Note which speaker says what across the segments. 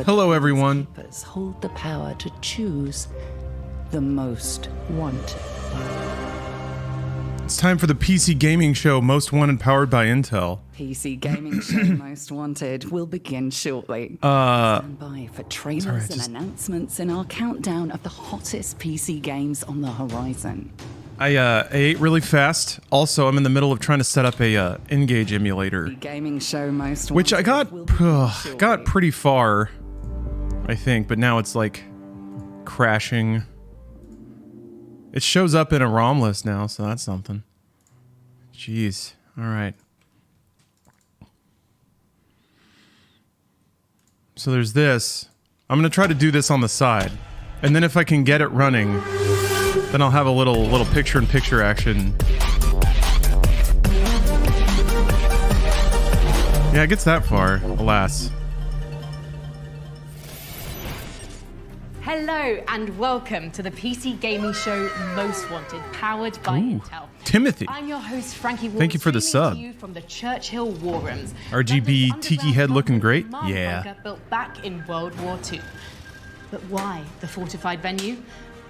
Speaker 1: Hello, everyone.
Speaker 2: Papers hold the power to choose the most wanted.
Speaker 1: It's time for the PC Gaming Show, most wanted, powered by Intel.
Speaker 2: PC Gaming Show Most Wanted will begin shortly. Stand by for trailers and announcements in our countdown of the hottest PC games on the horizon.
Speaker 1: I ate really fast. Also, I'm in the middle of trying to set up a N-Gage emulator,
Speaker 2: Gaming Show Most
Speaker 1: which I
Speaker 2: Wanted
Speaker 1: got pretty far, I think, but now it's like crashing. It shows up in a ROM list now, so that's something. Jeez. All right. So there's this. I'm gonna try to do this on the side, and then if I can get it running, then I'll have a little picture-in-picture action. Yeah, it gets that far, alas.
Speaker 3: Hello and welcome to the PC Gaming Show Most Wanted, powered by Intel.
Speaker 1: Timothy.
Speaker 3: I'm your host, Frankie Ward.
Speaker 1: Thank you for the
Speaker 3: streaming
Speaker 1: sub.
Speaker 3: to you from the Churchill War Rooms.
Speaker 1: RGB
Speaker 3: London's
Speaker 1: tiki head looking great?
Speaker 3: underground
Speaker 1: Yeah.
Speaker 3: bunker built back in World War II. But why the fortified venue?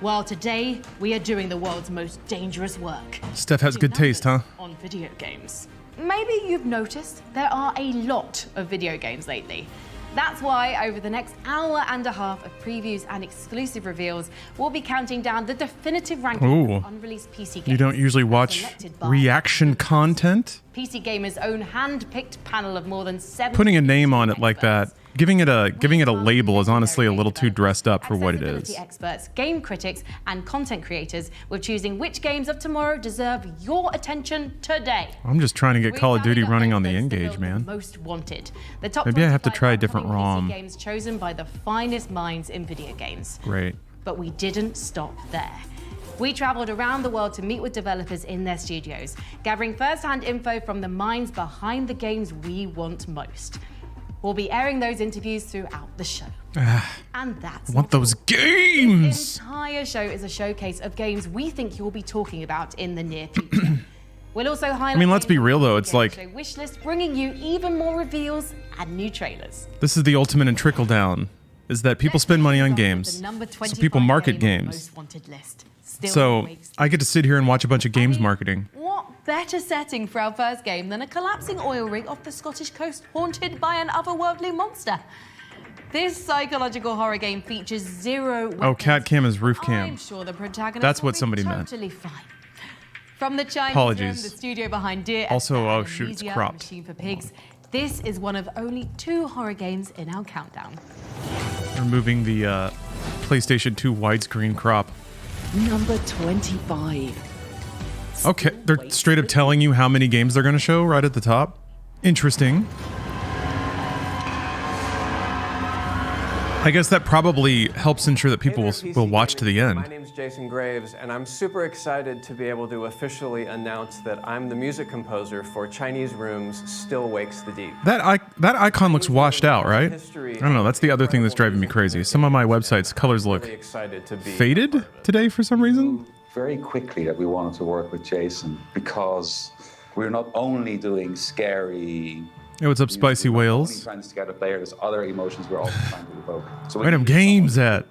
Speaker 3: Well, today we are doing the world's most dangerous work.
Speaker 1: Steph has good taste, huh?
Speaker 3: On video games. Maybe you've noticed there are a lot of video games lately. That's why over the next hour and a half of previews and exclusive reveals, we'll be counting down the definitive ranking of unreleased PC games.
Speaker 1: You don't usually watch reaction content?
Speaker 3: PC Gamer's own hand-picked panel of more than 7.
Speaker 1: Putting a name on it like that, giving it a label is honestly a little too dressed up for what it is.
Speaker 3: Accessibility experts, game critics, and content creators with choosing which games of tomorrow deserve your attention today.
Speaker 1: I'm just trying to get Call of Duty running on the N-Gage, man.
Speaker 3: Most wanted. The top
Speaker 1: Maybe I have to
Speaker 3: 25
Speaker 1: try a different
Speaker 3: upcoming
Speaker 1: ROM.
Speaker 3: PC games chosen by the finest minds in video games.
Speaker 1: Great.
Speaker 3: But we didn't stop there. We traveled around the world to meet with developers in their studios, gathering first-hand info from the minds behind the games we want most. We'll be airing those interviews throughout the show. And that's
Speaker 1: I want those games!
Speaker 3: This entire show is a showcase of games we think you'll be talking about in the near future. We'll also highlight.
Speaker 1: I mean, let's be real though, it's like
Speaker 3: show wish list, bringing you even more reveals and new trailers.
Speaker 1: this is the ultimate in trickle down, is that people spend money on games, so people market games. So I get to sit here and watch a bunch of games marketing.
Speaker 3: What better setting for our first game than a collapsing oil rig off the Scottish coast haunted by an otherworldly monster? This psychological horror game features 0 weapons.
Speaker 1: Oh, cat cam is roof cam.
Speaker 3: I'm sure the protagonist
Speaker 1: That's
Speaker 3: will
Speaker 1: what
Speaker 3: be
Speaker 1: somebody meant.
Speaker 3: totally fine. From the Chinese
Speaker 1: Apologies.
Speaker 3: room, the studio behind Dear
Speaker 1: Also,
Speaker 3: Esther
Speaker 1: oh
Speaker 3: and
Speaker 1: shoot, it's
Speaker 3: Amnesia,
Speaker 1: cropped.
Speaker 3: Machine for Pigs, this is one of only 2 horror games in our countdown.
Speaker 1: Removing the PlayStation 2 widescreen crop.
Speaker 2: Number 25.
Speaker 1: Okay, they're straight up telling you how many games they're going to show right at the top. Interesting. I guess that probably helps ensure that people will watch to the end.
Speaker 4: My name's Jason Graves, and I'm super excited to be able to officially announce that I'm the music composer for Chinese Room's Still Wakes the Deep.
Speaker 1: That icon looks washed out, right? I don't know, that's the other thing that's driving me crazy. Some of my websites' colors look faded today for some reason.
Speaker 5: Very quickly that we wanted to work with Jason because we're not only doing scary.
Speaker 1: Hey, what's up, Spicy Whales?
Speaker 5: Trying to get a player, there's other emotions we're also trying to evoke. So
Speaker 1: where them games at?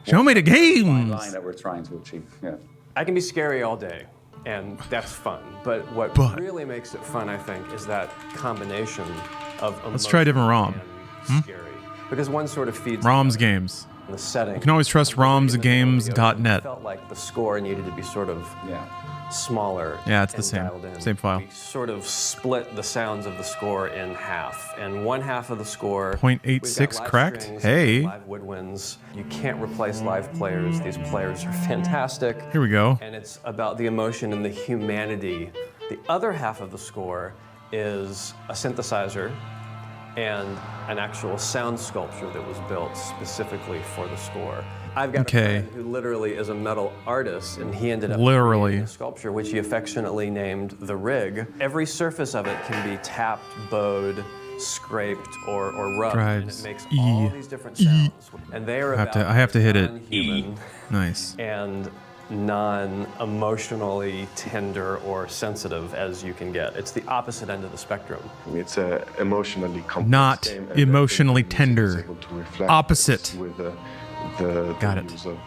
Speaker 1: Show me the games!
Speaker 5: Line that we're trying to achieve. Yeah.
Speaker 4: I can be scary all day, and that's fun. But what really makes it fun, I think, is that combination of emotion.
Speaker 1: Let's try a different ROM.
Speaker 4: And scary, because one sort of feeds
Speaker 1: ROM's games.
Speaker 4: the setting.
Speaker 1: You can always trust romsgames.net.
Speaker 4: Felt like the score needed to be sort of smaller.
Speaker 1: Yeah, it's the
Speaker 4: and
Speaker 1: same file.
Speaker 4: We sort of split the sounds of the score in half, and one half of the score.
Speaker 1: 0.86 cracked. Hey.
Speaker 4: Live woodwinds. You can't replace live players. These players are fantastic.
Speaker 1: Here we go.
Speaker 4: And it's about the emotion and the humanity. The other half of the score is a synthesizer and an actual sound sculpture that was built specifically for the score. I've got a friend who literally is a metal artist, and he ended up creating a sculpture which he affectionately named The Rig. Every surface of it can be tapped, bowed, scraped, or rubbed, and it makes all these different sounds. And they are
Speaker 1: I have to hit it.
Speaker 4: non-human
Speaker 1: Nice.
Speaker 4: and non-emotionally tender or sensitive as you can get. It's the opposite end of the spectrum.
Speaker 6: It's a emotionally complex
Speaker 1: Not
Speaker 6: game, and
Speaker 1: emotionally
Speaker 6: the music is
Speaker 1: tender.
Speaker 6: able to reflect
Speaker 1: Opposite.
Speaker 6: with the
Speaker 1: Got it.
Speaker 6: use of,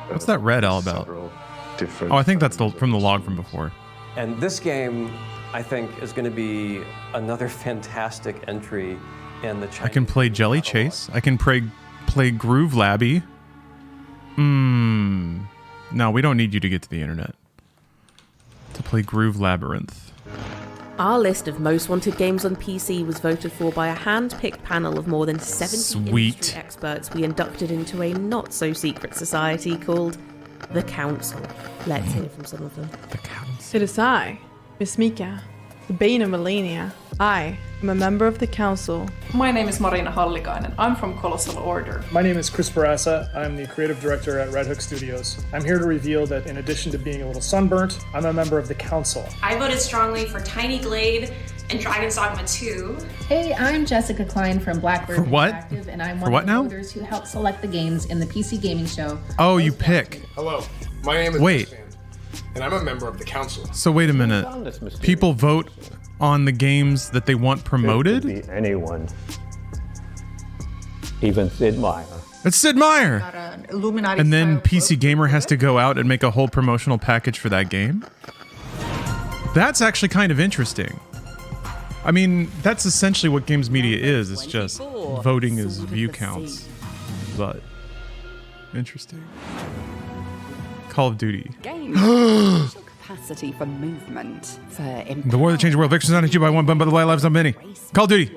Speaker 1: What's that red all about?
Speaker 6: several different
Speaker 1: Oh, I think that's
Speaker 6: families
Speaker 1: from the
Speaker 6: of
Speaker 1: log from before.
Speaker 4: And this game, I think, is going to be another fantastic entry in the Chinese
Speaker 1: I can play Jelly
Speaker 4: catalog.
Speaker 1: Chase. I can play Groove Labby. No, we don't need you to get to the internet to play Groove Labyrinth.
Speaker 7: Our list of most wanted games on PC was voted for by a hand-picked panel of more than 70
Speaker 1: Sweet.
Speaker 7: industry experts we inducted into a not-so-secret society called the Council. Let's hear from some of them.
Speaker 1: The counts.
Speaker 8: It is I, Miss Mika, the Bane of Melania. I am a member of the Council.
Speaker 9: My name is Marina Hallikainen. I'm from Colossal Order.
Speaker 10: My name is Chris Barassa. I'm the creative director at Red Hook Studios. I'm here to reveal that in addition to being a little sunburnt, I'm a member of the Council.
Speaker 11: I voted strongly for Tiny Glade and Dragon's Dogma 2.
Speaker 12: Hey, I'm Jessica Klein from Blackbird
Speaker 1: For what?
Speaker 12: Interactive, and I'm
Speaker 1: For
Speaker 12: one
Speaker 1: what
Speaker 12: of the
Speaker 1: now?
Speaker 12: voters who helped select the games in the PC gaming show.
Speaker 1: Oh, you pick.
Speaker 13: Hello, my name is
Speaker 1: Wait.
Speaker 13: Fan, and I'm a member of the council.
Speaker 1: So wait a minute. People vote on the games that they want promoted?
Speaker 14: It could be anyone. Even Sid Meier.
Speaker 1: It's Sid Meier. And then PC Gamer has to go out and make a whole promotional package for that game? That's actually kind of interesting. I mean, that's essentially what games media is. It's just voting as view counts. But interesting. Call of Duty.
Speaker 2: Games have special capacity for movement, for
Speaker 1: The war that changed the world. Victor's not at you by one, but by the lives of many. Call of Duty.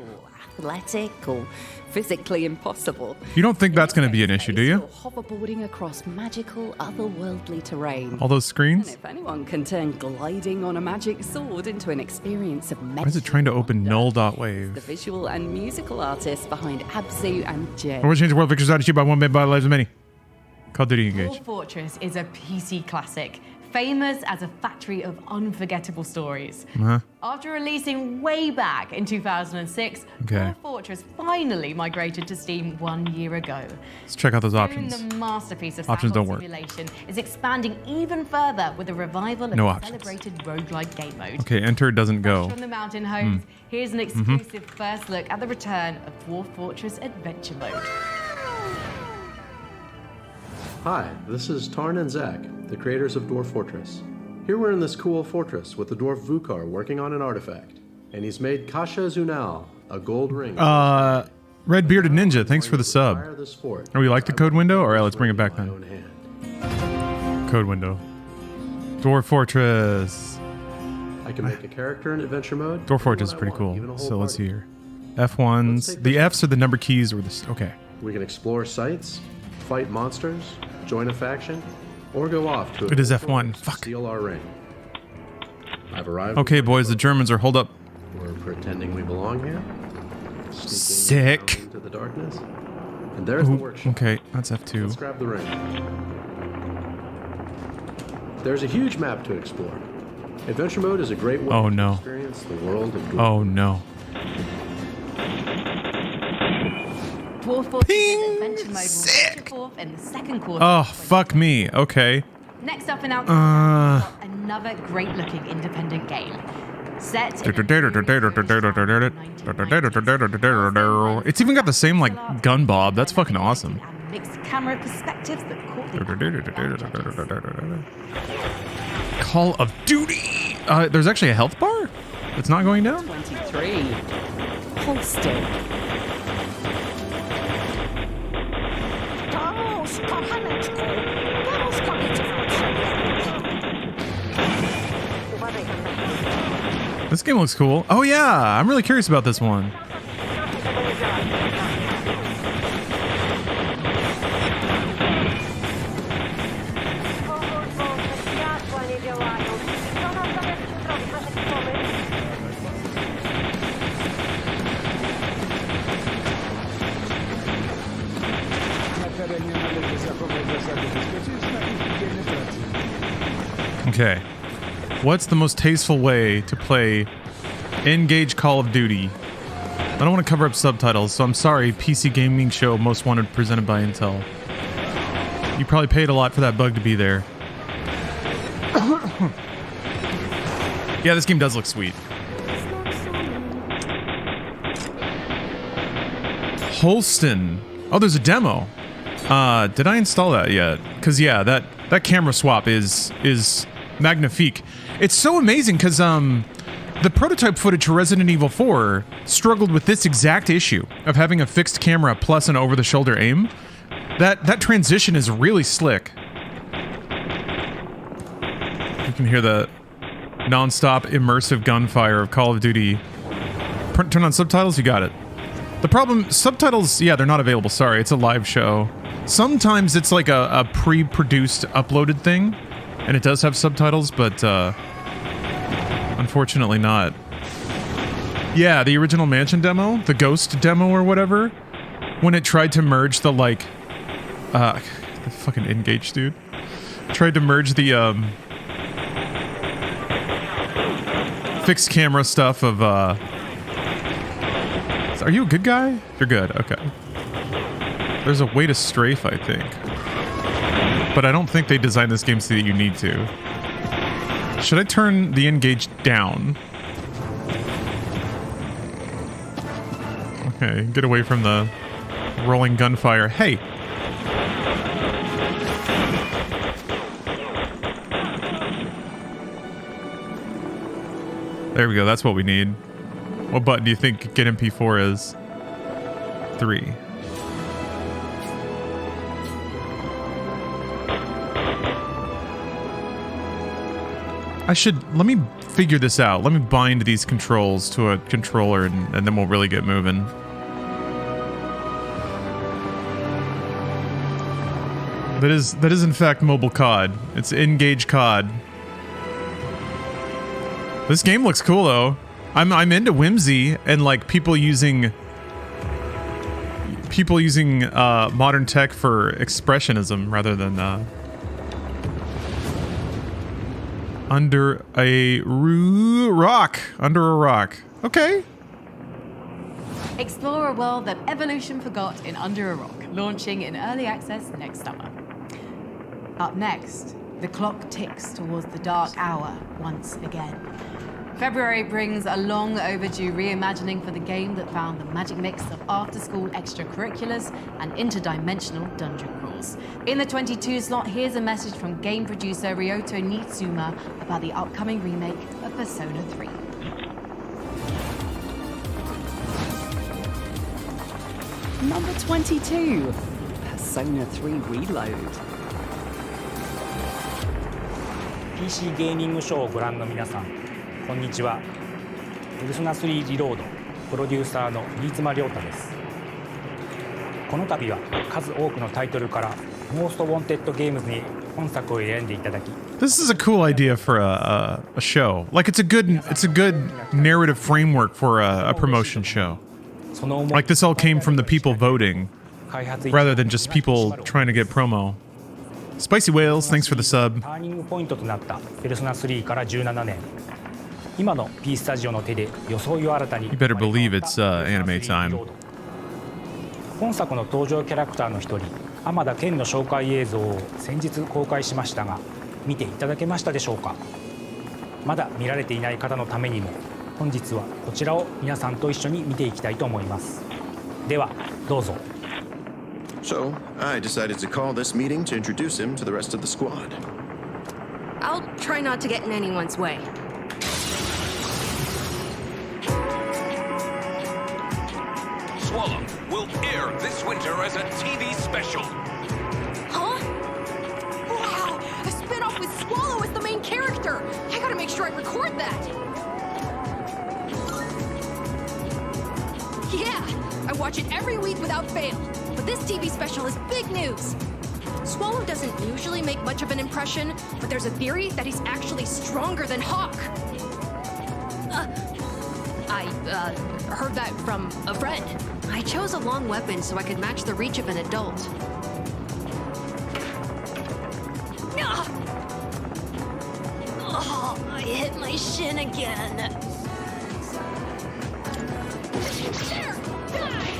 Speaker 2: athletic or physically impossible.
Speaker 1: You don't think that's going to be an issue, do you?
Speaker 2: Or hoverboarding across magical, otherworldly terrain.
Speaker 1: All those
Speaker 2: And
Speaker 1: screens?
Speaker 2: if anyone can turn gliding on a magic sword into an experience of
Speaker 1: Why is it trying to open null.wave?
Speaker 2: the visual and musical artists behind Abzu and Jay.
Speaker 1: The war that changed the world. Victor's not at you by one, but by the lives of many. Call of Duty Engage.
Speaker 3: Dwarf Fortress is a PC classic, famous as a factory of unforgettable stories. After releasing way back in 2006,
Speaker 1: Okay.
Speaker 3: Dwarf Fortress finally migrated to Steam 1 year ago.
Speaker 1: Let's check out those
Speaker 3: Soon
Speaker 1: options.
Speaker 3: the masterpiece of
Speaker 1: Options don't
Speaker 3: sandbox
Speaker 1: work.
Speaker 3: simulation is expanding even further with a revival of
Speaker 1: No
Speaker 3: the
Speaker 1: options.
Speaker 3: celebrated roguelike game mode.
Speaker 1: Okay, enter doesn't go.
Speaker 3: From the mountain homes, here's an exclusive first look at the return of Dwarf Fortress Adventure Mode.
Speaker 15: Hi, this is Tarn and Zach, the creators of Dwarf Fortress. Here we're in this cool fortress with the dwarf Vukar working on an artifact, and he's made Kasha Zunal a gold ring.
Speaker 1: Red Bearded Ninja, thanks for the sub.
Speaker 15: Fire this fort.
Speaker 1: Oh, you like the code window? All right, let's bring it back
Speaker 15: My
Speaker 1: then.
Speaker 15: own hand.
Speaker 1: Code window. Dwarf Fortress.
Speaker 15: I can make a character in adventure mode.
Speaker 1: Dwarf Fortress is
Speaker 15: Anyone I
Speaker 1: pretty
Speaker 15: want,
Speaker 1: cool.
Speaker 15: even a whole
Speaker 1: So let's see
Speaker 15: party.
Speaker 1: here. F1s. The Fs are the number keys or the... Okay.
Speaker 15: We can explore sites, fight monsters, join a faction, or go off to a
Speaker 1: It is
Speaker 15: gold
Speaker 1: F1.
Speaker 15: fortress to
Speaker 1: Fuck.
Speaker 15: steal our ring. I've arrived.
Speaker 1: Okay, boys, the Germans are... Hold up.
Speaker 15: We're pretending we belong here. Sneaking
Speaker 1: Sick.
Speaker 15: down into the darkness. And there's the workshop.
Speaker 1: Okay, that's
Speaker 15: Let's
Speaker 1: F2.
Speaker 15: grab the ring. There's a huge map to explore. Adventure mode is a great way
Speaker 1: Oh,
Speaker 15: to
Speaker 1: no.
Speaker 15: experience the world of Dwarf.
Speaker 1: Oh, no.
Speaker 3: Dwarf Fortress
Speaker 1: Ping!
Speaker 3: Adventure Mode will feature forth in the second quarter.
Speaker 1: Oh,
Speaker 3: of
Speaker 1: fuck me. Okay.
Speaker 3: Next up in our countdown, we've got another great-looking independent game. Set in
Speaker 1: It's even got the same, like, gun bob. That's fucking awesome.
Speaker 3: and mixed camera perspectives that caught the
Speaker 1: Call of Duty. There's actually a health bar? It's not going down?
Speaker 2: 23. Hold still.
Speaker 1: This game looks cool. Oh yeah, I'm really curious about this one. Okay. What's the most tasteful way to play N-Gage Call of Duty? I don't want to cover up subtitles, so I'm sorry, PC Gaming Show Most Wanted presented by Intel. You probably paid a lot for that bug to be there. Yeah, this game does look sweet. Holston. Oh, there's a demo. Did I install that yet? Because yeah, that camera swap is magnifique. It's so amazing because the prototype footage for Resident Evil 4 struggled with this exact issue of having a fixed camera plus an over-the-shoulder aim. That transition is really slick. You can hear the non-stop immersive gunfire of Call of Duty. Turn on subtitles, you got it. The problem, subtitles, yeah, they're not available, sorry, it's a live show. Sometimes it's like a pre-produced, uploaded thing, and it does have subtitles, but unfortunately not. Yeah, the original Mansion demo, the Ghost demo or whatever, when it tried to merge the, like, the fucking N-Gage dude, tried to merge the, fixed camera stuff of, are you a good guy? You're good, okay. There's a way to strafe, I think. But I don't think they designed this game so that you need to. Should I turn the N-Gage down? Okay, get away from the rolling gunfire. Hey! There we go, that's what we need. What button do you think Get MP4 is? 3. Let me figure this out. Let me bind these controls to a controller and then we'll really get moving. That is in fact mobile COD. It's N-Gage COD. This game looks cool though. I'm into whimsy and like people using modern tech for expressionism rather than under a rock. Under a rock. Okay.
Speaker 3: Explore a world that evolution forgot in Under a Rock, launching in early access next summer. Up next, the clock ticks towards the dark hour once again. February brings a long overdue reimagining for the game that found the magic mix of after-school extracurriculars and interdimensional dungeon crawls. In the 22 slot, here's a message from game producer Ryoto Nitsuma about the upcoming remake of Persona 3.
Speaker 2: Number 22, Persona 3 Reload.
Speaker 14: PC ゲーミングショーをご覧の皆さん、こんにちは。ペルソナ3リロードプロデューサーの新妻亮太です。この度は数多くのタイトルからモーストウォンテッドゲームズに本作を選んでいただき。
Speaker 1: This is a cool idea for a show. Like it's a good narrative framework for a promotion show. Like this all came from the people voting, rather than just people trying to get promo. Spicy Whales, thanks for the sub.
Speaker 14: ターニングポイントとなったペルソナ3から17年。今の P スタジオの手で装いを新たに。
Speaker 1: You better believe it's anime time.
Speaker 14: 本作の登場キャラクターの一人、天田健の紹介映像を先日公開しましたが、見ていただけましたでしょうか。まだ見られていない方のためにも、本日はこちらを皆さんと一緒に見ていきたいと思います。では、どうぞ。
Speaker 16: So, I decided to call this meeting to introduce him to the rest of the squad.
Speaker 17: I'll try not to get in anyone's way.
Speaker 18: Swallow will air this winter as a TV special.
Speaker 17: Huh? Wow! A spin-off with Swallow as the main character! I gotta make sure I record that! Yeah! I watch it every week without fail. But this TV special is big news. Swallow doesn't usually make much of an impression, but there's a theory that he's actually stronger than Hawk. I heard that from a friend. I chose a long weapon so I could match the reach of an adult. Oh, I hit my shin again. There! Die!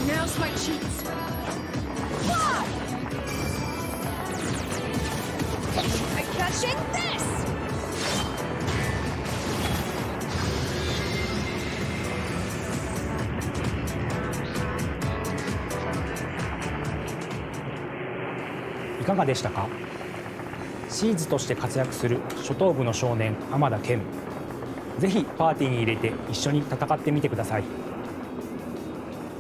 Speaker 17: Now's my chance. Ah! crushing this!
Speaker 14: いかがでしたか？シーズとして活躍する初等部の少年天田健。ぜひパーティーに入れて一緒に戦ってみてください。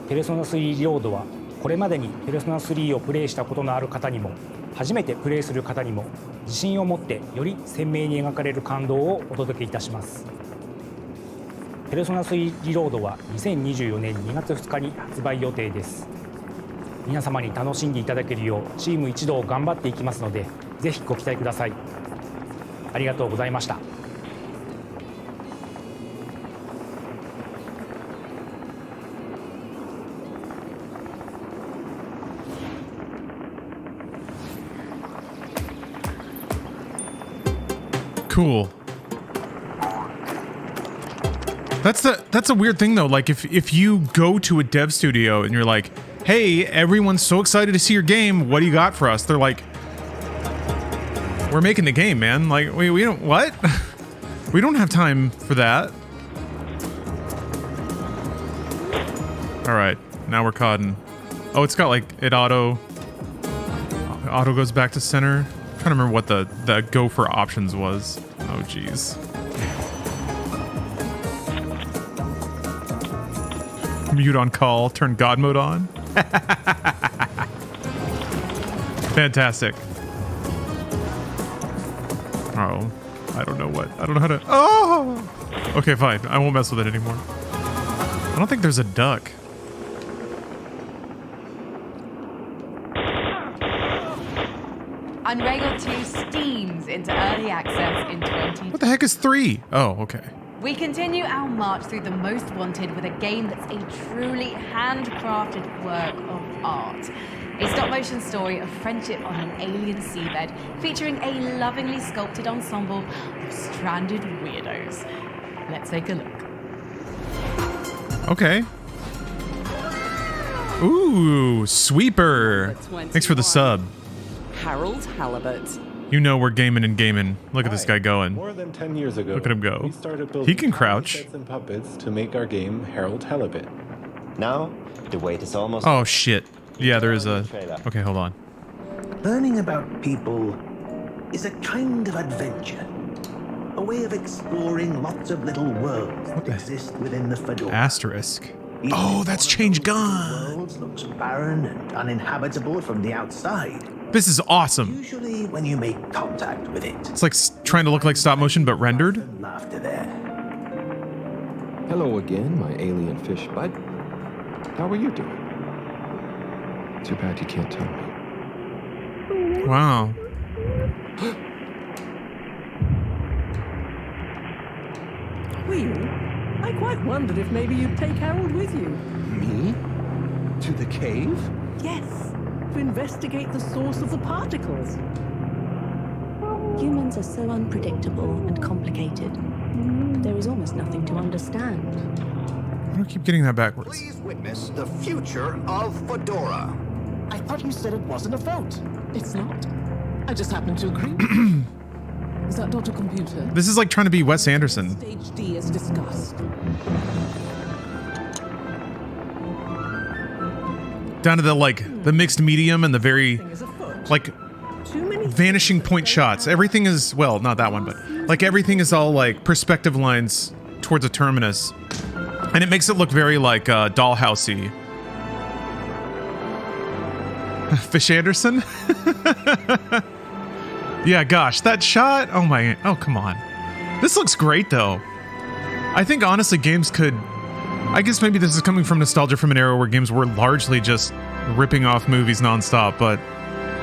Speaker 14: ペルソナ3リロードはこれまでにペルソナ3をプレイしたことのある方にも初めてプレイする方にも自信を持ってより鮮明に描かれる感動をお届けいたします。ペルソナ3リロードは2024年2月2日に発売予定です。皆様に楽しんでいただけるようチーム一同頑張っていきますので、ぜひご期待ください。ありがとうございました。
Speaker 1: Cool. That's a weird thing though. Like if you go to a dev studio and you're like, hey, everyone's so excited to see your game. What do you got for us? They're like, we're making the game, man. Like we don't what? We don't have time for that. All right, now we're caught in. Oh, it's got like it auto goes back to center. I'm trying to remember what the go for options was. Oh geez. Mute on call, turn God mode on. Fantastic. Oh, I don't know how to. Oh! Okay, fine. I won't mess with it anymore. I don't think there's a duck.
Speaker 3: Unravel 2 steams into early access in 2020.
Speaker 1: What the heck is 3? Oh, okay.
Speaker 3: We continue our march through the most wanted with a game that's a truly handcrafted work of art. A stop-motion story of friendship on an alien seabed, featuring a lovingly sculpted ensemble of stranded weirdos. Let's take a look.
Speaker 1: Okay. Ooh, Sweeper. Thanks for the sub.
Speaker 19: Harold Halibut.
Speaker 1: You know we're gaming and gaming. Look at this guy going.
Speaker 6: More than 10 years ago,
Speaker 1: look at him go.
Speaker 6: We started building
Speaker 1: he can crouch.
Speaker 6: Sets and puppets to make our game Harold Halibut.
Speaker 20: Now, the wait is almost.
Speaker 1: Oh shit. Yeah, there is a. Okay, hold on.
Speaker 21: Learning about people is a kind of adventure. A way of exploring lots of little worlds that exist within the Fedora.
Speaker 1: Asterisk. Oh, that's change gun.
Speaker 21: Worlds looks barren and uninhabitable from the outside.
Speaker 1: This is awesome.
Speaker 21: Usually when you make contact with it.
Speaker 1: It's like trying to look like stop motion, but rendered.
Speaker 21: Laughter there.
Speaker 22: Hello again, my alien fish bud. How are you doing? Too bad you can't tell me.
Speaker 1: Wow.
Speaker 19: Will, I quite wondered if maybe you'd take Harold with you.
Speaker 21: Me? To the cave?
Speaker 19: Yes, to investigate the source of the particles.
Speaker 23: Humans are so unpredictable and complicated. There is almost nothing to understand.
Speaker 1: I don't keep getting that backwards.
Speaker 21: Please witness the future of Fedora.
Speaker 19: I thought you said it wasn't a vote. It's not. I just happen to agree. Is that Dr. Computer?
Speaker 1: This is like trying to be Wes Anderson.
Speaker 19: Stage D as discussed.
Speaker 1: Down to the mixed medium and the very like vanishing point shots. Everything is, well, not that one, but like everything is all like perspective lines towards a terminus. And it makes it look very like dollhousey. Fish Anderson? Yeah, gosh, that shot. Oh, come on. This looks great though. I think honestly games could, I guess maybe this is coming from nostalgia from an era where games were largely just ripping off movies nonstop, but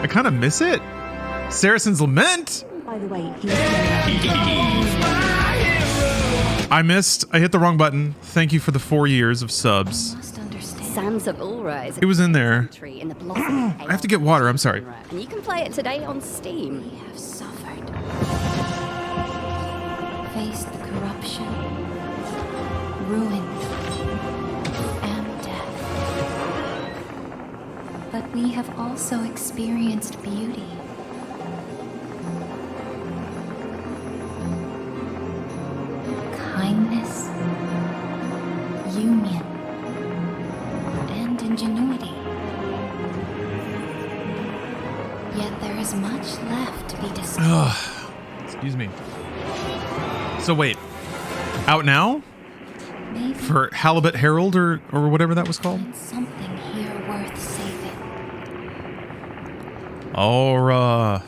Speaker 1: I kind of miss it. Saracen's Lament.
Speaker 23: By the way,
Speaker 1: I hit the wrong button. Thank you for the 4 years of subs.
Speaker 23: Sands of Ulrise.
Speaker 1: It was in there.
Speaker 23: In the blossom
Speaker 1: I have to get water, I'm sorry.
Speaker 23: and you can play it today on Steam. We have suffered. Faced the corruption, ruin, and death. But we have also experienced beauty.
Speaker 4: much left to be discovered.
Speaker 1: Excuse me. So wait, out now?
Speaker 4: Maybe
Speaker 1: For Halibut Herald or whatever that was called?
Speaker 4: something here worth saving.
Speaker 1: Or, I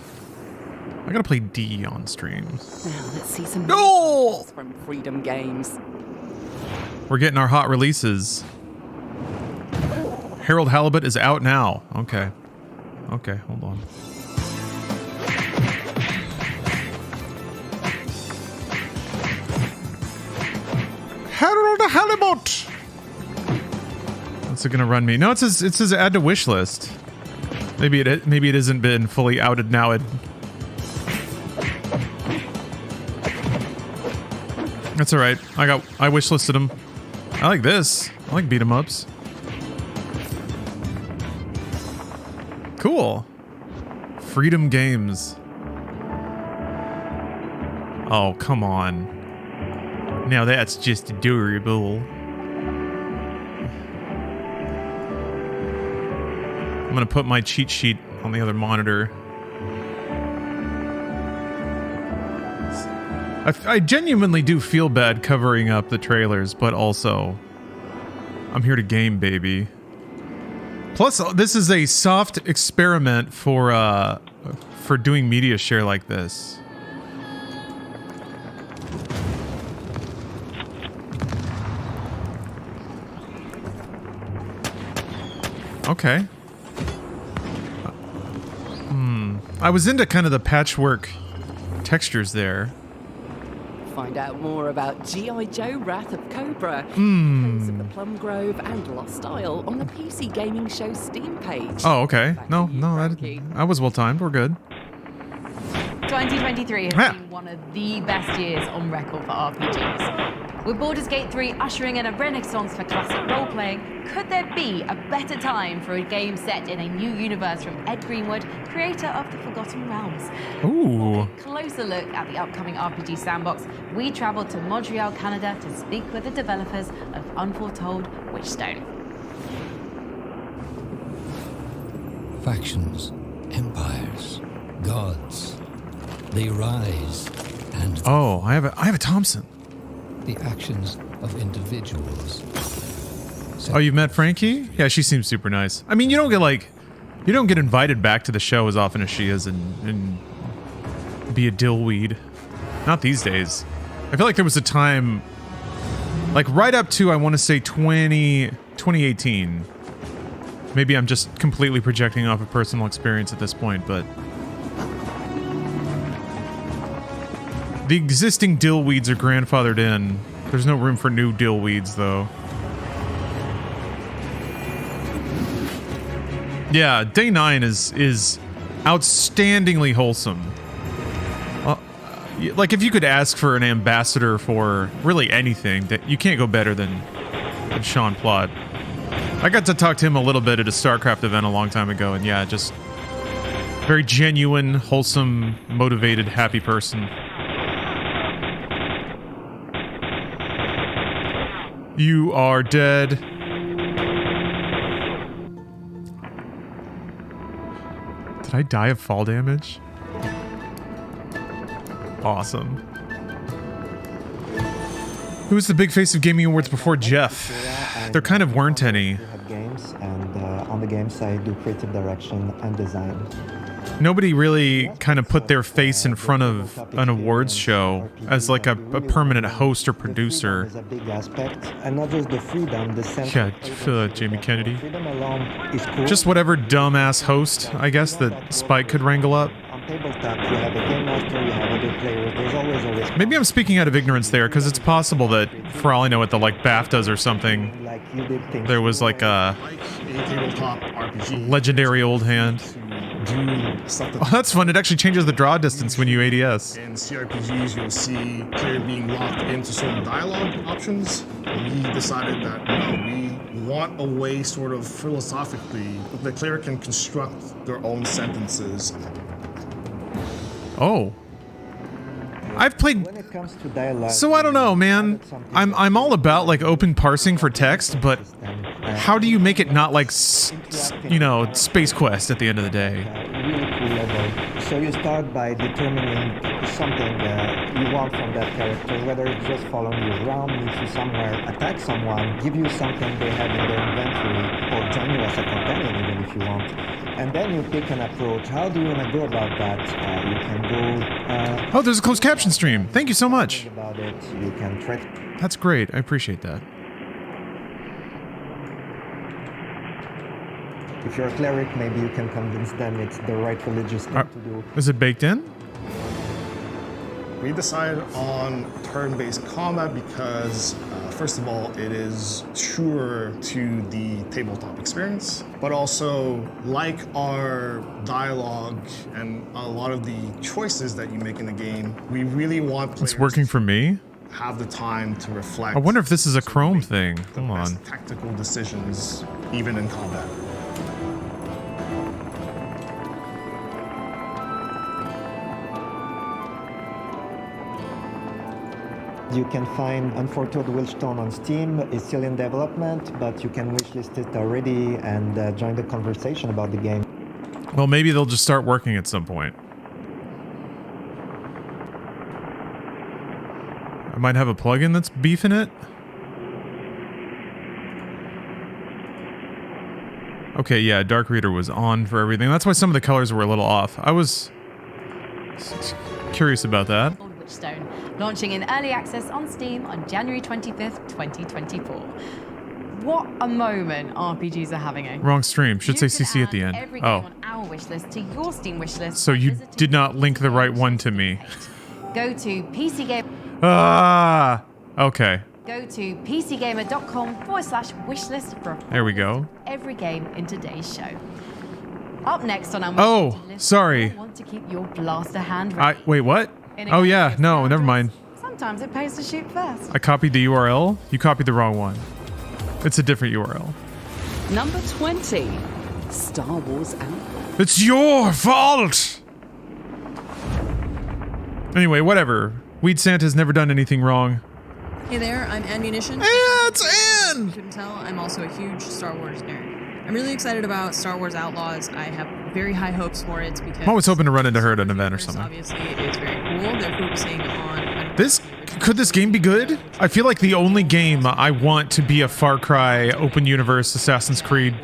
Speaker 1: gotta play D on streams.
Speaker 2: Now let's see some
Speaker 1: No!
Speaker 2: from Freedom Games.
Speaker 1: We're getting our hot releases. Harold Halibut is out now. Okay. Okay, hold on. Harold Halibut! What's it gonna run me? No, it says add to wish list. Maybe it hasn't been fully outed now. That's all right. I wish listed them. I like this. I like beat 'em ups. Cool. Freedom Games. Oh, come on. Now that's just adorable. I'm gonna put my cheat sheet on the other monitor. I genuinely do feel bad covering up the trailers, but also I'm here to game, baby. Plus, this is a soft experiment for doing media share like this. Okay. I was into kind of the patchwork textures there.
Speaker 2: Find out more about G.I. Joe Wrath of Cobra, Tales of the Plum Grove, and Lost Isle on the PC Gaming Show Steam page.
Speaker 1: Oh, okay. No, I was well timed. We're good.
Speaker 3: 2023 has been one of the best years on record for RPGs. With Baldur's Gate 3 ushering in a renaissance for classic role-playing, could there be a better time for a game set in a new universe from Ed Greenwood, creator of The Forgotten Realms?
Speaker 1: Ooh.
Speaker 3: For a closer look at the upcoming RPG sandbox, we travelled to Montreal, Canada to speak with the developers of Unforetold Witchstone.
Speaker 5: Factions, empires, gods, they rise and...
Speaker 1: Oh, I have a Thompson.
Speaker 5: The actions of individuals.
Speaker 1: Oh, you've met Frankie? Yeah, she seems super nice. I mean, you don't get invited back to the show as often as she is and be a dillweed. Not these days. I feel like there was a time, like right up to, I want to say 2018. Maybe I'm just completely projecting off of personal experience at this point, but the existing dillweeds are grandfathered in. There's no room for new dillweeds, though. Yeah, day 9 is outstandingly wholesome. Like, if you could ask for an ambassador for really anything, that you can't go better than Sean Plott. I got to talk to him a little bit at a StarCraft event a long time ago, and yeah, just very genuine, wholesome, motivated, happy person. You are dead. Did I die of fall damage? Awesome. Who's the big face of gaming awards before Jeff? There kind of weren't any.
Speaker 7: Games, and on the games I do creative direction and design.
Speaker 1: Nobody really kind of put their face in front of an awards show as like a permanent host or producer.
Speaker 7: Is a big aspect, and not just the freedom, the sense.
Speaker 1: Yeah, Jamie Kennedy.
Speaker 7: Freedom alone is cool.
Speaker 1: Just whatever dumbass host, I guess, that Spike could wrangle up.
Speaker 7: On tabletop, you have a game master, you have other players. There's always a risk.
Speaker 1: Maybe I'm speaking out of ignorance there, because it's possible that, for all I know, at the like BAFTAs or something,
Speaker 7: like you did things
Speaker 1: there was like a
Speaker 13: tabletop RPG.
Speaker 1: legendary old hand. Oh, that's fun. It actually changes the draw distance when you ADS.
Speaker 13: In CRPGs, you'll see player being locked into certain dialogue options. We decided that we want a way, sort of philosophically, that the player can construct their own sentences.
Speaker 1: Oh. I've played.
Speaker 7: When it comes to dialogue,
Speaker 1: So I don't know, man. I'm all about like open parsing for text, but how do you make it not like you know, Space Quest at the end of the day?
Speaker 7: really cool level. So you start by determining something you want from that character, whether it's just following you around, meet you somewhere, attack someone, give you something they have in their inventory, or join you as a companion even if you want. And then you pick an approach. How do you want to go about that? You can go...
Speaker 1: oh, there's a closed caption stream. Thank you so much.
Speaker 7: About it. You can try...
Speaker 1: That's great. I appreciate that.
Speaker 7: If you're a cleric, maybe you can convince them it's the right religious thing to do.
Speaker 1: Is it baked in?
Speaker 13: We decided on turn-based combat because, first of all, it is truer to the tabletop experience, but also, like our dialogue and a lot of the choices that you make in the game, we really want players
Speaker 1: It's working for me.
Speaker 13: to have the time to reflect.
Speaker 1: I wonder if this is a Chrome thing. Hold on.
Speaker 13: Tactical decisions, even in combat.
Speaker 7: You can find Unforetold Willstone on Steam. It's still in development, but you can wishlist it already and join the conversation about the game.
Speaker 1: Well, maybe they'll just start working at some point. I might have a plugin that's beefing it. Okay, yeah, Dark Reader was on for everything. That's why some of the colors were a little off. I was curious about that.
Speaker 3: Stone, launching in early access on Steam on January 25th, 2024. What a moment RPGs are having, eh?
Speaker 1: Wrong stream. Should say CC at the end.
Speaker 3: Every game on our wishlist to your Steam wishlist.
Speaker 1: So you did not link the right one to me.
Speaker 3: Go to PC Game.
Speaker 1: Ah, okay.
Speaker 3: Go to pcgamer.com/wishlist for
Speaker 1: There we go.
Speaker 3: every game in today's show. Up next on our
Speaker 1: Oh, sorry.
Speaker 3: want to keep your blaster hand ready.
Speaker 1: Wait, what? Oh yeah, no, never mind.
Speaker 3: Sometimes it pays to shoot first.
Speaker 1: I copied the URL. You copied the wrong one. It's a different URL.
Speaker 2: Number 20, Star Wars Outlaws.
Speaker 1: It's your fault! Anyway, whatever. Weed Santa's never done anything wrong.
Speaker 8: Hey there, I'm Ammunition.
Speaker 1: It's Ann!
Speaker 8: You couldn't tell, I'm also a huge Star Wars nerd. I'm really excited about Star Wars Outlaws. I have very high hopes for it because
Speaker 1: I'm always hoping to run into her at an event or something.
Speaker 8: obviously is very cool. They're focusing on
Speaker 1: Could this game be good? I feel like the only game I want to be a Far Cry, open universe, Assassin's Creed,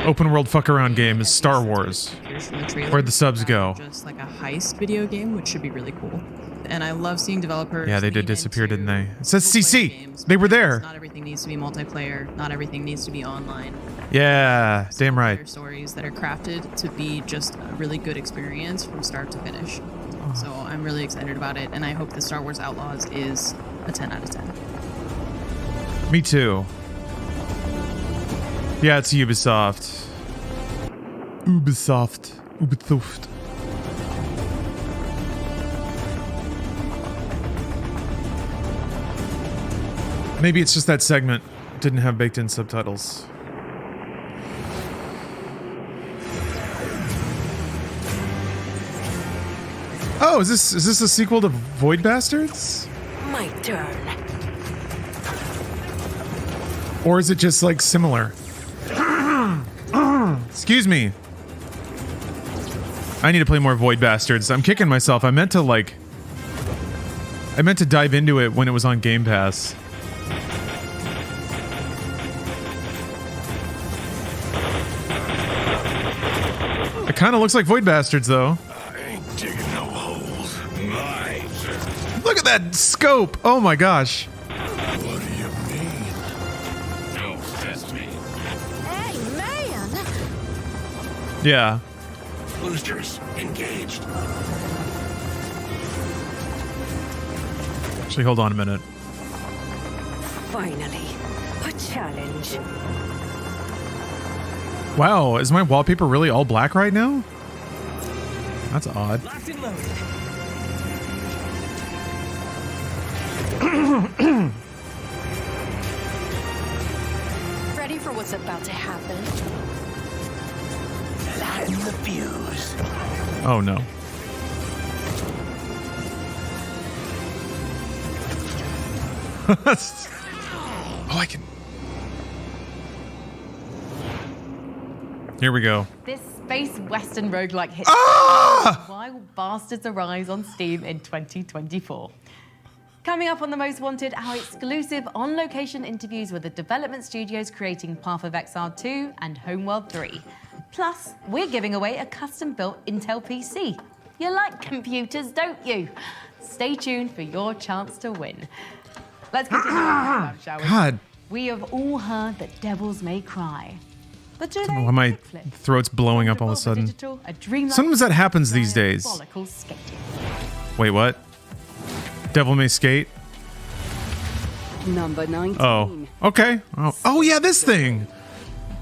Speaker 1: open world fuck around game is Star Wars. Where'd the subs go?
Speaker 8: just like a heist video game, which should be really cool. And I love seeing developers.
Speaker 1: Yeah, they did disappear, didn't they? It says CC. They were there.
Speaker 8: Not everything needs to be multiplayer. Not everything needs to be online.
Speaker 1: Yeah, damn right.
Speaker 8: Stories that are crafted to be just a really good experience from start to finish. So I'm really excited about it, and I hope the Star Wars Outlaws is a 10 out of 10.
Speaker 1: Me too. Yeah, it's Ubisoft. Ubisoft. Maybe it's just that segment didn't have baked in subtitles. Oh, is this a sequel to Void Bastards?
Speaker 9: My turn.
Speaker 1: Or is it just like similar? Excuse me. I need to play more Void Bastards. I'm kicking myself. I meant to dive into it when it was on Game Pass. It kind of looks like Void Bastards though. Look at that scope! Oh my gosh.
Speaker 9: What do you mean? Don't test me. Hey, man!
Speaker 1: Yeah.
Speaker 9: Boosters engaged.
Speaker 1: Actually, hold on a minute.
Speaker 9: Finally, a challenge.
Speaker 1: Wow, is my wallpaper really all black right now? That's odd.
Speaker 9: Locked and loaded.
Speaker 17: Ready for what's about to happen?
Speaker 9: Lighten the fuse.
Speaker 1: Oh no. Oh, I can. Here we go.
Speaker 3: This space western roguelike hit. Wild Bastards Arise on Steam in 2024. Coming up on The Most Wanted, our exclusive on-location interviews with the development studios creating Path of Exile 2 and Homeworld 3. Plus, we're giving away a custom-built Intel PC. You like computers, don't you? Stay tuned for your chance to win. Let's continue on, shall we?
Speaker 1: God.
Speaker 3: We have all heard that devils may cry. But do they?
Speaker 1: Why my throat's blowing up all of a sudden. Sometimes that happens these days. Wait, what? Devil May Skate?
Speaker 2: Number 19.
Speaker 1: Oh, okay. Oh yeah, this thing.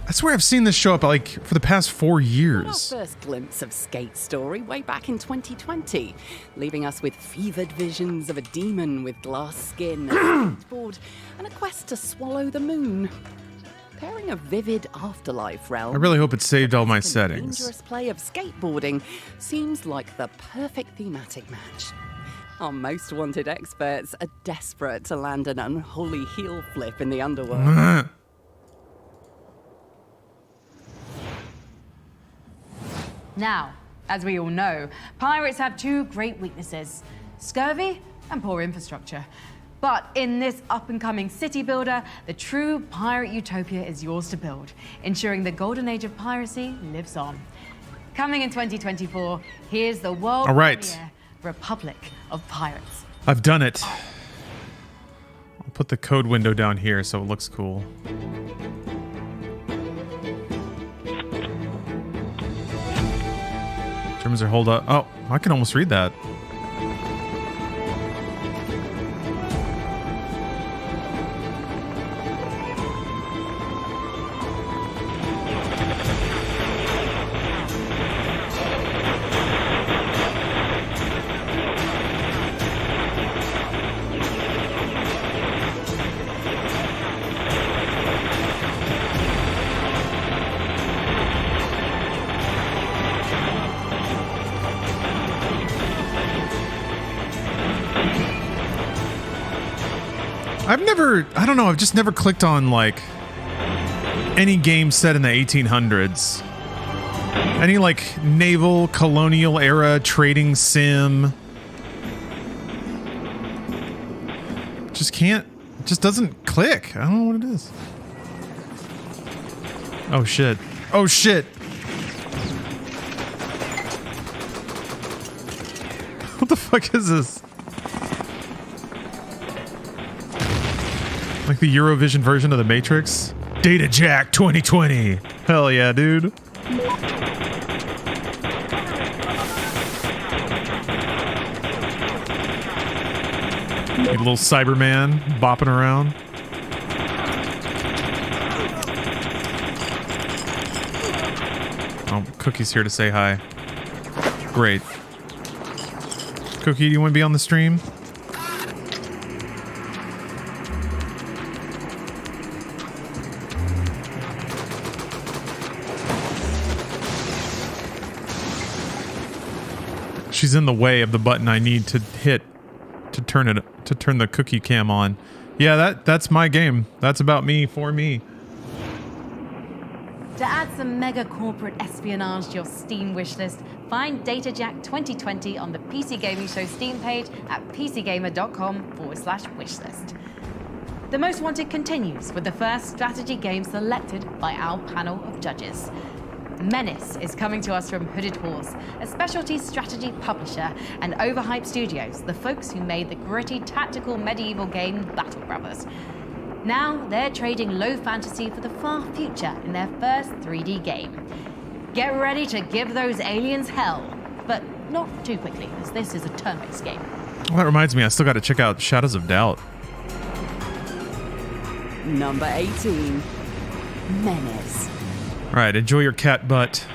Speaker 1: I swear I've seen this show up like for the past 4 years.
Speaker 2: Our first glimpse of Skate's story way back in 2020, leaving us with fevered visions of a demon with glass skin, a skateboard, and a quest to swallow the moon. Pairing a vivid afterlife realm.
Speaker 1: I really hope it saved all my settings.
Speaker 2: Dangerous play of skateboarding seems like the perfect thematic match. Our most wanted experts are desperate to land an unholy heel flip in the underworld.
Speaker 3: Now, as we all know, pirates have two great weaknesses: scurvy and poor infrastructure. But in this up-and-coming city builder, the true pirate utopia is yours to build, ensuring the golden age of piracy lives on. Coming in 2024, here's the world premiere Republic of Pirates.
Speaker 1: I've done it. I'll put the code window down here so it looks cool. Germans are hold up. Oh, I can almost read that. I don't know, I've just never clicked on, like, any game set in the 1800s. Any, like, naval, colonial era, trading sim. Just can't, just doesn't click. I don't know what it is. Oh, shit. Oh, shit. What the fuck is this? Like the Eurovision version of The Matrix? Data Jack 2020. Hell yeah, dude. You little Cyberman bopping around. Oh, Cookie's here to say hi. Great. Cookie, do you want to be on the stream? She's in the way of the button I need to hit to turn the cookie cam on. Yeah, that's my game. That's about me, for me.
Speaker 3: To add some mega corporate espionage to your Steam wishlist, find DataJack 2020 on the PC Gaming Show Steam page at pcgamer.com/wishlist. The Most Wanted continues with the first strategy game selected by our panel of judges. Menace is coming to us from Hooded Horse, a specialty strategy publisher, and Overhyped Studios, the folks who made the gritty tactical medieval game Battle Brothers. Now they're trading low fantasy for the far future in their first 3D game. Get ready to give those aliens hell, but not too quickly, as this is a turn-based game.
Speaker 1: Well, that reminds me, I still got to check out Shadows of Doubt.
Speaker 2: Number 18, Menace.
Speaker 1: All right, enjoy your cat butt.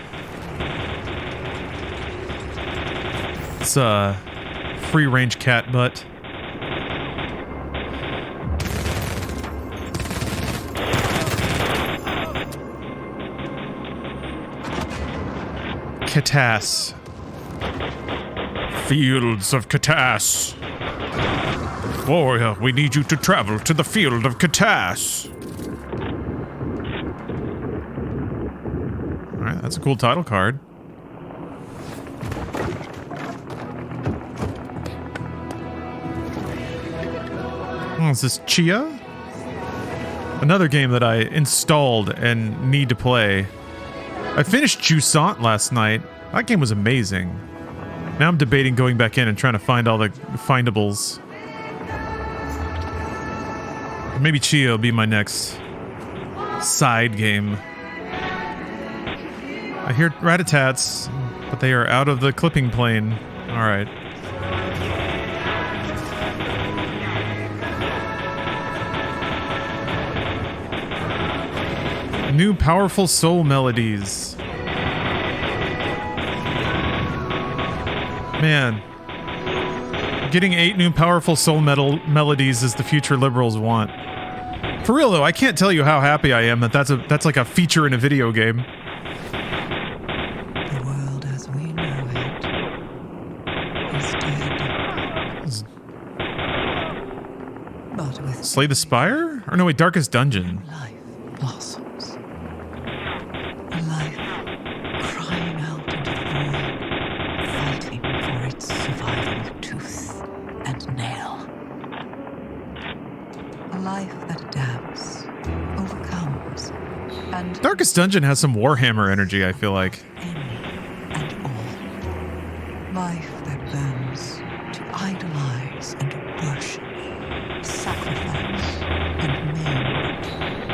Speaker 1: It's a free-range cat butt. Katas. Fields of Katas. Warrior, we need you to travel to the field of Katas. right, that's a cool title card. Oh, is this Chia? Another game that I installed and need to play. I finished Jusant last night. That game was amazing. Now I'm debating going back in and trying to find all the findables. Maybe Chia will be my next side game. I hear rat-a-tats, but they are out of the clipping plane. Alright. New powerful soul melodies. Man. Getting 8 new powerful soul melodies is the future liberals want. For real though, I can't tell you how happy I am that that's like a feature in a video game.
Speaker 10: The world as we know it is dead. But with
Speaker 1: Slay the Spire? Or no, wait, Darkest Dungeon.
Speaker 10: life blossoms. A life crying out into the void, fighting for its survival tooth and nail. A life that adapts, overcomes, and
Speaker 1: Darkest Dungeon has some Warhammer energy, I feel like.
Speaker 10: life that burns to idolize and worship, sacrifice and maim,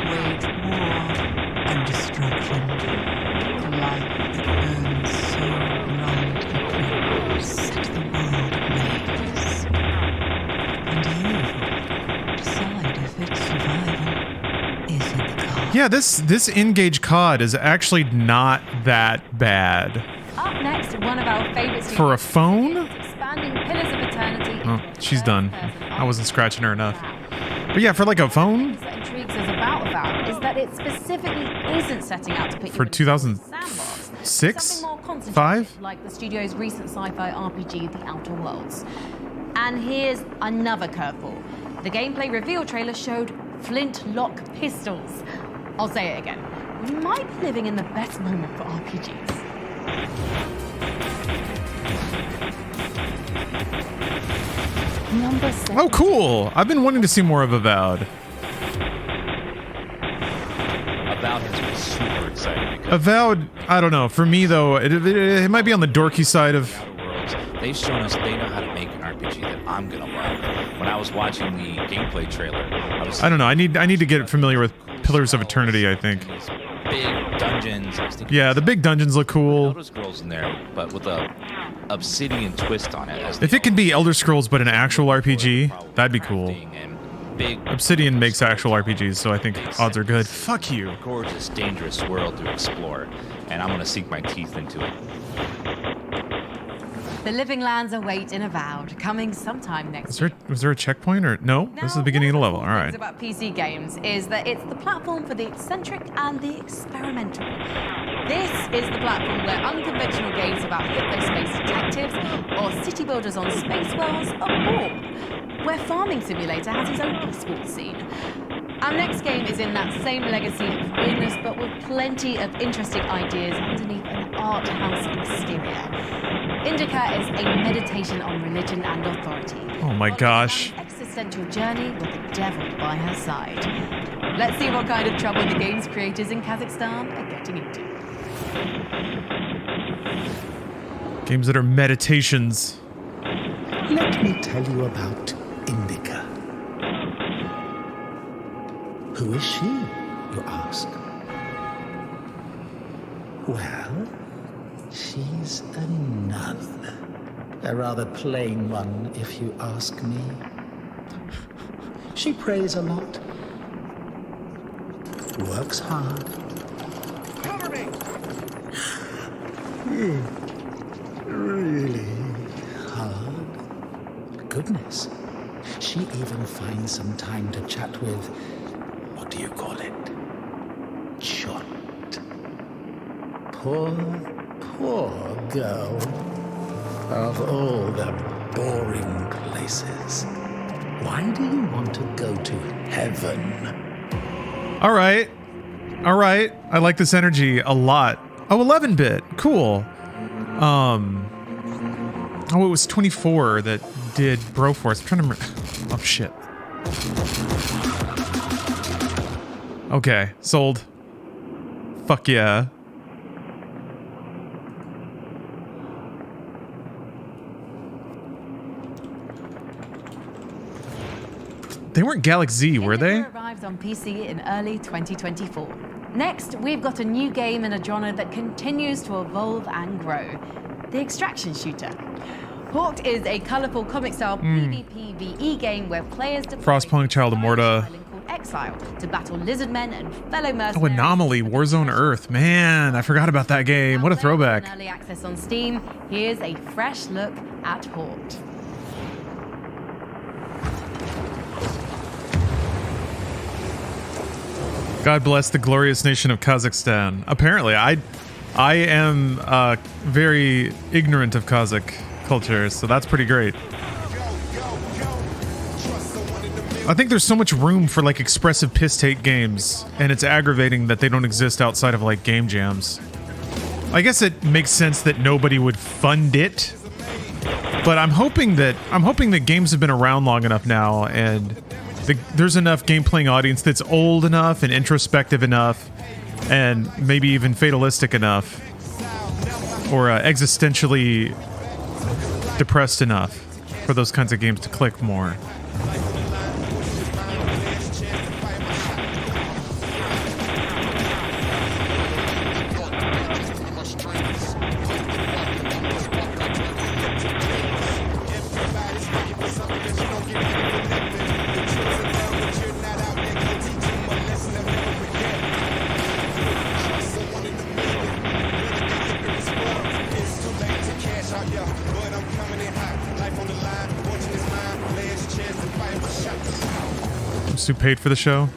Speaker 10: wage war and destruction. A life that burns so blindly, set the world ablaze. And you decide if its survival is in the cards.
Speaker 1: Yeah, this N-Gage COD is actually not that bad.
Speaker 3: Up next, one of our favorite
Speaker 1: For a phone?
Speaker 3: expanding Pillars of Eternity.
Speaker 1: Oh, she's done. I wasn't scratching her enough. But yeah, for like a phone?
Speaker 3: That intrigues us about Avowed is that it specifically isn't setting out to put
Speaker 1: For
Speaker 3: you in a
Speaker 1: 2006?
Speaker 3: something more concentrated,
Speaker 1: 5?
Speaker 3: like the studio's recent sci-fi RPG, The Outer Worlds. And here's another curveball. The gameplay reveal trailer showed flintlock pistols. I'll say it again. We might be living in the best moment for RPGs. Number 7.
Speaker 1: Oh, cool! I've been wanting to see more of Avowed.
Speaker 11: Avowed has been super exciting because
Speaker 1: Avowed, I don't know. For me, though, it might be on the dorky side of...
Speaker 11: they've shown us they know how to make an RPG that I'm gonna love. When I was watching the gameplay trailer,
Speaker 1: I don't know. I need to get familiar with Pillars of Eternity, I think.
Speaker 11: big dungeons.
Speaker 1: Yeah, the big dungeons look cool.
Speaker 11: Elder Scrolls in there, but with a obsidian twist on it.
Speaker 1: If it could be Elder Scrolls but an actual RPG, that'd be cool. Obsidian makes actual RPGs, so I think odds are good. Fuck you.
Speaker 11: Gorgeous, dangerous world to explore, and I'm gonna sink my teeth into it.
Speaker 3: The Living Lands await in Avowed, coming sometime next
Speaker 1: Was there a checkpoint or no? This is the beginning of the level. All right.
Speaker 3: things about PC games is that it's the platform for the eccentric and the experimental. This is the platform where unconventional games about hypnospace detectives or city builders on space worlds are born, where Farming Simulator has its own esports scene. Our next game is in that same legacy of weirdness, but with plenty of interesting ideas underneath an art house exterior. Indica is a meditation on religion and authority.
Speaker 1: Oh my gosh.
Speaker 3: Existential journey with the devil by her side. Let's see what kind of trouble the game's creators in Kazakhstan are getting into.
Speaker 1: Games that are meditations.
Speaker 21: Let me tell you about Indica. Who is she, you ask? Well, she's a nun. A rather plain one, if you ask me. She prays a lot. Works hard.
Speaker 9: Cover me!
Speaker 21: Really hard. Goodness. She even finds some time to chat with, what do you call it? Chot. Poor girl. Of all the boring places, why do you want to go to heaven?
Speaker 1: All right. I like this energy a lot. Oh, 11-bit. Cool. Oh, it was 24 that did Broforce. I'm trying to remember. Oh, shit. Okay, sold. Fuck yeah. They weren't Galaxy, were they?
Speaker 3: Arrives on PC in early 2024. Next, we've got a new game in a genre that continues to evolve and grow. The extraction shooter. Hawked is a colorful comic-style PvPvE game where players deploy
Speaker 1: Frostpunk, Child of Morta.
Speaker 3: called Exile to battle lizardmen and fellow
Speaker 1: Oh,
Speaker 3: mercenaries.
Speaker 1: Anomaly, Warzone Earth. Man, I forgot about that game. What a throwback.
Speaker 3: Early access on Steam. Here's a fresh look at Hawked.
Speaker 1: God bless the glorious nation of Kazakhstan. Apparently, I am very ignorant of Kazakh culture, so that's pretty great. I think there's so much room for like expressive piss-take games, and it's aggravating that they don't exist outside of like game jams. I guess it makes sense that nobody would fund it, but I'm hoping that games have been around long enough now, and there's enough game-playing audience that's old enough and introspective enough, and maybe even fatalistic enough, or existentially depressed enough for those kinds of games to click more. Who paid for the show?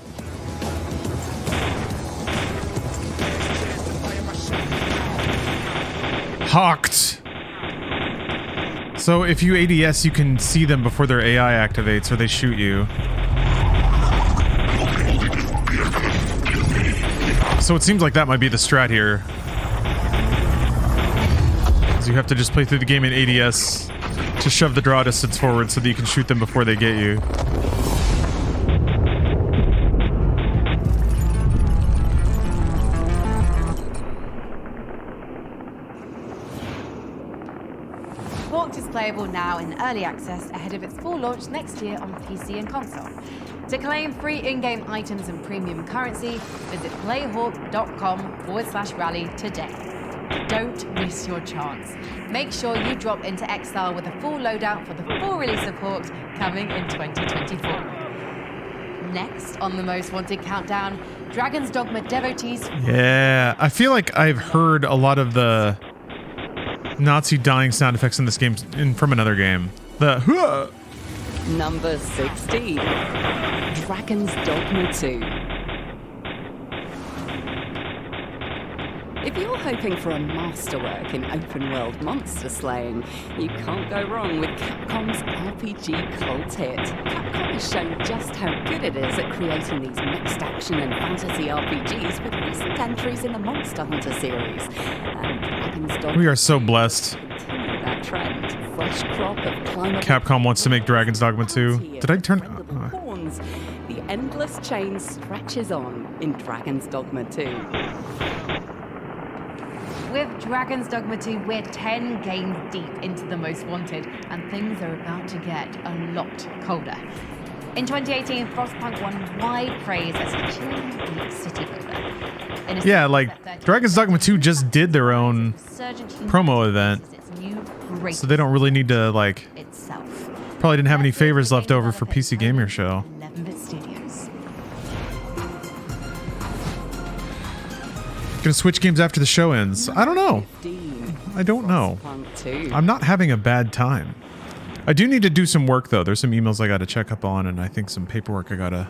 Speaker 1: Hawked. So if you ADS, you can see them before their AI activates or they shoot you. So it seems like that might be the strat here. So you have to just play through the game in ADS to shove the draw distance forward so that you can shoot them before they get you.
Speaker 3: Hawked is playable now in early access ahead of its full launch next year on PC and console. To claim free in-game items and premium currency, visit playhawk.com/rally today. Don't miss your chance. Make sure you drop into Exile with a full loadout for the full release of Hawked coming in 2024. Next on the Most Wanted Countdown, Dragon's Dogma devotees...
Speaker 1: Yeah, I feel like I've heard a lot of the Nazi dying sound effects in this game from another game. The
Speaker 2: Number 16, Dragon's Dogma 2. If you're hoping for a masterwork in open-world monster slaying, you can't go wrong with Capcom's RPG cult hit. Capcom has shown just how good it is at creating these mixed action and fantasy RPGs with recent entries in the Monster Hunter series. And Dragon's Dogma
Speaker 1: we are so blessed.
Speaker 2: continue that trend. Fresh crop of climbable...
Speaker 1: Capcom wants to make Dragon's Dogma 2. Did I turn...
Speaker 2: Horns. The endless chain stretches on in Dragon's Dogma 2.
Speaker 3: With Dragon's Dogma 2, we're 10 games deep into the Most Wanted, and things are about to get a lot colder. In 2018, Frostpunk won wide praise as a chilling deep city builder.
Speaker 1: Yeah, like, Dragon's Dogma 2 just did their own promo event, so they don't really need to, like... Probably didn't have any favors left over for PC Gamer Show.
Speaker 3: 11-bit Studios.
Speaker 1: Gonna switch games after the show ends. I don't know. I don't know. I'm not having a bad time. I do need to do some work though. There's some emails I gotta check up on and I think some paperwork I gotta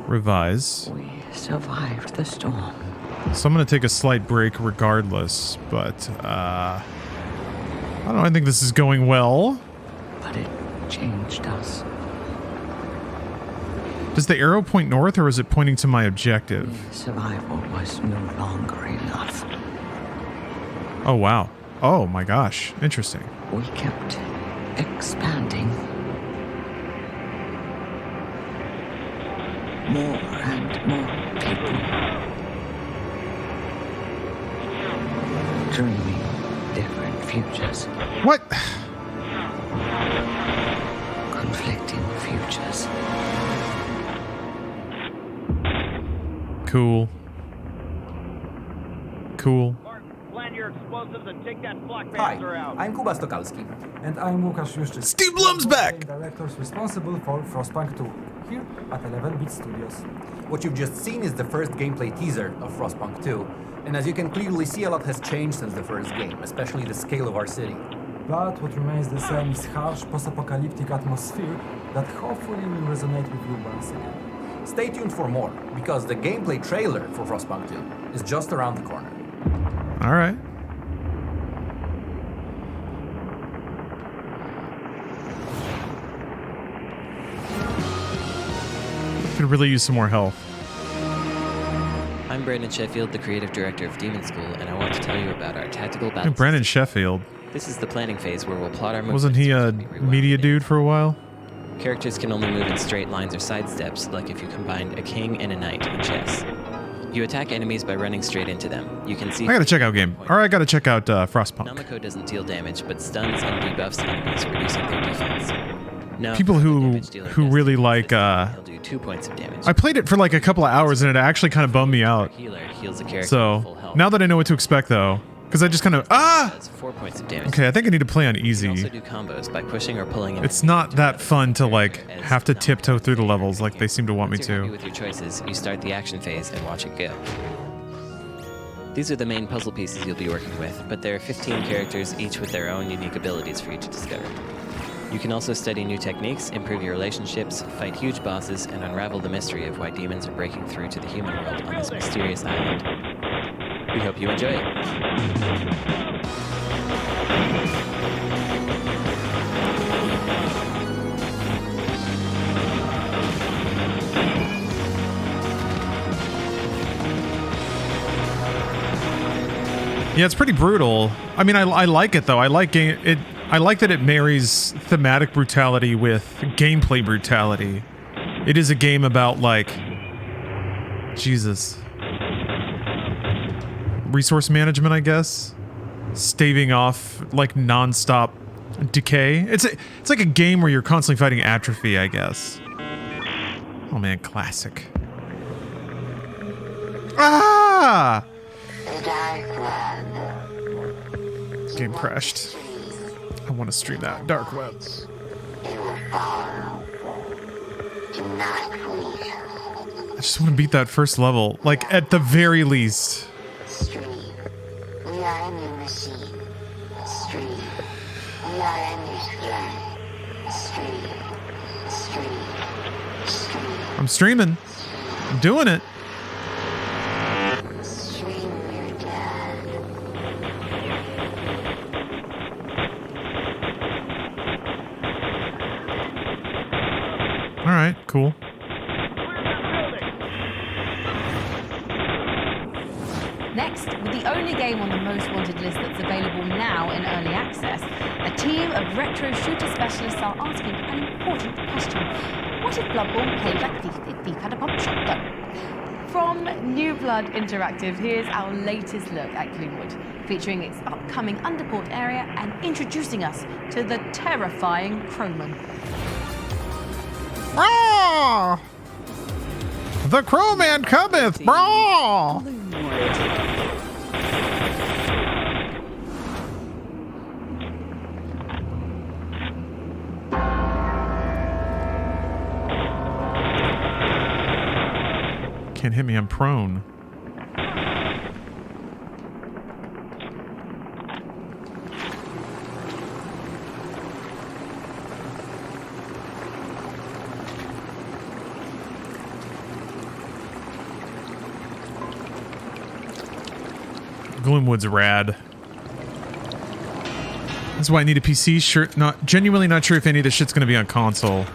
Speaker 1: revise.
Speaker 12: We survived the storm.
Speaker 1: So I'm gonna take a slight break regardless, but I don't know, I think this is going well.
Speaker 12: But it changed us.
Speaker 1: Does the arrow point north or is it pointing to my objective?
Speaker 12: Survival was no longer enough.
Speaker 1: Oh, wow. Oh, my gosh. Interesting.
Speaker 12: We kept expanding. More and more people. Dreaming different futures.
Speaker 1: What?
Speaker 12: Conflicting futures.
Speaker 1: Cool. Cool.
Speaker 15: Plan your explosives and take that flak
Speaker 16: Hi,
Speaker 15: panzer out.
Speaker 16: I'm Kuba Stokalski. And I'm Łukasz Juszczyk.
Speaker 1: Steve Blum's back!
Speaker 16: Directors responsible for Frostpunk 2, here at 11-Bit Studios. What you've just seen is the first gameplay teaser of Frostpunk 2. And as you can clearly see, a lot has changed since the first game, especially the scale of our city. But what remains the same is harsh post-apocalyptic atmosphere that hopefully will resonate with you once again. Stay tuned for more, because the gameplay trailer for Frostpunk 2 is just around the corner.
Speaker 1: All right. Could really use some more health.
Speaker 18: I'm Brandon Sheffield, the creative director of Demon School, and I want to tell you about our tactical battle.
Speaker 1: Hey, Brandon Sheffield.
Speaker 18: This is the planning phase where we'll plot our movements.
Speaker 1: Wasn't he a media dude for a while?
Speaker 18: Characters can only move in straight lines or side steps, like if you combined a king and a knight in chess. You attack enemies by running straight into them. You can see.
Speaker 1: I gotta check out game. Or I gotta check out Frostpunk.
Speaker 18: Namako doesn't deal damage, but stuns and debuffs enemies, reducing their defense. No,
Speaker 1: People who really like
Speaker 18: he'll do 2 points of damage.
Speaker 1: I played it for like a couple of hours and it actually kind of bummed me out.
Speaker 18: Healer heals a character
Speaker 1: So
Speaker 18: full health.
Speaker 1: now that I know what to expect though, because I just kind of
Speaker 18: Does 4 points of damage.
Speaker 1: Okay, I think I need to play on
Speaker 18: You can
Speaker 1: easy.
Speaker 18: also do combos by pushing or pulling enemies.
Speaker 1: It's not that fun to like have to tiptoe through the levels like they seem to want me
Speaker 18: Once you're happy
Speaker 1: to.
Speaker 18: with your choices, you start the action phase and watch it go. These are the main puzzle pieces you'll be working with, but there are 15 characters, each with their own unique abilities for you to discover. You can also study new techniques, improve your relationships, fight huge bosses, and unravel the mystery of why demons are breaking through to the human world on this mysterious island. We hope you enjoy it.
Speaker 1: Yeah, it's pretty brutal. I mean, I like it though. I like it. I like that it marries thematic brutality with gameplay brutality. It is a game about like, Jesus, resource management, I guess. Staving off like non-stop decay. It's like a game where you're constantly fighting atrophy, I guess. Oh man, classic. Ah! Game crashed. I want to stream that. Dark web. I just want to beat that first level. Like, at the very least.
Speaker 24: We are in your machine. Stream. We are in your skin. Stream.
Speaker 1: I'm streaming. I'm doing it. Alright, cool.
Speaker 3: Next, with the only game on the most wanted list that's available now in early access, a team of retro shooter specialists are asking an important question. What if Bloodborne played like Thief if Thief had a pump shotgun? From New Blood Interactive, here's our latest look at Gloomwood, featuring its upcoming underport area and introducing us to the terrifying Crowman.
Speaker 1: Ah! The Crowman cometh, brah! Can't hit me, I'm prone. Gloomwood's rad. That's why I need a PC. Sure, genuinely not sure if any of this shit's gonna be on console.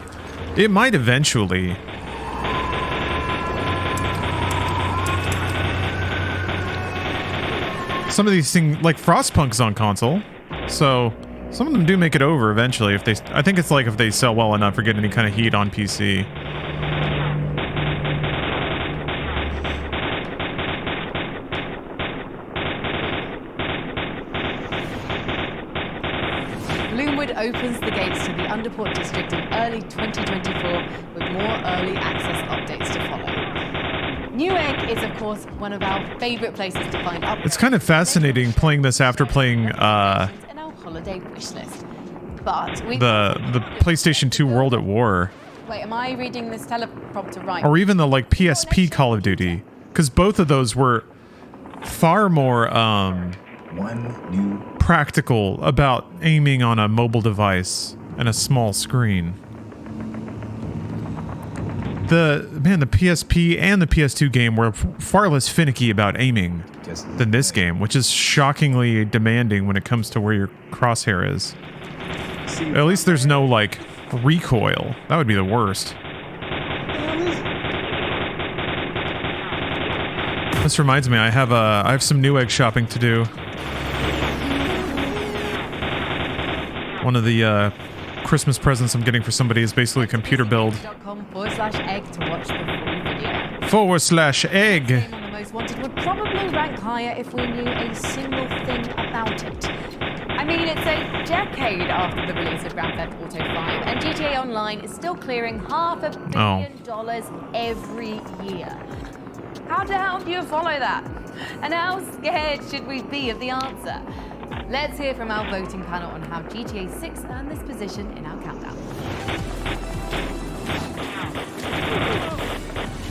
Speaker 1: It might eventually. Some of these things, like Frostpunk's on console, so some of them do make it over eventually. If they, I think it's like if they sell well enough or get any kind of heat on PC.
Speaker 3: Bloomwood opens the gates to the Underport district in early 2024 with more early access updates to follow. Newegg is, of course, one of our favorite places to find updates.
Speaker 1: It's kind of fascinating playing this after playing
Speaker 3: in our holiday wish list. But we
Speaker 1: the PlayStation 2 World at War,
Speaker 3: wait, am I reading this teleprompter right?
Speaker 1: or even the like PSP Call of Duty, because both of those were far more practical about aiming on a mobile device and a small screen. The PSP and the PS2 game were far less finicky about aiming than this game, which is shockingly demanding when it comes to where your crosshair is. At least there's no like recoil. That would be the worst. This reminds me, I have some Newegg shopping to do. One of the Christmas presents I'm getting for somebody is basically a computer build.
Speaker 3: .com/egg to watch the full video.
Speaker 1: /egg.
Speaker 3: Game on the most wanted would probably rank higher if we knew a single thing about it. I mean, it's a decade after the release of Grand Theft Auto 5, and GTA Online is still clearing $500 million every year. How the hell do you follow that? And how scared should we be of the answer? Let's hear from our voting panel on how GTA 6 earned this position in our countdown.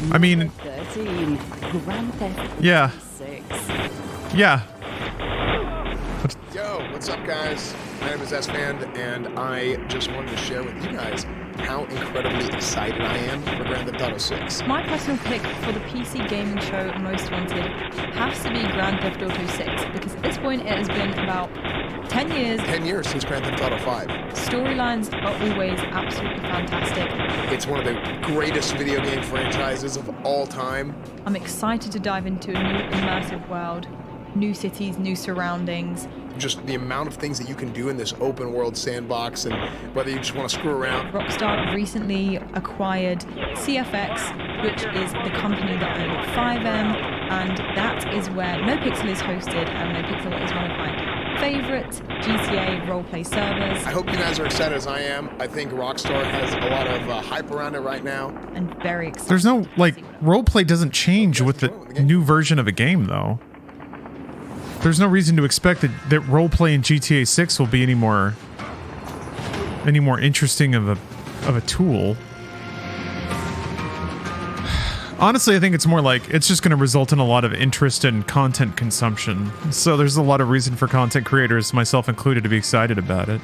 Speaker 1: I mean,
Speaker 2: 13. Grand Theft
Speaker 1: yeah.
Speaker 2: 6.
Speaker 1: Yeah.
Speaker 6: Yo, what's up, guys? My name is S-Fan, and I just wanted to share with you guys how incredibly excited I am for Grand Theft Auto 6.
Speaker 14: My personal pick for the PC gaming show Most Wanted has to be Grand Theft Auto 6, because at this point it has been about 10 years.
Speaker 6: 10 years since Grand Theft Auto 5.
Speaker 14: Storylines are always absolutely fantastic.
Speaker 6: It's one of the greatest video game franchises of all time.
Speaker 14: I'm excited to dive into a new immersive world, new cities, new surroundings.
Speaker 6: Just the amount of things that you can do in this open world sandbox, and whether you just want to screw around.
Speaker 14: Rockstar recently acquired CFX, which is the company that owned 5M, and that is where NoPixel is hosted, and NoPixel is one of my favorite GTA roleplay servers.
Speaker 6: I hope you guys are excited as I am. I think Rockstar has a lot of hype around it right now.
Speaker 14: And very excited.
Speaker 1: There's no, like, roleplay doesn't change with the new version of a game, though. There's no reason to expect that roleplay in GTA 6 will be any more interesting of a tool. Honestly, I think it's more like it's just going to result in a lot of interest in content consumption. So there's a lot of reason for content creators, myself included, to be excited about it.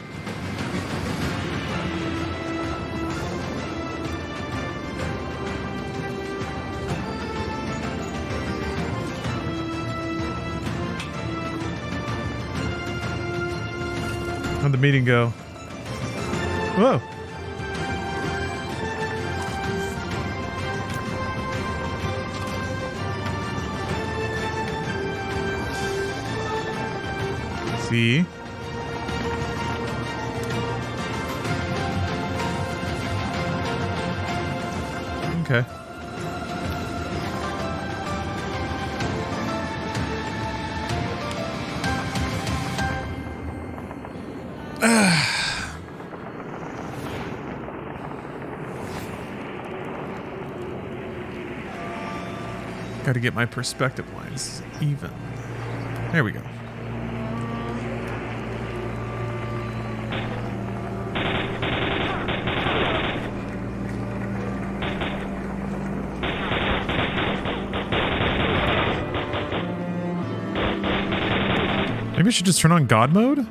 Speaker 1: How'd the meeting go? Whoa. See? Okay. Got to get my perspective lines even. There we go. Maybe I should just turn on God mode?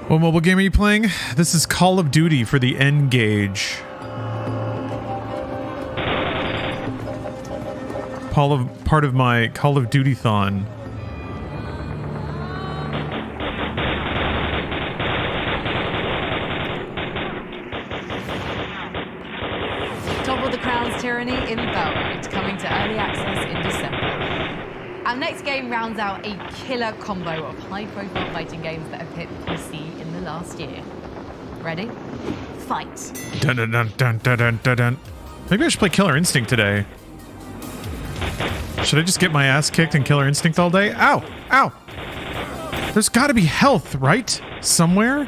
Speaker 1: What mobile game are you playing? This is Call of Duty for the N-Gage. part of my Call of Duty-thon.
Speaker 3: Top of the Crown's Tyranny in Belgrade, coming to early access in December. Our next game rounds out a killer combo of high-profile fighting games that have hit PC in the last year. Ready? Fight.
Speaker 1: Dun dun dun dun dun dun dun dun. Maybe I should play Killer Instinct today. Should I just get my ass kicked in Killer Instinct all day? Ow! Ow! There's gotta be health, right? Somewhere?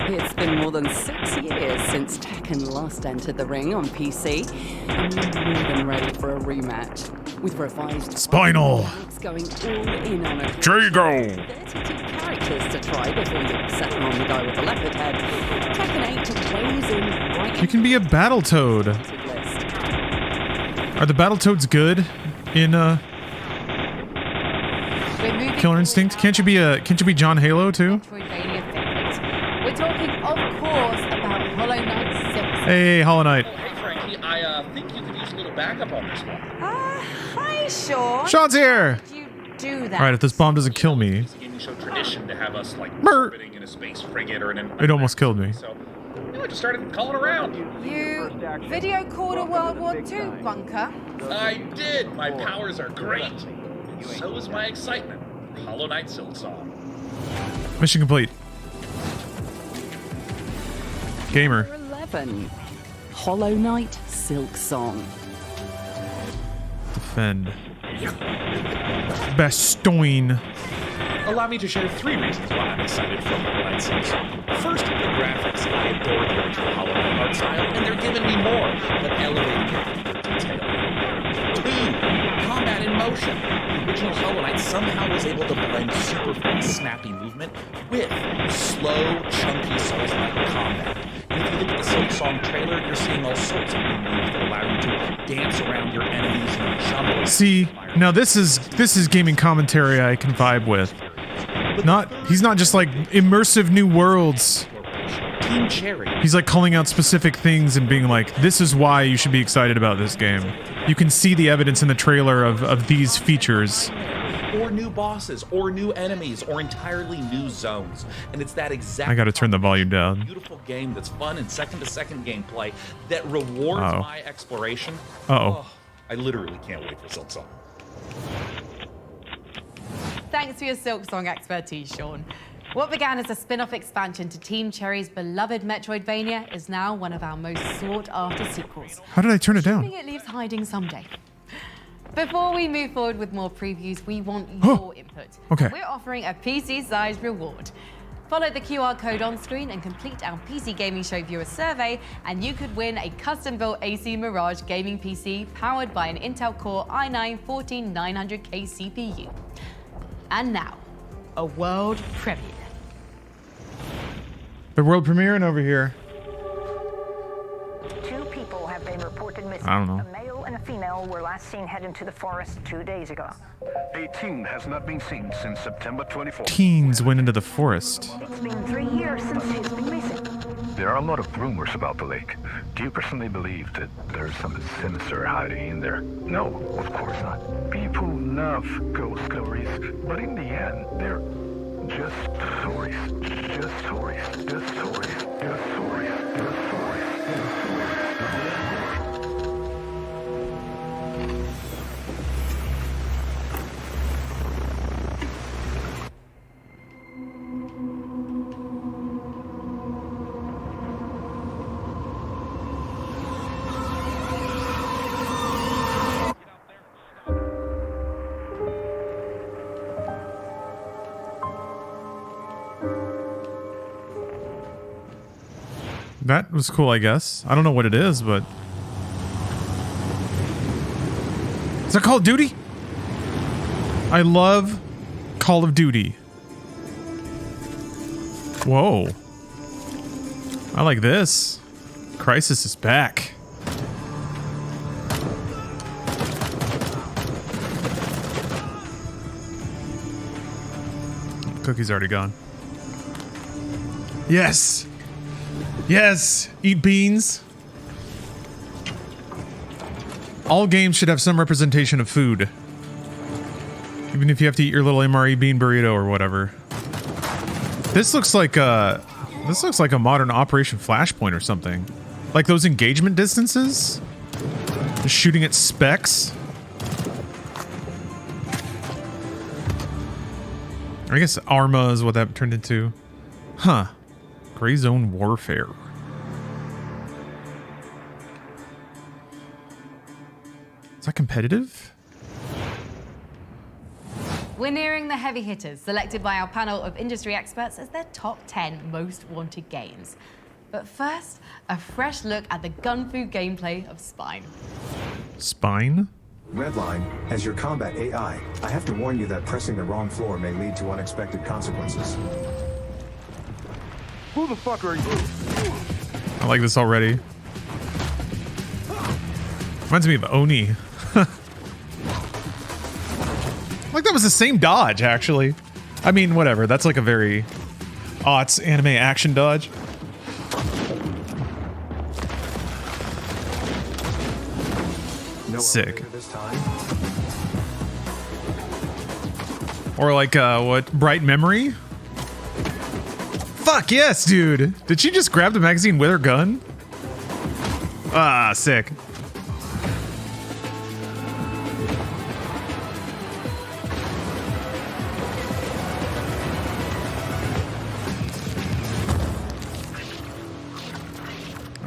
Speaker 2: It's been more than 6 years since Tekken last entered the ring on PC, and we're more than ready for a rematch. With revised
Speaker 1: Spinal!
Speaker 2: fighting mechanics going all in on a
Speaker 1: Drago!
Speaker 2: 32 characters to try before you settle on the guy with the leopard head. Tekken 8 weighs in right.
Speaker 1: You can be a Battletoad. Are the Battletoads good in Killer Instinct? Can't you be John Halo too?
Speaker 3: We're talking, of course, about Hollow Knight 6.
Speaker 1: Hey, Hollow Knight.
Speaker 19: Hey, Frankie, I think you could use a little backup on this one.
Speaker 3: Hi, Sean.
Speaker 1: Sean's here!
Speaker 3: How did you do that?
Speaker 1: Alright, if this bomb doesn't kill me.
Speaker 19: It's a gaming show tradition to have us, like,
Speaker 1: Mer.
Speaker 19: orbiting in a space frigate or in an...
Speaker 1: It almost killed me.
Speaker 19: So, I just started calling around.
Speaker 3: You video called a World War II bunker?
Speaker 19: I did! My powers are great! So is my excitement for Hollow Knight Silksong.
Speaker 1: Mission complete. Gamer.
Speaker 2: 11. Hollow Knight Silksong.
Speaker 1: Defend. Bastoin.
Speaker 19: Allow me to share 3 reasons why I'm excited for Hollow Knight Silksong. First, the graphics. I adore the original Hollow Knight art style, and they're giving me more, but elevating it with detail. 2. Combat in motion. The original Hollow Knight somehow was able to blend super fast, snappy movement with slow, chunky Souls-like combat. And if you look at the Silksong trailer, you're seeing all sorts of new moves that allow you to dance around your enemies and jump.
Speaker 1: See, now this is gaming commentary I can vibe with. He's not just like immersive new worlds.
Speaker 19: Team Cherry.
Speaker 1: He's like calling out specific things and being like, this is why you should be excited about this game. You can see the evidence in the trailer of these features.
Speaker 19: Or new bosses, or new enemies, or entirely new zones. And it's that exact...
Speaker 1: I gotta turn the volume down.
Speaker 19: Beautiful game that's fun and second-to-second gameplay that rewards my exploration.
Speaker 1: Uh-oh.
Speaker 19: I literally can't wait for Silksong.
Speaker 3: Thanks for your Silksong expertise, Sean. What began as a spin-off expansion to Team Cherry's beloved Metroidvania is now one of our most sought-after sequels.
Speaker 1: How did I turn it down?
Speaker 3: Assuming it leaves hiding someday. Before we move forward with more previews, we want your input.
Speaker 1: Okay.
Speaker 3: We're offering a PC-sized reward. Follow the QR code on screen and complete our PC Gaming Show viewer survey, and you could win a custom-built AC Mirage gaming PC powered by an Intel Core i9-14900K CPU. And now, a world premiere.
Speaker 1: The world premiering over here.
Speaker 20: 2 people have been reported missing.
Speaker 1: I don't know.
Speaker 20: A male and a female were last seen heading to the forest 2 days ago.
Speaker 9: A teen has not been seen since September 24th.
Speaker 1: Teens went into the forest.
Speaker 20: It's been 3 years since he's been missing.
Speaker 9: There are a lot of rumors about the lake. Do you personally believe that there's something sinister hiding in there? No, of course not. People love ghost stories, but in the end, they're just stories. Just stories. Just stories. Just stories. Just stories. Just stories.
Speaker 1: That was cool, I guess. I don't know what it is, but... Is that Call of Duty? I love Call of Duty. Whoa. I like this. Crisis is back. Cookie's already gone. Yes! Yes! Eat beans. All games should have some representation of food. Even if you have to eat your little MRE bean burrito or whatever. This looks like a modern Operation Flashpoint or something. Like those engagement distances? Just shooting at specks? I guess Arma is what that turned into. Huh. Gray Zone Warfare. Is that competitive?
Speaker 3: We're nearing the heavy hitters, selected by our panel of industry experts as their top 10 most wanted games. But first, a fresh look at the gun fu gameplay of Spine.
Speaker 1: Spine?
Speaker 4: Redline, as your combat AI, I have to warn you that pressing the wrong floor may lead to unexpected consequences.
Speaker 9: Who the fuck are you?
Speaker 1: I like this already. Reminds me of Oni. Like that was the same dodge, actually. I mean, whatever. That's like a very aughts anime action dodge.
Speaker 4: No
Speaker 1: sick.
Speaker 4: This time.
Speaker 1: Or like, what? Bright Memory? Fuck yes, dude. Did she just grab the magazine with her gun? Ah, sick.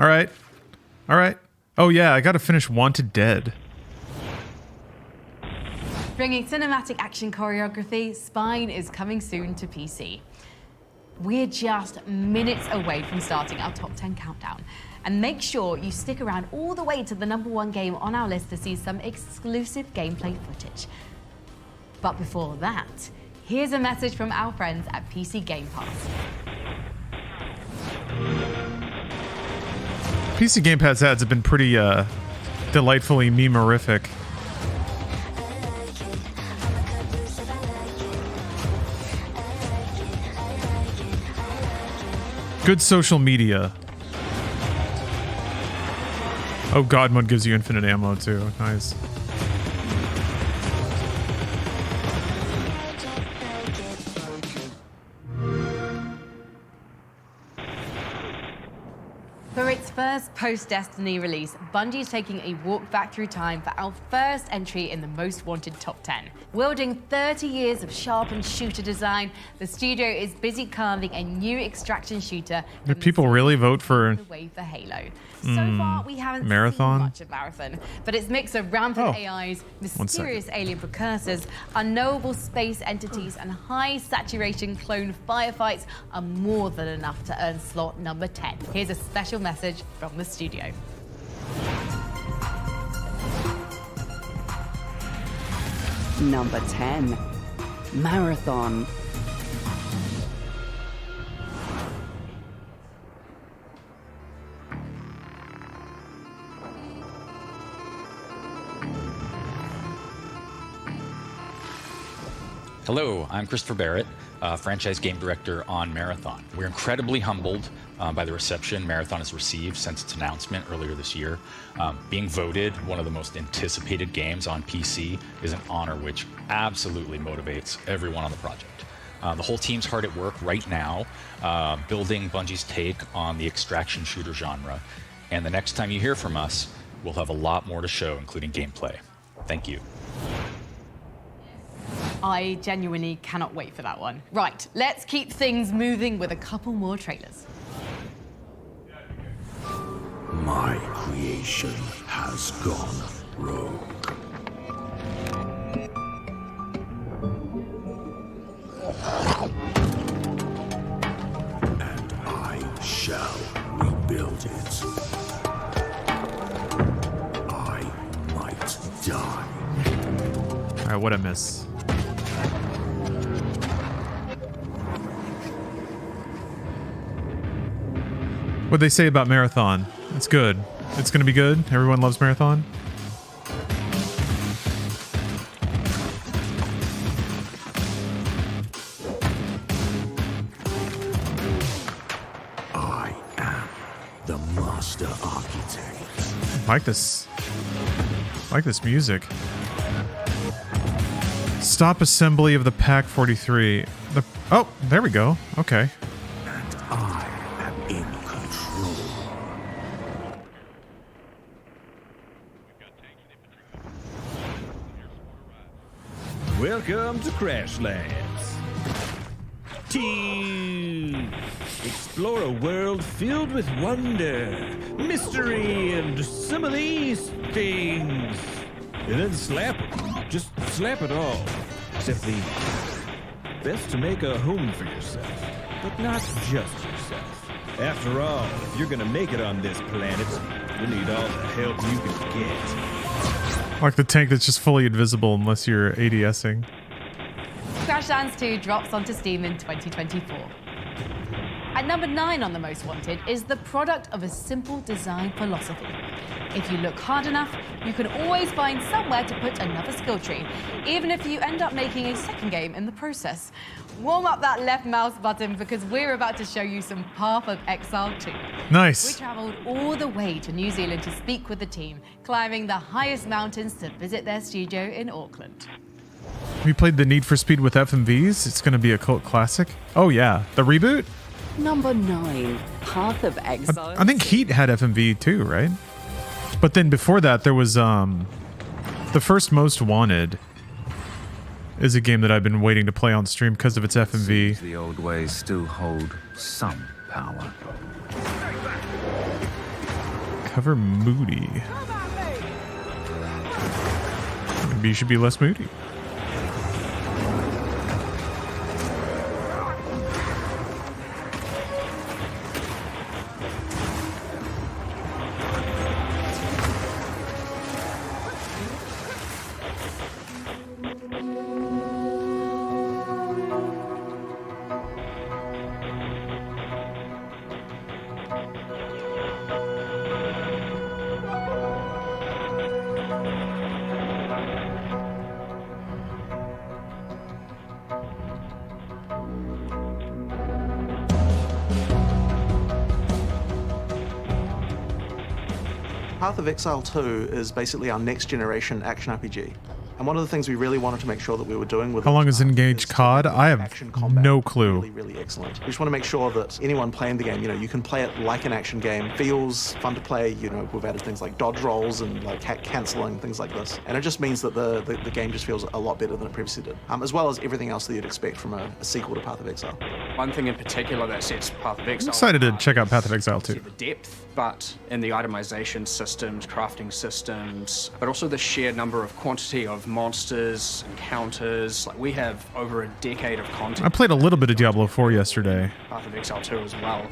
Speaker 1: All right. All right. Oh yeah, I gotta finish Wanted Dead.
Speaker 3: Bringing cinematic action choreography, Spine is coming soon to PC. We're just minutes away from starting our top 10 countdown. And make sure you stick around all the way to the #1 game on our list to see some exclusive gameplay footage. But before that, here's a message from our friends at PC Game Pass.
Speaker 1: PC Game Pass ads have been pretty delightfully meme-orific. Good social media. Oh, God mode gives you infinite ammo too. Nice.
Speaker 3: For its first post-Destiny release, Bungie's taking a walk back through time for our first entry in the most wanted top 10. Wielding 30 years of sharpened shooter design, the studio is busy carving a new extraction shooter.
Speaker 1: Do people really vote for
Speaker 3: The way for Halo. So far, we haven't
Speaker 1: Marathon?
Speaker 3: seen much of Marathon, but its mix of rampant AIs, mysterious alien precursors, unknowable space entities, and high saturation clone firefights are more than enough to earn slot number 10. Here's a special message from the studio.
Speaker 2: Number 10, Marathon.
Speaker 5: Hello, I'm Christopher Barrett, franchise game director on Marathon. We're incredibly humbled by the reception Marathon has received since its announcement earlier this year. Being voted one of the most anticipated games on PC is an honor which absolutely motivates everyone on the project. The whole team's hard at work right now, building Bungie's take on the extraction shooter genre. And the next time you hear from us, we'll have a lot more to show, including gameplay. Thank you.
Speaker 3: I genuinely cannot wait for that one. Right, let's keep things moving with a couple more trailers.
Speaker 22: My creation has gone rogue. And I shall rebuild it. I might die.
Speaker 1: All right, what a miss. What'd they say about Marathon? It's good. It's gonna be good. Everyone loves Marathon.
Speaker 22: I am the master architect.
Speaker 1: I like this. I like this music. Stop assembly of the Pack 43. Oh, there we go. Okay.
Speaker 22: And I am in control.
Speaker 7: Welcome to Crashlands. To explore a world filled with wonder, mystery, and some of these things. And then slap it. Just slap it all. Except the best to make a home for yourself, but not just yourself. After all, if you're gonna make it on this planet, you need all the help you can get.
Speaker 1: Like the tank that's just fully invisible unless you're ADSing.
Speaker 3: Crashlands 2 drops onto Steam in 2024. At number 9 on the Most Wanted is the product of a simple design philosophy. If you look hard enough, you can always find somewhere to put another skill tree, even if you end up making a second game in the process. Warm up that left mouse button because we're about to show you some Path of Exile 2.
Speaker 1: Nice.
Speaker 3: We traveled all the way to New Zealand to speak with the team, climbing the highest mountains to visit their studio in Auckland.
Speaker 1: We played the Need for Speed with FMVs. It's going to be a cult classic. Oh yeah, the reboot?
Speaker 2: Number 9, Path of Exile.
Speaker 1: I think Heat had FMV too, right? But then before that, there was the first Most Wanted is a game that I've been waiting to play on stream because of its FMV.
Speaker 8: The old ways still hold some power.
Speaker 1: Cover moody. Maybe you should be less moody.
Speaker 13: Path of Exile 2 is basically our next generation action RPG. And one of the things we really wanted to make sure that we were doing with
Speaker 1: How long is N-Gage COD? I have no clue.
Speaker 13: really excellent. We just want to make sure that anyone playing the game, you can play it like an action game. Feels fun to play. We've added things like dodge rolls and like canceling, things like this. And it just means that the game just feels a lot better than it previously did. As well as everything else that you'd expect from a sequel to Path of Exile.
Speaker 23: One thing in particular that sets Path of Exile
Speaker 1: I'm excited to check out Path of Exile too.
Speaker 23: the depth, but in the itemization systems, crafting systems, but also the sheer number of quantity of monsters, encounters. Like, we have over a decade of content.
Speaker 1: I played a little bit of Diablo 4 yesterday.
Speaker 23: Path of Exile 2 as well.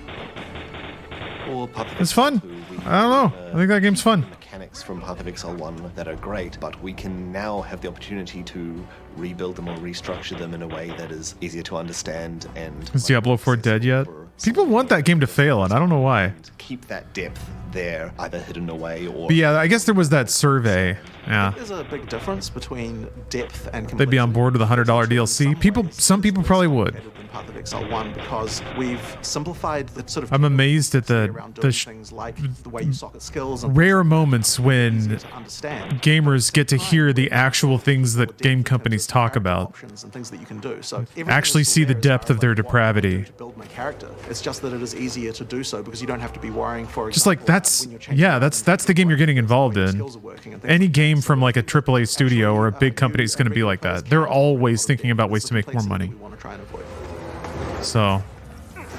Speaker 1: It's fun. I don't know. I think that game's fun.
Speaker 25: Mechanics from Path of Exile 1 that are great, but we can now have the opportunity to rebuild them or restructure them in a way that is easier to understand and...
Speaker 1: Is Diablo 4 dead yet? People want that game to fail, and I don't know why.
Speaker 25: Keep that depth there, either hidden away or...
Speaker 1: But yeah, I guess there was that survey. Yeah.
Speaker 13: There's a big difference between depth and
Speaker 1: They'd be on board with a $100 DLC. Some people probably would.
Speaker 13: Path of Exile 1 because we've simplified the sort of...
Speaker 1: I'm amazed at the
Speaker 13: things like the way you socket skills and
Speaker 1: rare moments when gamers get to hear the actual things that game companies talk about.
Speaker 13: and things that you can do. So
Speaker 1: Actually see the depth of their depravity.
Speaker 13: build my character. It's just that it is easier to do so because you don't have to be worrying for
Speaker 1: Just like that's the game you're getting involved in. Any game from like a AAA studio or a big company is going to be like that. They're always thinking about ways to make more money. So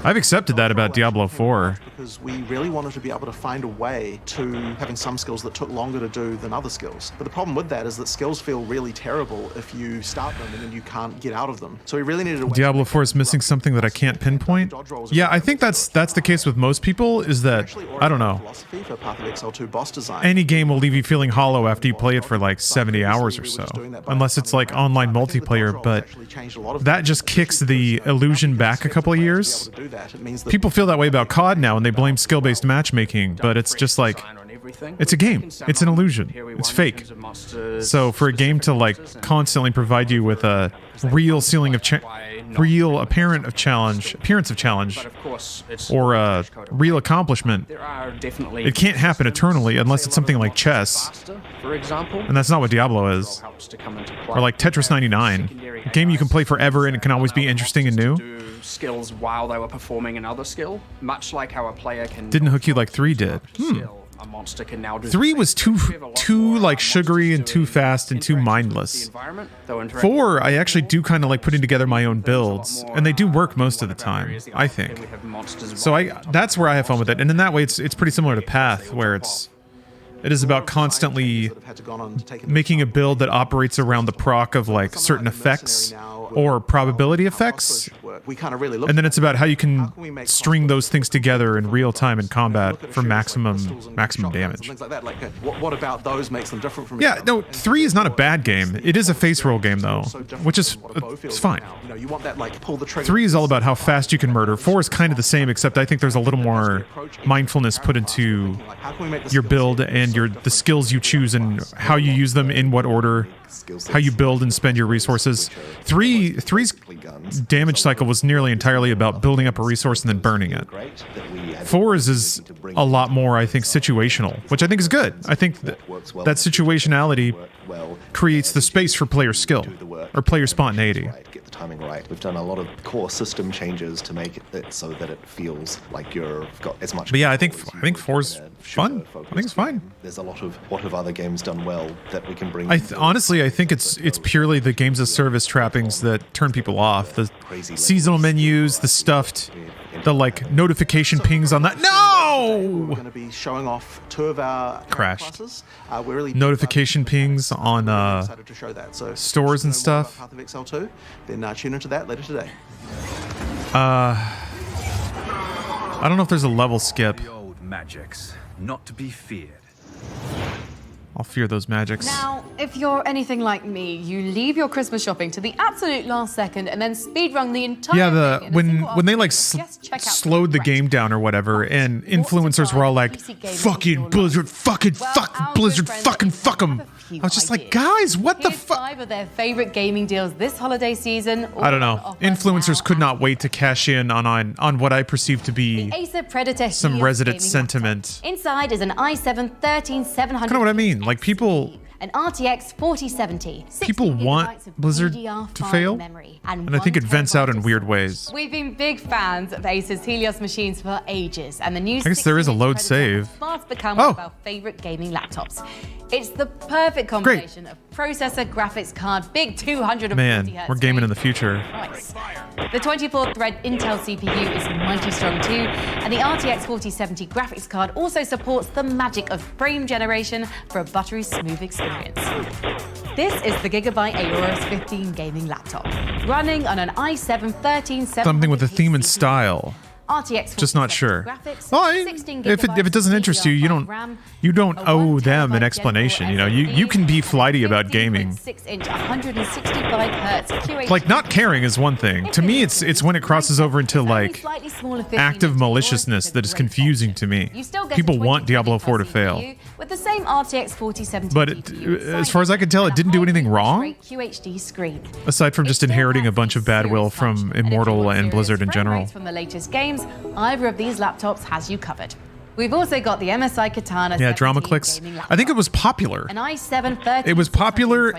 Speaker 1: I've accepted that about Diablo 4.
Speaker 13: Because we really wanted to be able to find a way to having some skills that took longer to do than other skills. But the problem with that is that skills feel really terrible if you start them and then you can't get out of them. So we really needed a way.
Speaker 1: Diablo 4 is missing something that I can't pinpoint. Yeah, I think that's the case with most people, is that, I don't know.
Speaker 13: Philosophy for Path of Exile 2 boss design.
Speaker 1: Any game will leave you feeling hollow after you play it for like 70 hours or so. Unless it's like online multiplayer, but that just kicks the illusion back a couple of years. People feel that way about COD now and they blame skill-based matchmaking, but it's just like, It's a game. It's an illusion. It's fake. So for a game to like constantly provide you with a real appearance of challenge, or a real accomplishment, it can't happen eternally unless it's something like chess. And that's not what Diablo is. Or like Tetris 99, a game you can play forever and it can always be interesting and new.
Speaker 23: Skills while they were performing another skill, much like how a player can.
Speaker 1: Didn't hook you like 3 did.
Speaker 23: A monster can now do
Speaker 1: 3 was too like sugary and too fast and too mindless. 4, I actually do kind of like putting together my own builds, and they do work most of the time, I think. So that's where I have fun with it, and in that way, it's pretty similar to Path, where it is about constantly making a build that operates around the proc of like certain effects or probability effects. And then it's about how you can string those things together in real time in combat for maximum damage.
Speaker 13: What about those makes them different from?
Speaker 1: Yeah, no, 3 is not a bad game. It is a face roll game though, which is it's fine.
Speaker 13: You want that like pull the trigger.
Speaker 1: 3 is all about how fast you can murder. 4 is kind of the same, except I think there's a little more mindfulness put into your build and the skills you choose and how you use them, in what order, how you build and spend your resources. 3's damage cycle was nearly entirely about building up a resource and then burning it. 4's is a lot more, I think, situational, which I think is good. I think that situationality creates the space for player skill or player spontaneity.
Speaker 25: Get the timing right. We've done a lot of core system changes to make it so that it feels like you've got as much.
Speaker 1: But yeah, I think 4's fun. I think it's fine.
Speaker 25: There's a lot of what have other games done well that we can bring.
Speaker 1: Honestly, I think it's purely the games of service trappings that turn people off. The seasonal menus, the stuffed, the like notification pings on that. No!
Speaker 13: We're going to be showing off 2 of our classes. We're really
Speaker 1: notification pings on
Speaker 13: excited to show that. So
Speaker 1: stores and stuff.
Speaker 13: Path of Exile 2, then tune into that later today.
Speaker 1: I don't know if there's a level skip.
Speaker 10: The old magics, not to be feared.
Speaker 1: I'll fear those magics.
Speaker 3: Now, if you're anything like me, you leave your Christmas shopping to the absolute last second and then speedrun the entire thing
Speaker 1: when they like slowed the game down or whatever, and influencers were all like, "Fucking Blizzard, fuck Blizzard, fuck them." I was just like, guys, what the fuck?
Speaker 3: 5 of their favorite gaming deals this holiday season.
Speaker 1: I don't know. Influencers could not wait to cash in on what I perceive to be
Speaker 3: Acer Predator
Speaker 1: some resident sentiment.
Speaker 3: Inside is an i7-13700.
Speaker 1: Kind of what I mean. Like people.
Speaker 3: An RTX 4070.
Speaker 1: People want Blizzard to fail, and I think it vents out in weird ways.
Speaker 3: We've been big fans of Acer's Helios machines for ages, and the new
Speaker 1: I guess there is a load save.
Speaker 3: Fast become one of our favorite gaming laptops. It's the perfect combination of processor, graphics card, big 240
Speaker 1: Man,
Speaker 3: Hz
Speaker 1: we're gaming in the future.
Speaker 3: Nice. The 24-thread Intel CPU is mighty strong too, and the RTX 4070 graphics card also supports the magic of frame generation for a buttery smooth experience. This is the Gigabyte Aorus 15 gaming laptop, running on an i7-13700.
Speaker 1: Something with a theme and style.
Speaker 3: RTX
Speaker 1: just not sure. Well, if it doesn't interest you, you don't owe them an explanation. You know, you can be flighty about gaming.
Speaker 3: 6-inch 165 Hz QHD.
Speaker 1: Like not caring is one thing. To me, it's when it crosses over into like active maliciousness that is confusing to me. People want Diablo 4 to fail.
Speaker 3: With the same RTX 4070
Speaker 1: but as far as I can tell, it didn't do anything wrong.
Speaker 3: QHD screen.
Speaker 1: Aside from just inheriting a bunch of bad will from Immortal and Blizzard in general.
Speaker 3: From the latest games, either of these laptops has you covered. We've also got the MSI Katana.
Speaker 1: Yeah, Drama Clicks. I think it was popular.
Speaker 3: An i7-13700.
Speaker 1: It was popular,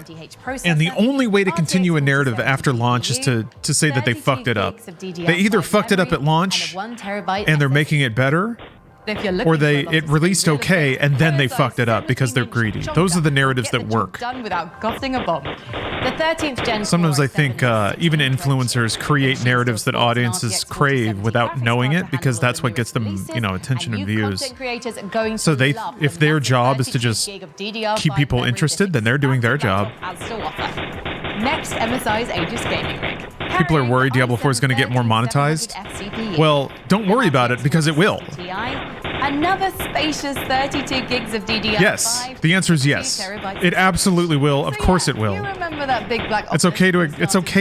Speaker 1: and the only way to continue a narrative after launch is to say that they fucked it up. They either fucked it up at launch, and they're making it better, or it released okay and then they fucked it up because they're greedy. Those are the narratives that work.
Speaker 3: Done without costing a bomb. The 13th gen.
Speaker 1: Sometimes I think even influencers create narratives that audiences crave without knowing it, because that's what gets them, attention and views. So if their job is to just keep people interested, then they're doing their job.
Speaker 3: Next, MSI's Aegis gaming rig.
Speaker 1: People are worried Diablo 4 is going to get more monetized. Well, don't worry about it, because it will.
Speaker 3: Another spacious 32 gigs of DDR5.
Speaker 1: Yes, the answer is yes. It absolutely will. Of course it will.
Speaker 3: You remember that big black?
Speaker 1: It's okay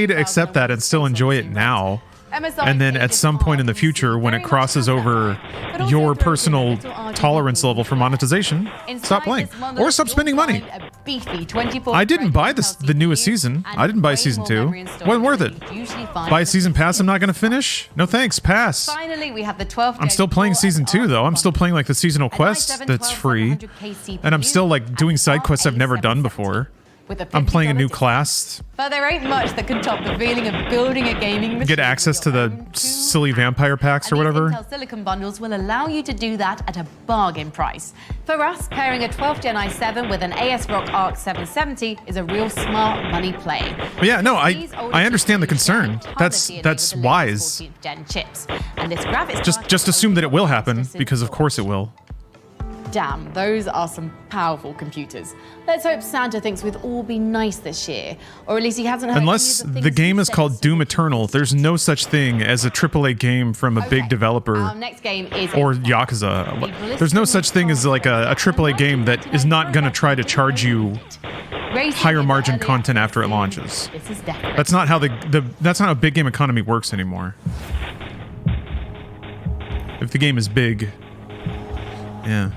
Speaker 1: to accept that and still enjoy it now. and then at some point in the future, when it crosses over your personal tolerance level for monetization, stop playing or stop spending money. I didn't buy the newest season. I didn't buy season 2. Wasn't worth it. Buy a season pass I'm not going to finish? No thanks, pass.
Speaker 3: Finally, we have the 12th.
Speaker 1: I'm still playing season 2 though. I'm still playing like the seasonal quest that's free. And I'm still like doing side quests I've never done before. I'm playing a new class.
Speaker 3: But there ain't much that can top the feeling of building a gaming machine.
Speaker 1: Get access to the silly vampire packs or whatever.
Speaker 3: Intel Silicon bundles will allow you to do that at a bargain price. For us, pairing a 12th Gen i7 with an ASRock Arc 770 is a real smart money play.
Speaker 1: But yeah, no, I understand the concern. That's wise.
Speaker 3: 14th Gen chips. And this graphics
Speaker 1: Just assume that it will happen, because of course it will.
Speaker 3: Damn, those are some powerful computers. Let's hope Santa thinks we'll all be nice this year. Or at least he hasn't heard
Speaker 1: Unless the game is called Doom Eternal, there's no such thing as a AAA game from a big developer.
Speaker 3: Our next game is
Speaker 1: or Yakuza. There's no such thing as like a AAA game that is not going to try to charge you higher margin content after it launches. That's not how that's not how big game economy works anymore. If the game is big. Yeah.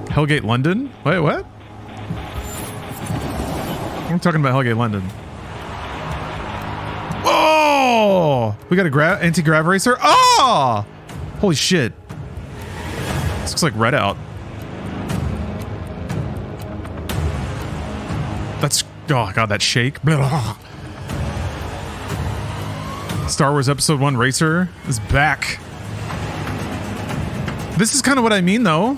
Speaker 1: Hellgate London? Wait, what? I'm talking about Hellgate London. Oh! We got a anti-grav racer? Oh! Holy shit. This looks like Redout. That's... Oh, God, that shake. Blah. Star Wars Episode 1 Racer is back. This is kind of what I mean, though.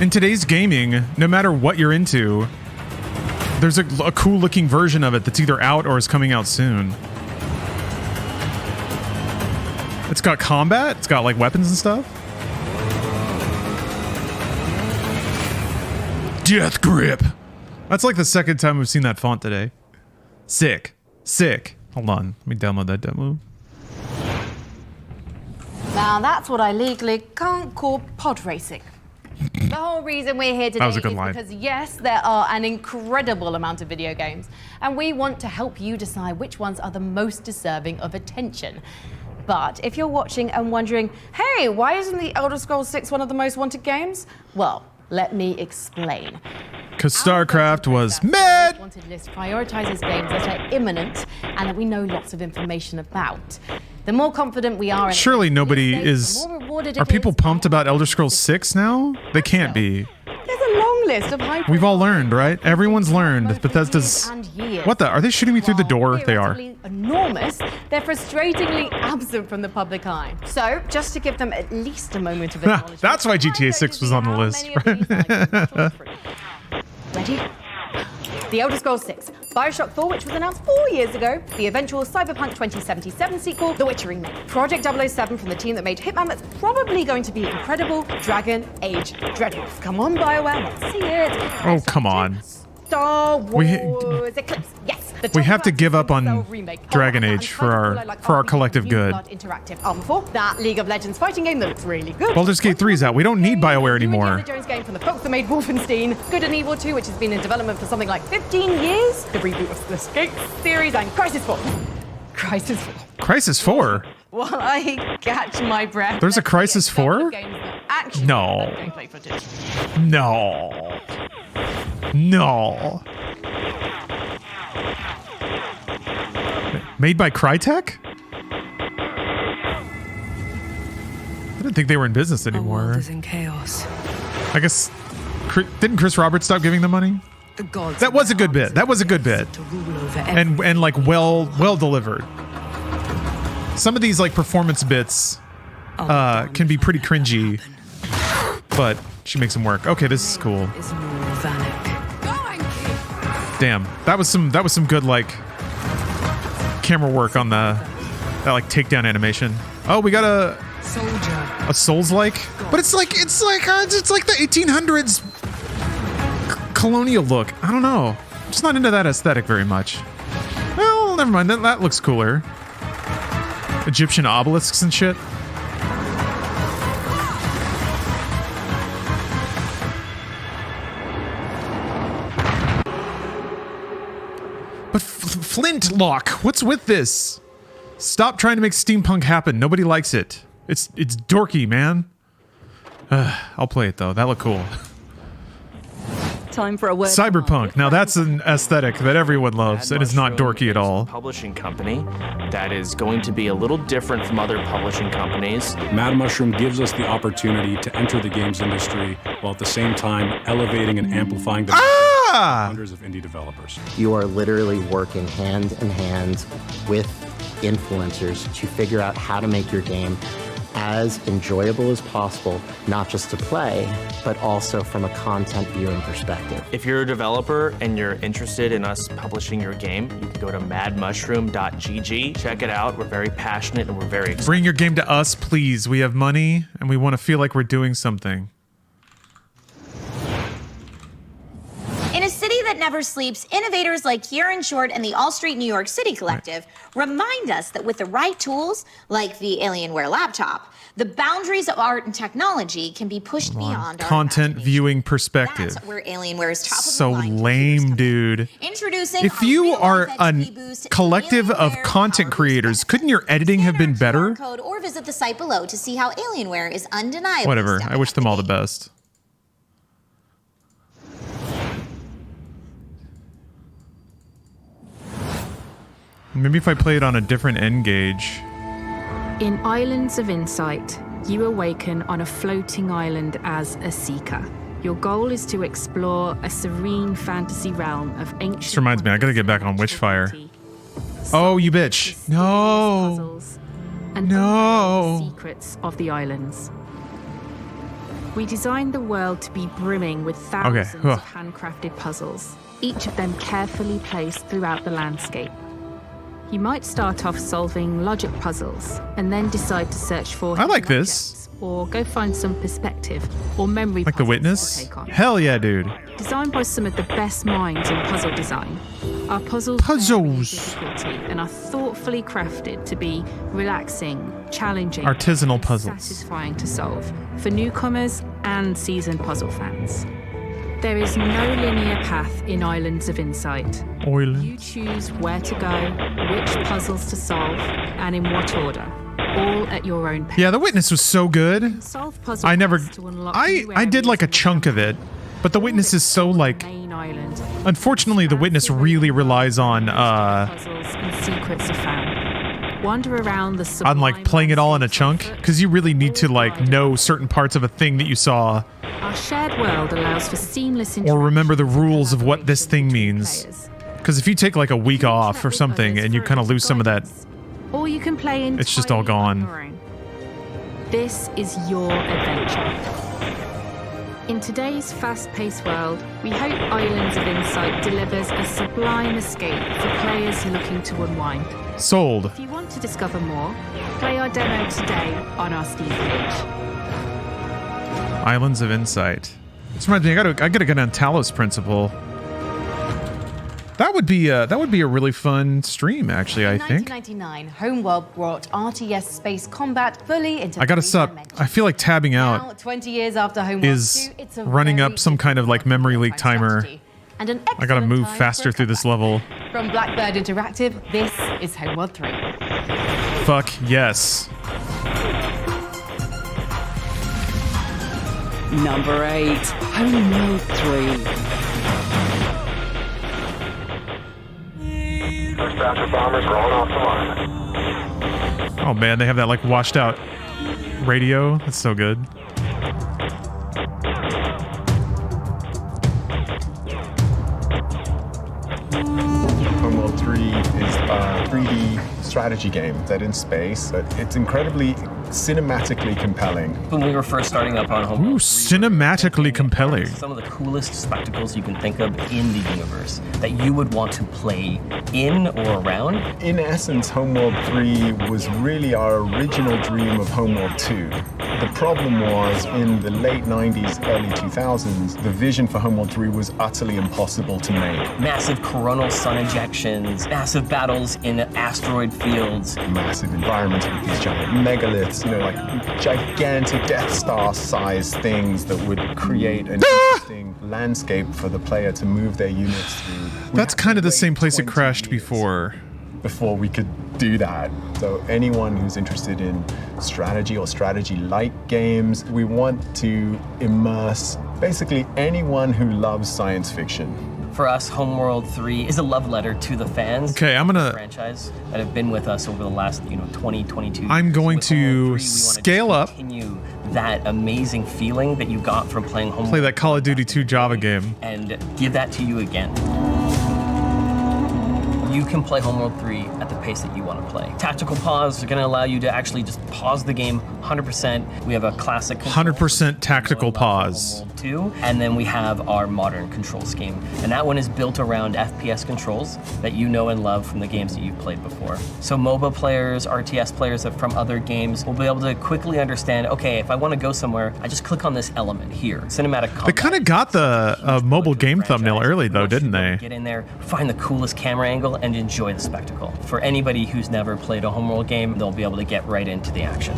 Speaker 1: In today's gaming, no matter what you're into, there's a cool looking version of it that's either out or is coming out soon. It's got combat, it's got like weapons and stuff. Death Grip! That's like the second time we've seen that font today. Sick. Sick. Hold on, let me download that demo.
Speaker 3: Now that's what I legally can't call pod racing. The whole reason we're here today is because, yes, there are an incredible amount of video games, and we want to help you decide which ones are the most deserving of attention. But if you're watching and wondering, hey, why isn't the Elder Scrolls 6 one of the most wanted games? Well, let me explain.
Speaker 1: Because StarCraft was mad!
Speaker 3: Wanted list prioritizes games that are imminent and that we know lots of information about. The more confident we are in
Speaker 1: surely nobody is... Are people pumped about Elder Scrolls 6 now? They can't be.
Speaker 3: There's a long list of high...
Speaker 1: We've all learned, right? Everyone's learned. Bethesda's... What the? Are they shooting me through the door? They are.
Speaker 3: Enormous, they're frustratingly absent from the public eye. So, just to give them at least a moment of acknowledgement...
Speaker 1: That's why GTA 6 was on the list.
Speaker 3: Ready? The Elder Scrolls 6, Bioshock 4, which was announced 4 years ago, the eventual Cyberpunk 2077 sequel, The Witcher remake, Project 007 from the team that made Hitman that's probably going to be incredible, Dragon Age Dreadwolf. Come on, BioWare, let's see it.
Speaker 1: Oh, come on.
Speaker 3: Star Wars Eclipse, yes.
Speaker 1: We have to give up on Dragon Age for our collective good.
Speaker 3: Interactive Arm 4, that League of Legends fighting game that looks really good.
Speaker 1: Baldur's Gate 3 is out. We don't need BioWare anymore.
Speaker 3: The Jones game from the folks that made Wolfenstein, Good and Evil 2, which has been in development for something like 15 years, the reboot of the Skate series, and Crisis 4. Crisis 4.
Speaker 1: Crisis 4?
Speaker 3: While I catch my breath.
Speaker 1: There's a Crisis 4? No. No. No. Made by Crytek? I didn't think they were in business anymore.
Speaker 11: Is in chaos.
Speaker 1: I guess didn't Chris Roberts stop giving them money? That was a good bit. That was a good bit. And like well delivered. Some of these like performance bits can be pretty cringy, but she makes them work. Okay, this is cool. Damn, that was some good like camera work on that like takedown animation. Oh, we got a Souls-like, but it's like the 1800s colonial look. I don't know. I'm just not into that aesthetic very much. Well, never mind. That looks cooler. Egyptian obelisks and shit. But Flintlock, what's with this? Stop trying to make steampunk happen. Nobody likes it. It's dorky, man. I'll play it though. That looked cool.
Speaker 2: Time for a word.
Speaker 1: Cyberpunk. Now that's an aesthetic that everyone loves, and it's not dorky at all.
Speaker 11: Publishing company that is going to be a little different from other publishing companies.
Speaker 12: Mad Mushroom gives us the opportunity to enter the games industry while at the same time elevating and amplifying the hundreds of indie developers.
Speaker 15: You are literally working hand in hand with influencers to figure out how to make your game as enjoyable as possible, not just to play, but also from a content viewing perspective.
Speaker 11: If you're a developer and you're interested in us publishing your game, you can go to madmushroom.gg. Check it out. We're very passionate and we're very excited.
Speaker 1: Bring your game to us, please. We have money and we want to feel like we're doing something.
Speaker 17: In a city that never sleeps, innovators like Kieran Short and the All Street New York City Collective remind us that with the right tools, like the Alienware laptop, the boundaries of art and technology can be pushed beyond our
Speaker 1: Content viewing perspective.
Speaker 17: That's where Alienware's top
Speaker 1: So lame, dude.
Speaker 17: Introducing
Speaker 1: If you are a collective of content creators, couldn't your editing have been better?
Speaker 17: code or visit the site below to see how Alienware is undeniably
Speaker 1: Whatever. I wish them all the best. Maybe if I played on a different N-Gage.
Speaker 21: In Islands of Insight, you awaken on a floating island as a seeker. Your goal is to explore a serene fantasy realm of ancient...
Speaker 1: This reminds me, I gotta get back on Witchfire. Oh, you bitch. No.
Speaker 21: And
Speaker 1: no.
Speaker 21: The secrets of the islands. We designed the world to be brimming with thousands of handcrafted puzzles, each of them carefully placed throughout the landscape. You might start off solving logic puzzles and then decide to search for
Speaker 1: I like this.
Speaker 21: or go find some perspective or memory
Speaker 1: Like The Witness?
Speaker 21: to take on.
Speaker 1: Hell yeah, dude.
Speaker 21: Designed by some of the best minds in puzzle design, our puzzles vary in difficulty and are thoughtfully crafted to be relaxing, challenging,
Speaker 1: Artisanal
Speaker 21: and
Speaker 1: puzzles.
Speaker 21: satisfying to solve for newcomers and seasoned puzzle fans. There is no linear path in Islands of Insight. You choose where to go, which puzzles to solve, and in what order, all at your own pace.
Speaker 1: Yeah, The Witness was so good.
Speaker 21: Solve puzzle
Speaker 1: I never...
Speaker 21: quests to unlock
Speaker 1: I
Speaker 21: new
Speaker 1: did like a chunk of it, but The Witness is so like...
Speaker 21: main island.
Speaker 1: Unfortunately, The Witness really relies on
Speaker 21: Puzzles and secrets are found. Wander around the sublime
Speaker 1: like playing it all in a chunk, because you really need to like know certain parts of a thing that you saw,
Speaker 21: Our shared world allows for seamless
Speaker 1: or remember the rules of what this thing means. Because if you take like a week off or something and you kind of lose some of that,
Speaker 21: or you can play in
Speaker 1: it's just all gone.
Speaker 21: This is your adventure. In today's fast-paced world, we hope Islands of Insight delivers a sublime escape for players looking to unwind.
Speaker 1: Sold.
Speaker 21: If you want to discover more, play our demo today on our Steam page.
Speaker 1: Islands of Insight. This reminds me, I gotta get on Talos Principle. That would be a really fun stream, actually. I
Speaker 3: In
Speaker 1: think.
Speaker 3: 1999, Homeworld brought RTS space combat fully into
Speaker 1: I gotta
Speaker 3: three
Speaker 1: stop.
Speaker 3: dimensions.
Speaker 1: I feel like tabbing
Speaker 3: Now,
Speaker 1: out
Speaker 3: 20 years after Homeworld
Speaker 1: is
Speaker 3: 2, it's a
Speaker 1: running
Speaker 3: very
Speaker 1: up some kind of like memory leak timer.
Speaker 3: and an
Speaker 1: I gotta
Speaker 3: excellent
Speaker 1: move
Speaker 3: time
Speaker 1: faster
Speaker 3: for a
Speaker 1: through this level.
Speaker 3: From Blackbird Interactive, this is Homeworld 3.
Speaker 1: Fuck yes.
Speaker 2: Number 8, Homeworld 3.
Speaker 9: First batch of bombers rolling off the line.
Speaker 1: Oh man, they have that like washed out radio. That's so good.
Speaker 26: Homeworld 3 is a 3D strategy game set in space. It's incredibly cinematically compelling.
Speaker 11: When we were first starting up on Homeworld,
Speaker 1: Ooh, cinematically compelling.
Speaker 11: some of the coolest spectacles you can think of in the universe that you would want to play in or around.
Speaker 26: In essence, Homeworld 3 was really our original dream of Homeworld 2. The problem was, in the late 90s, early 2000s, the vision for Homeworld 3 was utterly impossible to make.
Speaker 11: Massive coronal sun ejections, massive battles in asteroid fields.
Speaker 26: Massive environments with these giant megaliths, like gigantic Death Star-sized things that would create an interesting landscape for the player to move their units through.
Speaker 1: That's kind of the same place it crashed before.
Speaker 26: Before we could do that. So anyone who's interested in strategy or strategy-like games, we want to immerse basically anyone who loves science fiction.
Speaker 6: For us, Homeworld 3 is a love letter to the fans.
Speaker 1: Okay, I'm gonna
Speaker 6: franchise that have been with us over the last 20, 22 years.
Speaker 1: I'm going to scale up.
Speaker 6: Continue that amazing feeling that you got from playing Homeworld.
Speaker 1: Play that Call of Duty 2 Java game.
Speaker 6: And give that to you again. You can play Homeworld 3 at the pace that you want to play. Tactical pause are going to allow you to actually just pause the game 100%. We have a classic
Speaker 1: 100% tactical pause.
Speaker 6: 2, and then we have our modern control scheme. And that one is built around FPS controls that you know and love from the games that you've played before. So MOBA players, RTS players from other games will be able to quickly understand, okay, if I want to go somewhere, I just click on this element here. Cinematic combat.
Speaker 1: They kind of got the mobile game thumbnail early though, didn't they?
Speaker 6: Get in there, find the coolest camera angle, and enjoy the spectacle. For anybody who's never played a Homeworld game, they'll be able to get right into the action.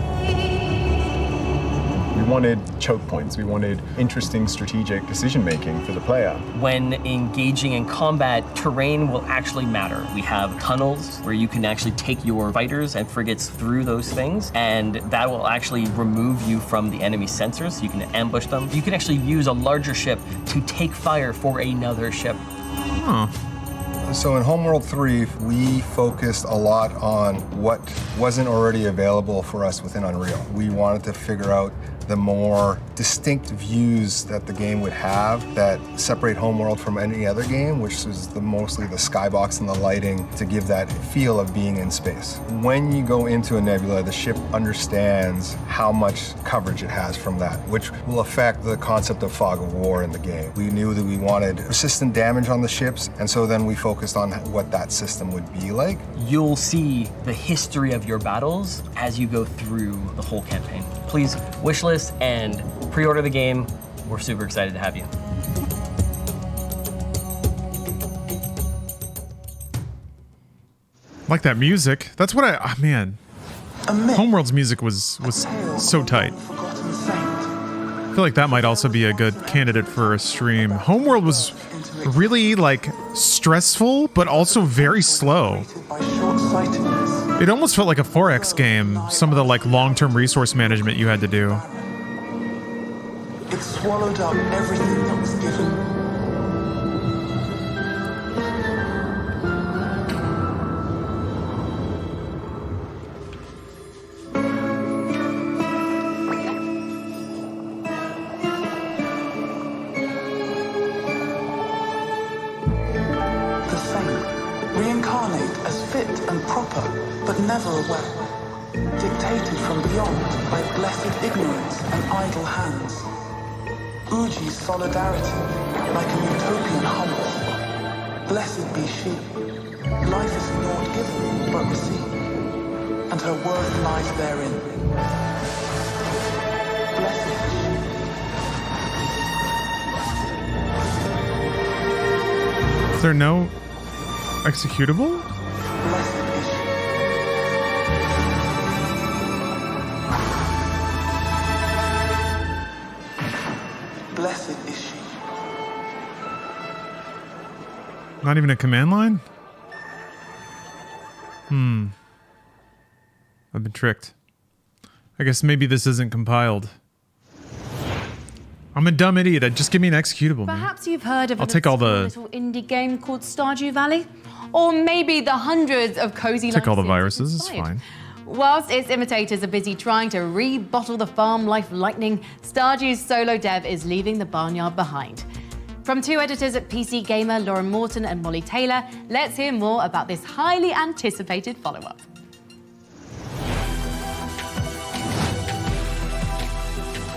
Speaker 26: We wanted choke points. We wanted interesting strategic decision-making for the player.
Speaker 6: When engaging in combat, terrain will actually matter. We have tunnels where you can actually take your fighters and frigates through those things, and that will actually remove you from the enemy sensors, so you can ambush them. You can actually use a larger ship to take fire for another ship.
Speaker 1: Huh.
Speaker 14: So in Homeworld 3, we focused a lot on what wasn't already available for us within Unreal. We wanted to figure out the more distinct views that the game would have that separate Homeworld from any other game, which is mostly the skybox and the lighting to give that feel of being in space. When you go into a nebula, the ship understands how much coverage it has from that, which will affect the concept of fog of war in the game. We knew that we wanted persistent damage on the ships, and so then we focused on what that system would be like.
Speaker 6: You'll see the history of your battles as you go through the whole campaign. Please wishlist and pre-order the game. We're super excited to have you.
Speaker 1: Like that music. That's what man. Homeworld's music was so tight. I feel like that might also be a good candidate for a stream. Homeworld was really like stressful, but also very slow. It almost felt like a 4X game, some of the like long-term resource management you had to do.
Speaker 16: It swallowed up everything that was given. The same, reincarnate as fit and proper, but never aware. Dictated from beyond by blessed ignorance and idle hands. Uji's solidarity, like a utopian humble. Blessed be she. Life is not given, but received, and her worth lies therein. Blessed is she.
Speaker 1: Is there no executable?
Speaker 16: Blessed is she.
Speaker 1: Not even a command line? I've been tricked. I guess maybe this isn't compiled. I'm a dumb idiot. Just give me an executable.
Speaker 3: Perhaps you've heard of
Speaker 1: I'll take all the
Speaker 3: little indie game called Stardew Valley? Or maybe the hundreds of cozy
Speaker 1: take all the
Speaker 3: life
Speaker 1: viruses, it's
Speaker 3: inspired.
Speaker 1: fine.
Speaker 3: Whilst its imitators are busy trying to rebottle the farm life lightning, Stardew's solo dev is leaving the barnyard behind. From two editors at PC Gamer, Lauren Morton and Molly Taylor, let's hear more about this highly anticipated follow-up.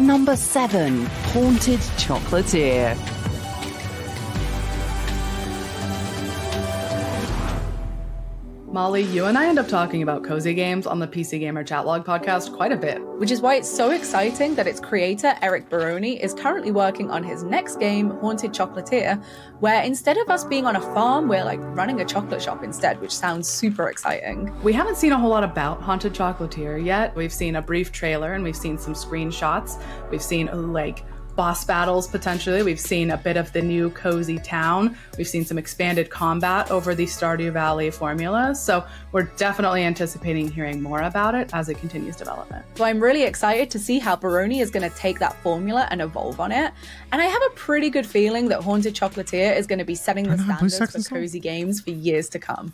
Speaker 2: Number 7, Haunted Chocolatier.
Speaker 18: Molly, you and I end up talking about cozy games on the PC Gamer Chatlog podcast quite a bit.
Speaker 19: Which is why it's so exciting that its creator, Eric Baroni, is currently working on his next game, Haunted Chocolatier, where instead of us being on a farm, we're like running a chocolate shop instead, which sounds super exciting.
Speaker 18: We haven't seen a whole lot about Haunted Chocolatier yet. We've seen a brief trailer and we've seen some screenshots. We've seen like boss battles potentially. We've seen a bit of the new cozy town. We've seen some expanded combat over the Stardew Valley formula. So we're definitely anticipating hearing more about it as it continues development.
Speaker 19: So I'm really excited to see how Baroni is going to take that formula and evolve on it. And I have a pretty good feeling that Haunted Chocolatier is going to be setting the standards for cozy games for years to come.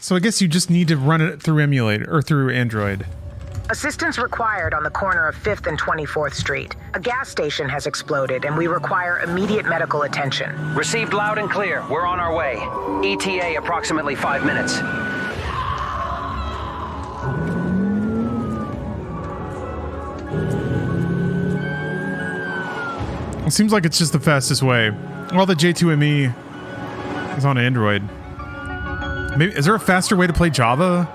Speaker 1: So I guess you just need to run it through emulator or through Android.
Speaker 4: Assistance required on the corner of 5th and 24th Street. A gas station has exploded and we require immediate medical attention.
Speaker 5: Received loud and clear. We're on our way. ETA approximately 5 minutes.
Speaker 1: It seems like it's just the fastest way. Well, the J2ME is on Android. Maybe, is there a faster way to play Java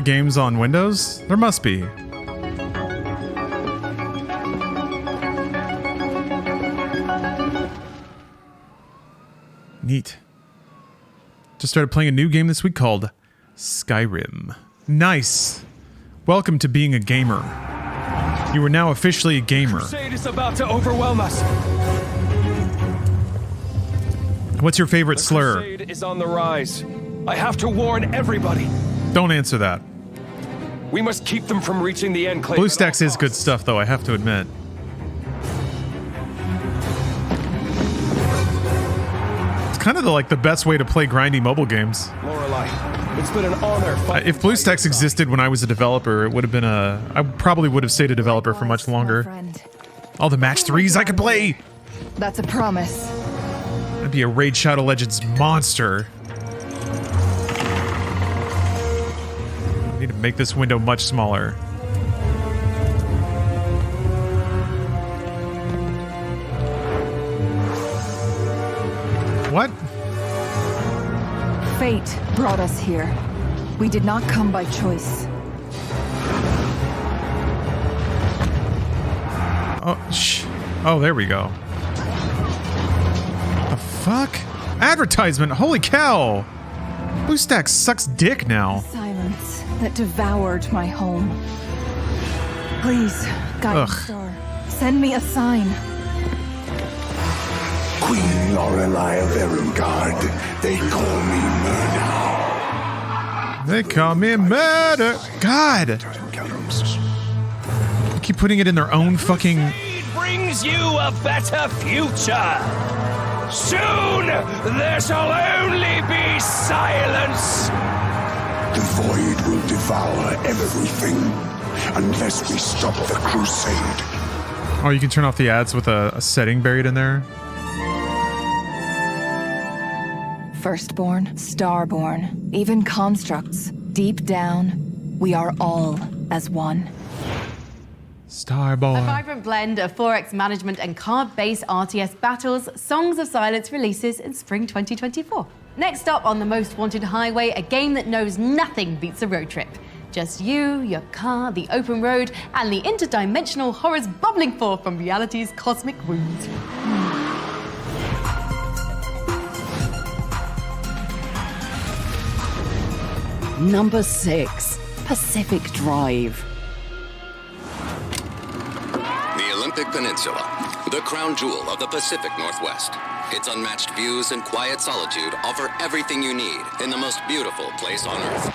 Speaker 1: games on Windows? There must be. Neat. Just started playing a new game this week called Skyrim. Nice. Welcome to being a gamer. You are now officially a gamer.
Speaker 7: The crusade is about to overwhelm us.
Speaker 1: What's your favorite slur?
Speaker 7: The crusade is on the rise. I have to warn everybody.
Speaker 1: Don't answer that.
Speaker 7: We must keep them from reaching the enclave.
Speaker 1: BlueStacks is good stuff, though, I have to admit. It's kind of the best way to play grindy mobile games.
Speaker 7: Lorelei, it's been an honor.
Speaker 1: If BlueStacks existed when I was a developer, it would have been I probably would have stayed a developer for much longer. All the match 3s I could play!
Speaker 20: That's a promise.
Speaker 1: I'd be a Raid Shadow Legends monster. I need to make this window much smaller. What?
Speaker 20: Fate brought us here. We did not come by choice.
Speaker 1: Oh, there we go. The fuck? Advertisement! Holy cow! BlueStacks sucks dick now.
Speaker 20: Silence that devoured my home. Please, guiding star, send me a sign.
Speaker 22: Queen Lorelei of Erengard, they call me Murder.
Speaker 1: They call me Murder. God! They keep putting it in their own fucking...
Speaker 7: Crusade brings you a better future. Soon, there shall only be silence.
Speaker 22: The void will devour everything unless we stop the crusade.
Speaker 1: Oh, you can turn off the ads with a setting buried in there?
Speaker 20: Firstborn, starborn, even constructs. Deep down, we are all as one.
Speaker 1: Starborn.
Speaker 3: A vibrant blend of 4X management and card-based RTS battles, Songs of Silence releases in spring 2024. Next up on the Most Wanted Highway, a game that knows nothing beats a road trip. Just you, your car, the open road, and the interdimensional horrors bubbling forth from reality's cosmic wounds.
Speaker 2: Number 6, Pacific Drive.
Speaker 24: The Olympic Peninsula, the crown jewel of the Pacific Northwest. Its unmatched views and quiet solitude offer everything you need in the most beautiful place on Earth.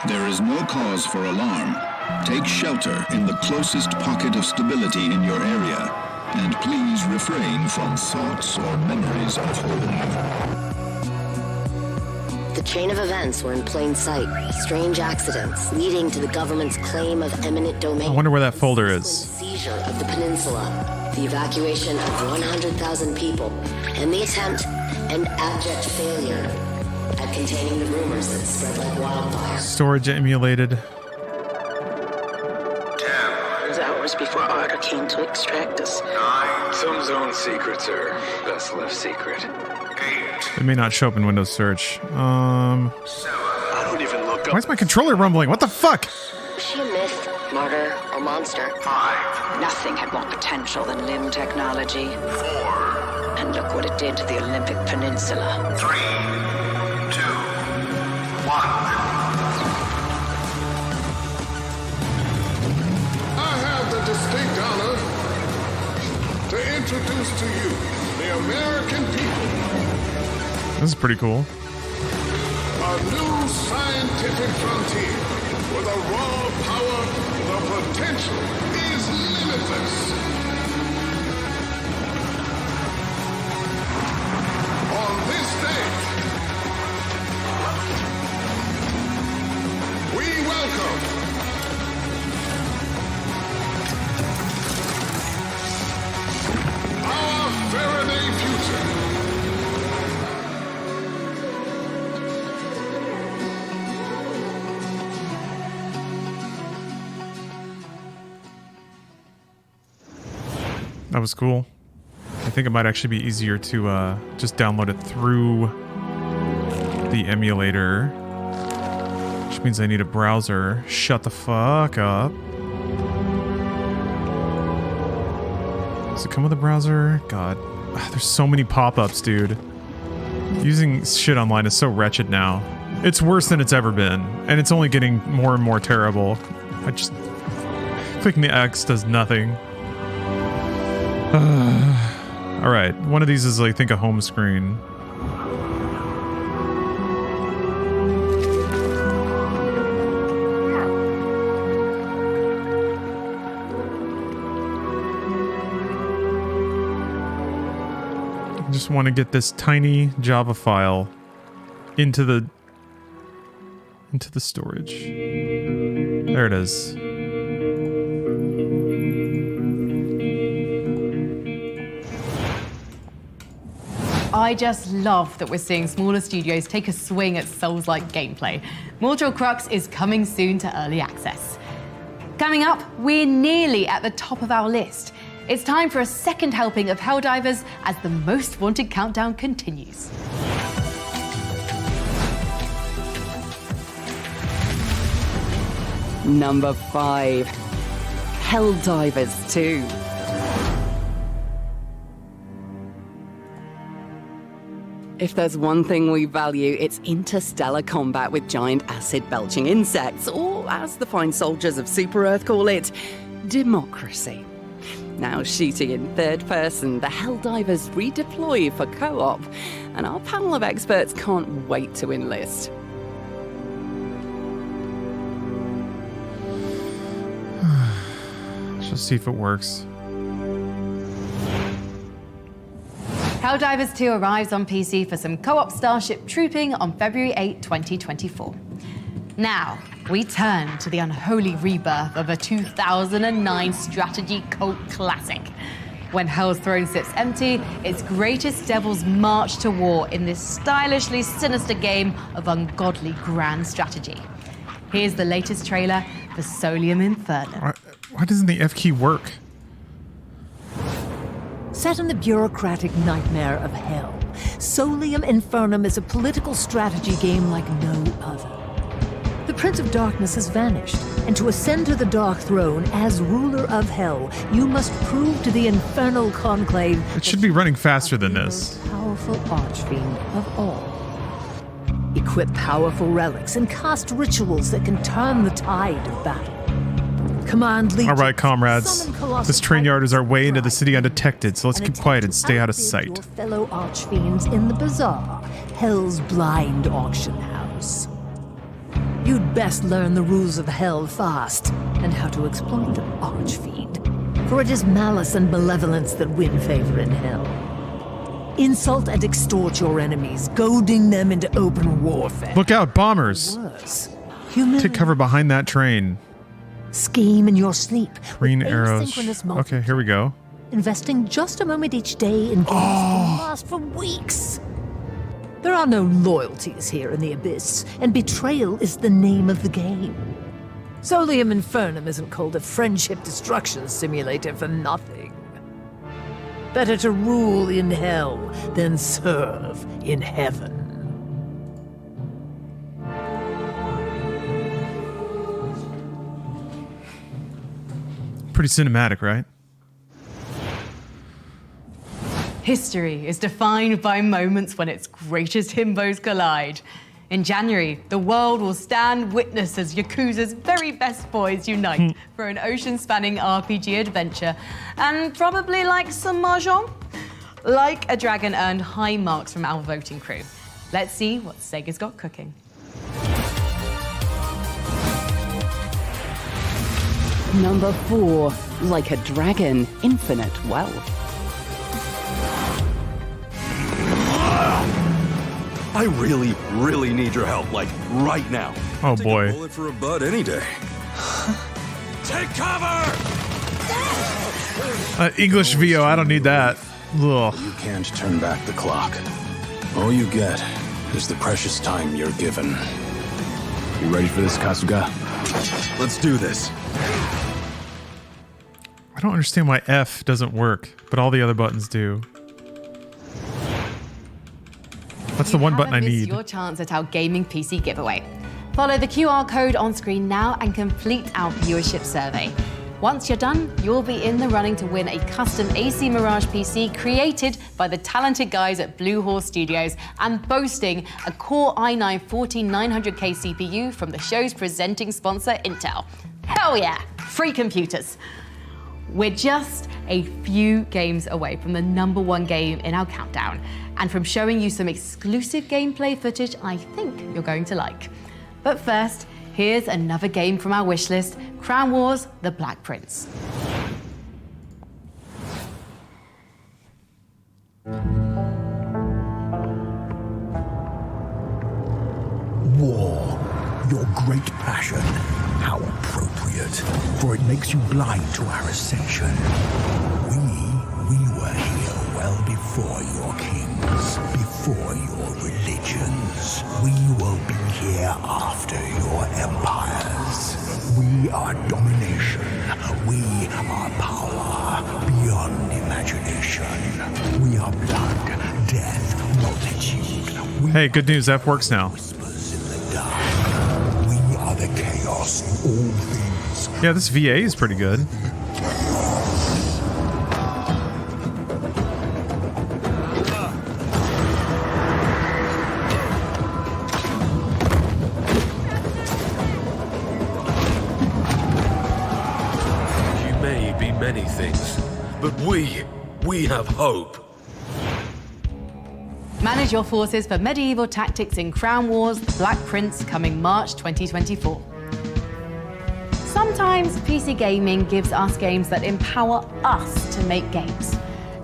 Speaker 27: There is no cause for alarm. Take shelter in the closest pocket of stability in your area, and please refrain from thoughts or memories of home.
Speaker 28: The chain of events were in plain sight. Strange accidents leading to the government's claim of eminent domain.
Speaker 1: I wonder where that folder is.
Speaker 28: Seizure of the peninsula, the evacuation of 100,000 people, and the attempt and abject failure at containing the rumors that spread like wildfire.
Speaker 1: Storage emulated.
Speaker 29: It was hours before Arthur came to extract us.
Speaker 10: 9. Some zone secrets are best left secret. 8.
Speaker 1: It may not show up in Windows search.
Speaker 10: 7. I don't even look up.
Speaker 1: Why is my controller rumbling? What the fuck?
Speaker 28: Was she a myth, martyr, or monster?
Speaker 29: 5. Nothing had more potential than limb technology.
Speaker 10: 4.
Speaker 29: And look what it did to the Olympic Peninsula.
Speaker 10: 3, 2, 1.
Speaker 30: I have the distinct honor
Speaker 22: to introduce to you the American people.
Speaker 1: This is pretty cool.
Speaker 22: A new scientific frontier with a raw power, the potential is limitless. On this day, we welcome our Faraday future.
Speaker 1: That was cool. I think it might actually be easier to just download it through the emulator. Which means I need a browser. Shut the fuck up. Does it come with a browser? God. There's so many pop-ups, dude. Using shit online is so wretched now. It's worse than it's ever been. And it's only getting more and more terrible. I just... Clicking the X does nothing. Alright, one of these is, I think, a home screen. I just want to get this tiny Java file into the storage. There it is.
Speaker 3: I just love that we're seeing smaller studios take a swing at Souls-like gameplay. Mortal Crux is coming soon to early access. Coming up, we're nearly at the top of our list. It's time for a second helping of Helldivers as the most wanted countdown continues.
Speaker 2: Number 5, Helldivers 2. If there's one thing we value, it's interstellar combat with giant acid-belching insects, or as the fine soldiers of Super Earth call it, democracy. Now shooting in third person, the Helldivers redeploy for co-op, and our panel of experts can't wait to enlist.
Speaker 1: Let's see if it works.
Speaker 3: Helldivers 2 arrives on PC for some co-op Starship trooping on February 8, 2024. Now, we turn to the unholy rebirth of a 2009 strategy cult classic. When Hell's throne sits empty, its greatest devils march to war in this stylishly sinister game of ungodly grand strategy. Here's the latest trailer for Solium Inferno.
Speaker 1: Why doesn't the F key work?
Speaker 8: Set in the bureaucratic nightmare of hell, Solium Infernum is a political strategy game like no other. The Prince of Darkness has vanished, and to ascend to the Dark Throne as ruler of hell, you must prove to the infernal conclave
Speaker 1: it should be running faster than this.
Speaker 8: Powerful archfiend of all. Equip powerful relics and cast rituals that can turn the tide of battle. Command legions.
Speaker 1: All right, comrades. This train yard is our way into the city undetected, so let's keep quiet and stay out of sight.
Speaker 8: Your fellow archfiends in the bazaar, Hell's blind auction house. You'd best learn the rules of hell fast, and how to exploit them, archfiend. For it is malice and malevolence that win favor in hell. Insult and extort your enemies, goading them into open warfare.
Speaker 1: Look out, bombers! Take cover behind that train.
Speaker 8: Scheme in your sleep.
Speaker 1: Green arrows. Okay, here we go.
Speaker 8: Investing just a moment each day in games that last for weeks. There are no loyalties here in the Abyss, and betrayal is the name of the game. Solium Infernum isn't called a friendship destruction simulator for nothing. Better to rule in hell than serve in heaven.
Speaker 1: Pretty cinematic, right?
Speaker 3: History is defined by moments when its greatest himbos collide. In January, the world will stand witness as Yakuza's very best boys unite for an ocean-spanning RPG adventure. And probably like some mahjong? Like a Dragon earned high marks from our voting crew. Let's see what Sega's got cooking.
Speaker 2: Number 4, Like a Dragon, Infinite Wealth.
Speaker 7: I really, really need your help, like right now.
Speaker 1: Oh
Speaker 7: Take
Speaker 1: boy.
Speaker 7: a bullet for a bud any day. Take cover!
Speaker 1: English VO, I don't need that. Ugh.
Speaker 22: You can't turn back the clock. All you get is the precious time you're given. You ready for this, Kasuga?
Speaker 7: Let's do this.
Speaker 1: I don't understand why F doesn't work, but all the other buttons do. That's the one button I need.
Speaker 3: Your chance at our gaming PC giveaway. Follow the QR code on screen now and complete our viewership survey. Once you're done, you'll be in the running to win a custom AC Mirage PC created by the talented guys at Blue Horse Studios and boasting a Core i9-14900K CPU from the show's presenting sponsor, Intel. Hell yeah, free computers. We're just a few games away from the #1 game in our countdown, and from showing you some exclusive gameplay footage I think you're going to like. But first, here's another game from our wishlist, Crown Wars: The Black Prince.
Speaker 22: War, your great passion. How appropriate, for it makes you blind to our ascension. We were here well before your kings, before your religions. We will be here after your empires. We are domination. We are power beyond imagination. We are blood, death, multitude.
Speaker 1: Hey, good news, F works now.
Speaker 22: We are the chaos in all things.
Speaker 1: Yeah, this VA is pretty good.
Speaker 7: You may be many things, but we have hope.
Speaker 3: Manage your forces for medieval tactics in Crown Wars: The Black Prince, coming March 2024. Sometimes PC gaming gives us games that empower us to make games.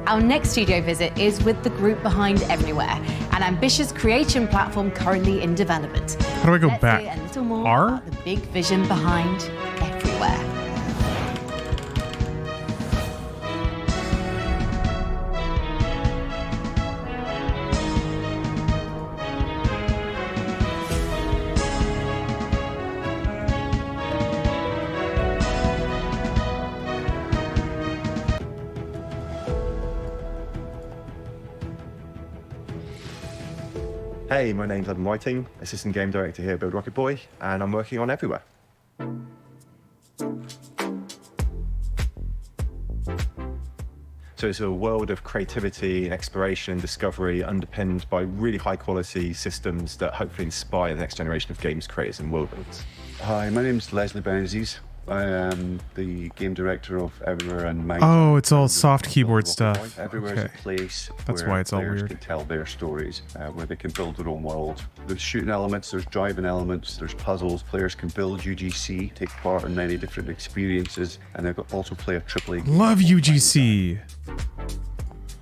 Speaker 3: Our next studio visit is with the group behind Everywhere, an ambitious creation platform currently in development.
Speaker 1: How do I go
Speaker 3: Let's
Speaker 1: back?
Speaker 3: hear a little more
Speaker 1: R?
Speaker 3: about the big vision behind Everywhere.
Speaker 9: Hey, my name's Adam Whiting, Assistant Game Director here at Build Rocket Boy, and I'm working on Everywhere. So it's a world of creativity and exploration and discovery underpinned by really high quality systems that hopefully inspire the next generation of games creators and world builders.
Speaker 11: Hi, my name's Leslie Benaziz. I am the game director of Everywhere and Mind.
Speaker 1: Oh, it's all soft keyboard stuff.
Speaker 11: Everywhere is
Speaker 1: Okay.
Speaker 11: a place
Speaker 1: That's
Speaker 11: where
Speaker 1: why it's all
Speaker 11: players
Speaker 1: weird.
Speaker 11: can tell their stories, where they can build their own world. There's shooting elements, there's driving elements, there's puzzles. Players can build UGC, take part in many different experiences, and they can also play a AAA game.
Speaker 1: Love UGC.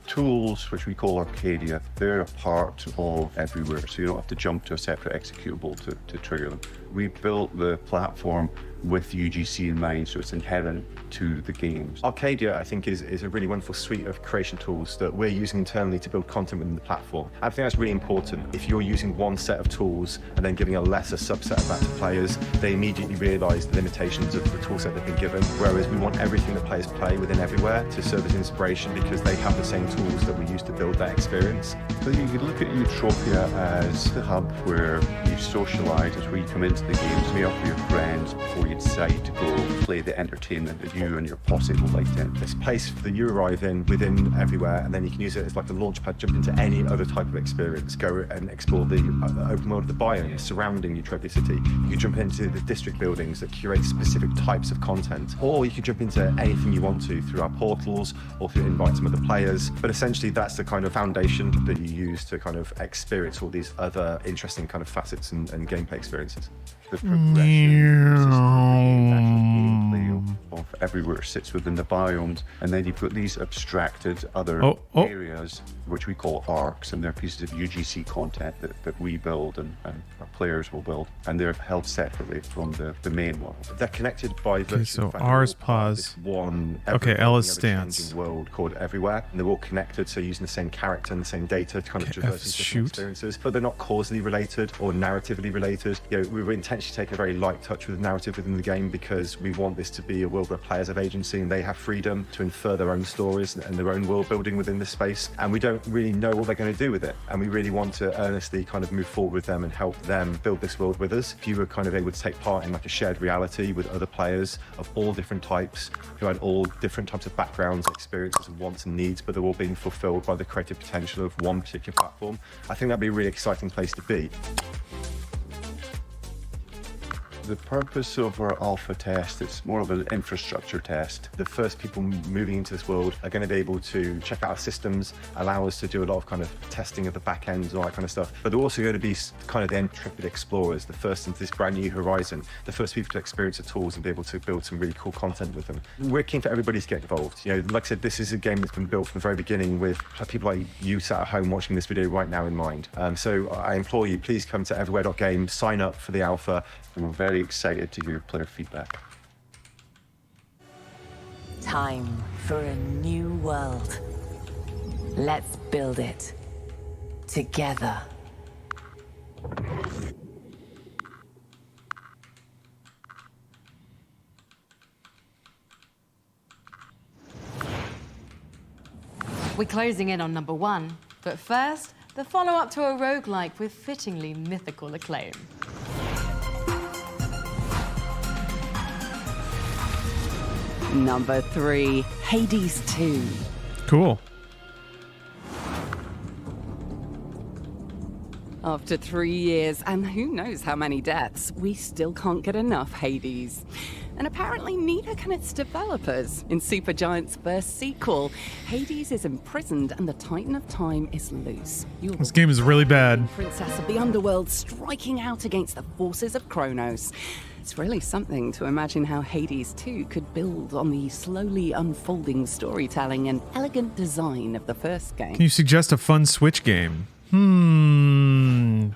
Speaker 11: Tools, which we call Arcadia, they're a part of Everywhere, so you don't have to jump to a separate executable to trigger them. We built the platform with UGC in mind, so it's inherent to the games.
Speaker 9: Arcadia, I think, is a really wonderful suite of creation tools that we're using internally to build content within the platform. I think that's really important. If you're using one set of tools and then giving a lesser subset of that to players, they immediately realise the limitations of the toolset they've been given, whereas we want everything that players play within Everywhere to serve as inspiration because they have the same tools that we use to build that experience.
Speaker 11: So you could look at Utopia as the hub where you socialise, it's where you come into the games, meet up with your friends before you decide to go play the entertainment that you and your posse will like to.
Speaker 9: This place that you arrive in within everywhere, and then you can use it as like a launch pad, jump into any other type of experience. Go and explore the open world of the biomes surrounding Utopia City. You can jump into the district buildings that curate specific types of content, or you can jump into anything you want to through our portals or through invites from other players. But essentially that's the kind of foundation that you use to kind of experience all these other interesting kind of facets and gameplay experiences.
Speaker 11: The progression of everywhere sits within the biomes, and then you've got these abstracted other areas which we call arcs, and they're pieces of UGC content that we build and our players will build, and they're held separately from the main world.
Speaker 9: They're connected by
Speaker 1: so R's pause.
Speaker 9: One
Speaker 1: L is stance.
Speaker 9: World called Everywhere, and they're all connected, so using the same character and the same data to kind of traverse different experiences, but they're not causally related or narratively related. You know, we were intentionally take a very light touch with the narrative within the game because we want this to be a world where players have agency and they have freedom to infer their own stories and their own world building within this space, and we don't really know what they're going to do with it, and we really want to earnestly kind of move forward with them and help them build this world with us. If you were kind of able to take part in like a shared reality with other players of all different types who had all different types of backgrounds, experiences and wants and needs, but they're all being fulfilled by the creative potential of one particular platform, I think that'd be a really exciting place to be.
Speaker 11: The purpose of our alpha test, it's more of an infrastructure test.
Speaker 9: The first people moving into this world are going to be able to check out our systems, allow us to do a lot of kind of testing of the back ends, all that kind of stuff. But they're also going to be kind of the intrepid explorers, the first into this brand new horizon, the first people to experience the tools and be able to build some really cool content with them. We're keen for everybody to get involved. You know, like I said, this is a game that's been built from the very beginning with people like you sat at home watching this video right now in mind. So I implore you, please come to everywhere.game, sign up for the alpha.
Speaker 11: And we're very excited to hear player feedback.
Speaker 28: Time for a new world. Let's build it together.
Speaker 3: We're closing in on number 1, but first, the follow-up to a roguelike with fittingly mythical acclaim.
Speaker 2: Number 3, Hades 2.
Speaker 1: Cool.
Speaker 2: After 3 years and who knows how many deaths, we still can't get enough Hades. And apparently neither can its developers. In Supergiant's first sequel, Hades is imprisoned and the Titan of Time is loose.
Speaker 1: This game is really bad.
Speaker 2: Princess of the Underworld striking out against the forces of Kronos. It's really something to imagine how Hades 2 could build on the slowly unfolding storytelling and elegant design of the first game.
Speaker 1: Can you suggest a fun Switch game?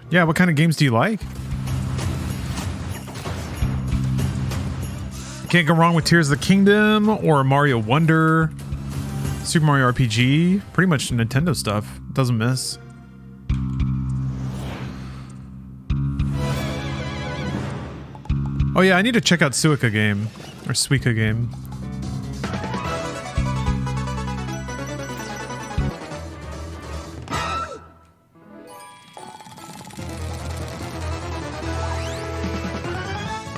Speaker 1: Yeah, what kind of games do you like? Can't go wrong with Tears of the Kingdom or Mario Wonder, Super Mario RPG. Pretty much Nintendo stuff. Doesn't miss. Oh yeah, I need to check out Suika game. Or Suika game.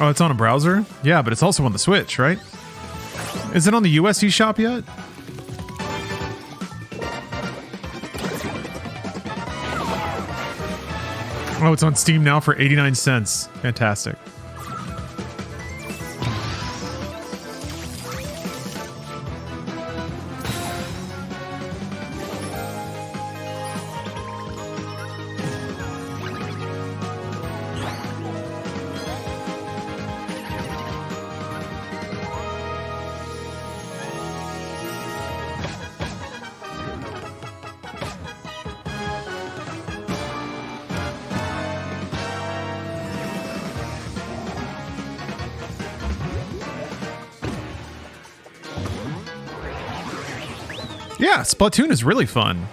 Speaker 1: Oh, it's on a browser? Yeah, but it's also on the Switch, right? Is it on the US eShop yet? Oh, it's on Steam now for 89 cents. Fantastic. Yeah, Splatoon is really fun.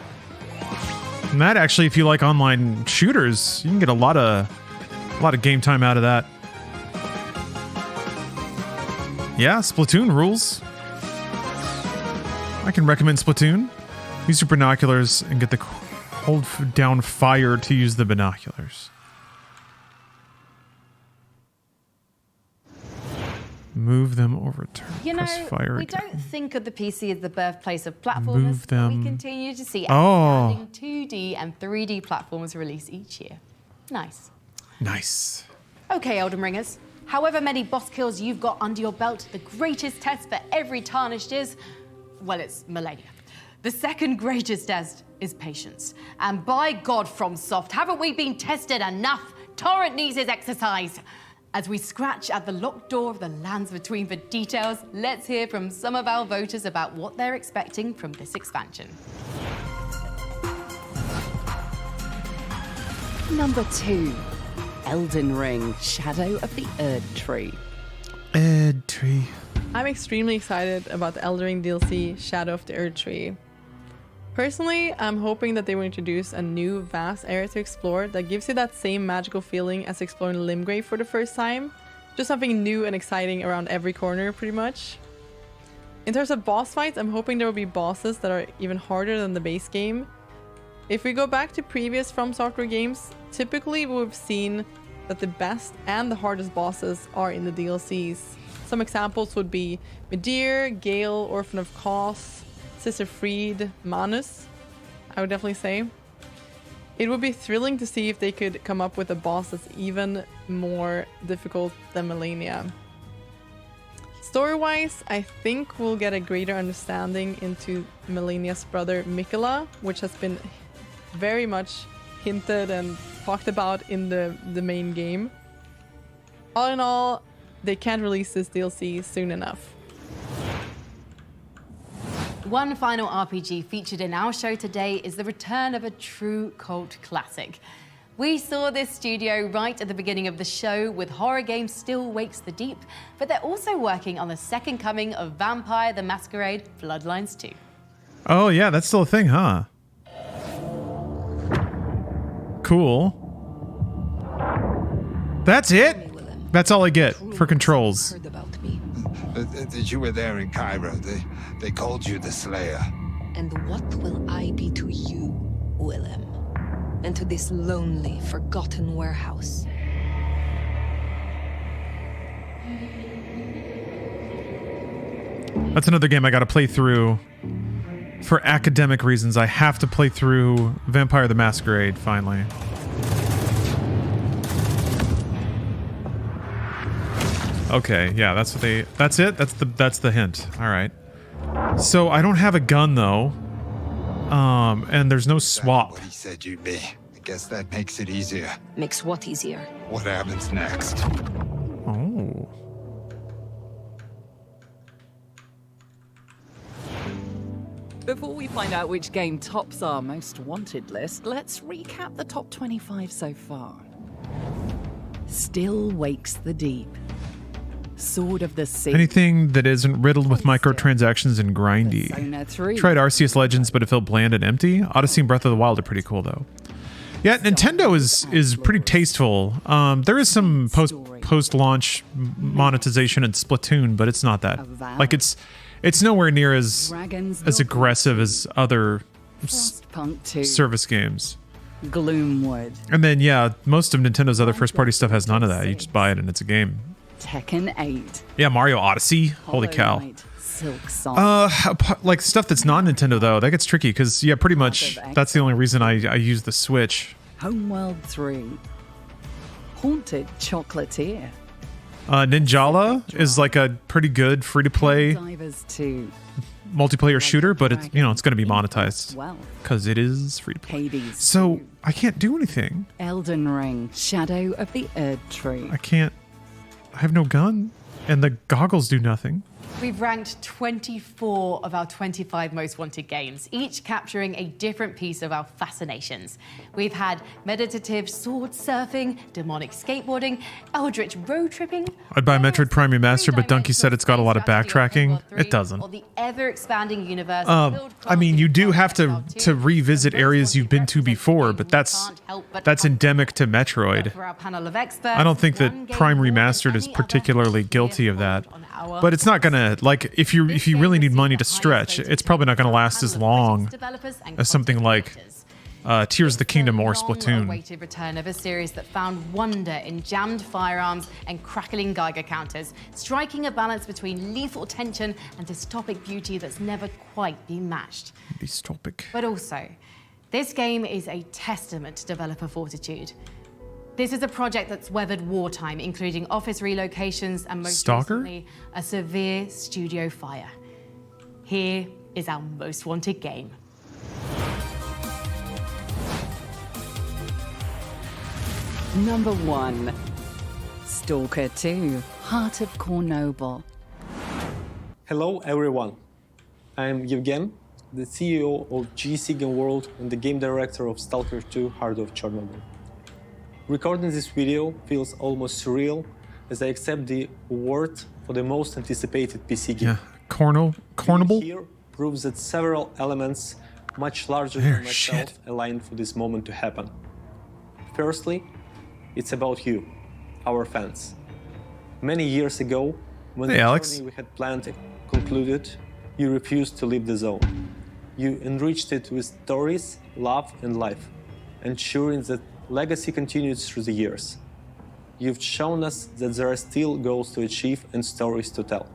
Speaker 1: And that actually, if you like online shooters, you can get a lot of game time out of that. Yeah, Splatoon rules. I can recommend Splatoon. Use your binoculars and get the hold down fire to use the binoculars. Move them over.
Speaker 3: You know,
Speaker 1: press fire
Speaker 3: we
Speaker 1: again.
Speaker 3: don't think of the PC as the birthplace of platformers,
Speaker 1: Move
Speaker 3: but we
Speaker 1: them.
Speaker 3: continue to see
Speaker 1: Oh.
Speaker 3: outstanding 2D and 3D platforms released each year. Nice.
Speaker 1: Nice.
Speaker 3: Okay, Elden Ringers. However many boss kills you've got under your belt, the greatest test for every tarnished is, well, it's Millennia. The second greatest test is patience. And by God, FromSoft, haven't we been tested enough? Torrent needs his exercise. As we scratch at the locked door of the lands between for details, let's hear from some of our voters about what they're expecting from this expansion.
Speaker 2: Number 2, Elden Ring, Shadow of the Erd Tree.
Speaker 1: Erd Tree.
Speaker 12: I'm extremely excited about the Elden Ring DLC, Shadow of the Erd Tree. Personally, I'm hoping that they will introduce a new vast area to explore that gives you that same magical feeling as exploring Limgrave for the first time. Just something new and exciting around every corner, pretty much. In terms of boss fights, I'm hoping there will be bosses that are even harder than the base game. If we go back to previous From Software games, typically we've seen that the best and the hardest bosses are in the DLCs. Some examples would be Midir, Gale, Orphan of Kos, Sister Fried, Manus, I would definitely say. It would be thrilling to see if they could come up with a boss that's even more difficult than Millennia. Story-wise, I think we'll get a greater understanding into Millennia's brother Mikola, which has been very much hinted and talked about in the main game. All in all, they can't release this DLC soon enough.
Speaker 3: One final RPG featured in our show today is the return of a true cult classic. We saw this studio right at the beginning of the show with horror game Still Wakes the Deep, but they're also working on the second coming of Vampire the Masquerade Bloodlines 2.
Speaker 1: Oh yeah, that's still a thing, huh? Cool. That's it? That's all I get for controls.
Speaker 13: That you were there in Cairo. They called you the Slayer.
Speaker 14: And what will I be to you, Willem? And to this lonely, forgotten warehouse?
Speaker 1: That's another game I gotta play through. For academic reasons, I have to play through Vampire the Masquerade, finally. Okay, yeah, that's what they... That's it? That's the hint. Alright. So, I don't have a gun, though. And there's no swap.
Speaker 13: What he said you'd be. I guess that makes it easier.
Speaker 14: Makes what easier?
Speaker 13: What happens next?
Speaker 1: Oh.
Speaker 2: Before we find out which game tops our most wanted list, let's recap the top 25 so far. Still Wakes the Deep. Sword of the Sea.
Speaker 1: Anything that isn't riddled with microtransactions and grindy.
Speaker 2: Persona 3.
Speaker 1: Tried Arceus Legends, but it felt bland and empty. Odyssey and Breath of the Wild are pretty cool, though. Yeah, Nintendo is pretty tasteful. There is some post-launch monetization in Splatoon, but it's not that. Like, it's nowhere near as aggressive as other service games.
Speaker 2: Gloomwood.
Speaker 1: And then, yeah, most of Nintendo's other first-party stuff has none of that. You just buy it and it's a game.
Speaker 2: Tekken 8.
Speaker 1: Yeah, Mario Odyssey. Holy cow.
Speaker 2: Silk Song.
Speaker 1: Like stuff that's not Nintendo though, that gets tricky because yeah, pretty much that's the only reason I use the Switch.
Speaker 2: Homeworld 3. Haunted Chocolatier.
Speaker 1: Ninjala is like a pretty good free-to-play
Speaker 2: Divers 2.
Speaker 1: multiplayer shooter, but it's it's going to be monetized because it is free to play. So I can't do anything.
Speaker 2: Elden Ring, Shadow of the Erd Tree.
Speaker 1: I have no gun, and the goggles do nothing.
Speaker 3: We've ranked 24 of our 25 most wanted games, each capturing a different piece of our fascinations. We've had meditative sword surfing, demonic skateboarding, eldritch road tripping.
Speaker 1: I'd buy Metroid Prime Remastered, but Donkey said it's got a lot of backtracking. It doesn't.
Speaker 3: Or the ever-expanding universe.
Speaker 1: I mean, you do have to revisit areas you've been to before, but that's endemic to Metroid.
Speaker 3: For our panel of experts,
Speaker 1: I don't think that Prime Remastered is particularly guilty of that. But it's not gonna, like, if you really need money to stretch, it's probably not gonna last as long as something like Tears of the Kingdom or Splatoon.
Speaker 3: Long-awaited return of a series that found wonder in jammed firearms and crackling Geiger counters, striking a balance between lethal tension and dystopic beauty that's never quite been matched.
Speaker 1: Dystopic.
Speaker 3: But also, this game is a testament to developer fortitude. This is a project that's weathered wartime, including office relocations and most
Speaker 1: Stalker?
Speaker 3: recently, a severe studio fire. Here is our most wanted game.
Speaker 2: Number 1. Stalker 2, Heart of Cornoble.
Speaker 6: Hello everyone, I'm Yevgen, the CEO of GC Game World and the game director of Stalker 2, Heart of Chernobyl. Recording this video feels almost surreal as I accept the award for the most anticipated PC game.
Speaker 1: Yeah, Cornoble?
Speaker 6: Here proves that several elements much larger than myself aligned for this moment to happen. Firstly, it's about you, our fans. Many years ago, when the journey we had planned concluded, you refused to leave the zone. You enriched it with stories, love, and life, ensuring that legacy continues through the years. You've shown us that there are still goals to achieve and stories to tell.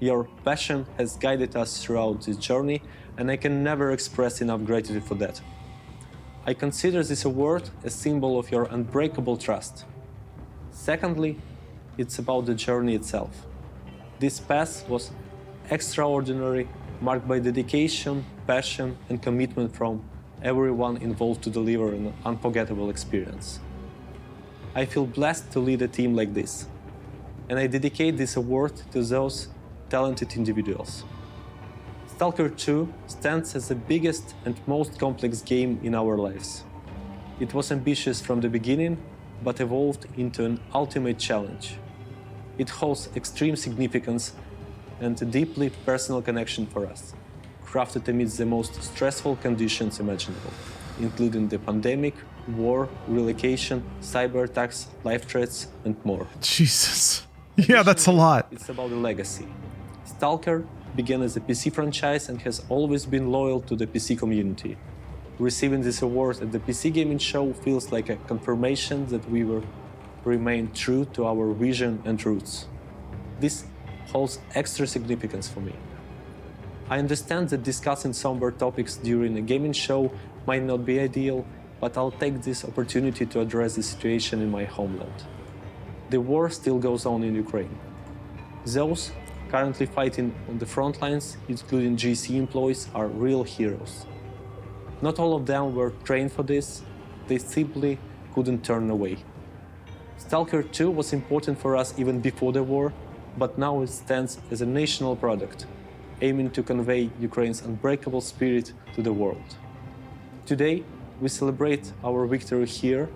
Speaker 6: Your passion has guided us throughout this journey, and I can never express enough gratitude for that. I consider this award a symbol of your unbreakable trust. Secondly, it's about the journey itself. This path was extraordinary, marked by dedication, passion, and commitment from everyone involved to deliver an unforgettable experience. I feel blessed to lead a team like this, and I dedicate this award to those talented individuals. Stalker 2 stands as the biggest and most complex game in our lives. It was ambitious from the beginning, but evolved into an ultimate challenge. It holds extreme significance and a deeply personal connection for us, crafted amidst the most stressful conditions imaginable, including the pandemic, war, relocation, cyber attacks, life threats, and more.
Speaker 1: Jesus. Yeah, that's a lot.
Speaker 6: It's about the legacy. Stalker began as a PC franchise and has always been loyal to the PC community. Receiving this award at the PC Gaming Show feels like a confirmation that we will remain true to our vision and roots. This holds extra significance for me. I understand that discussing somber topics during a gaming show might not be ideal, but I'll take this opportunity to address the situation in my homeland. The war still goes on in Ukraine. Those currently fighting on the front lines, including GC employees, are real heroes. Not all of them were trained for this, they simply couldn't turn away. Stalker 2 was important for us even before the war, but now it stands as a national product, aiming to convey Ukraine's unbreakable spirit to the world. Today, we celebrate our victory here,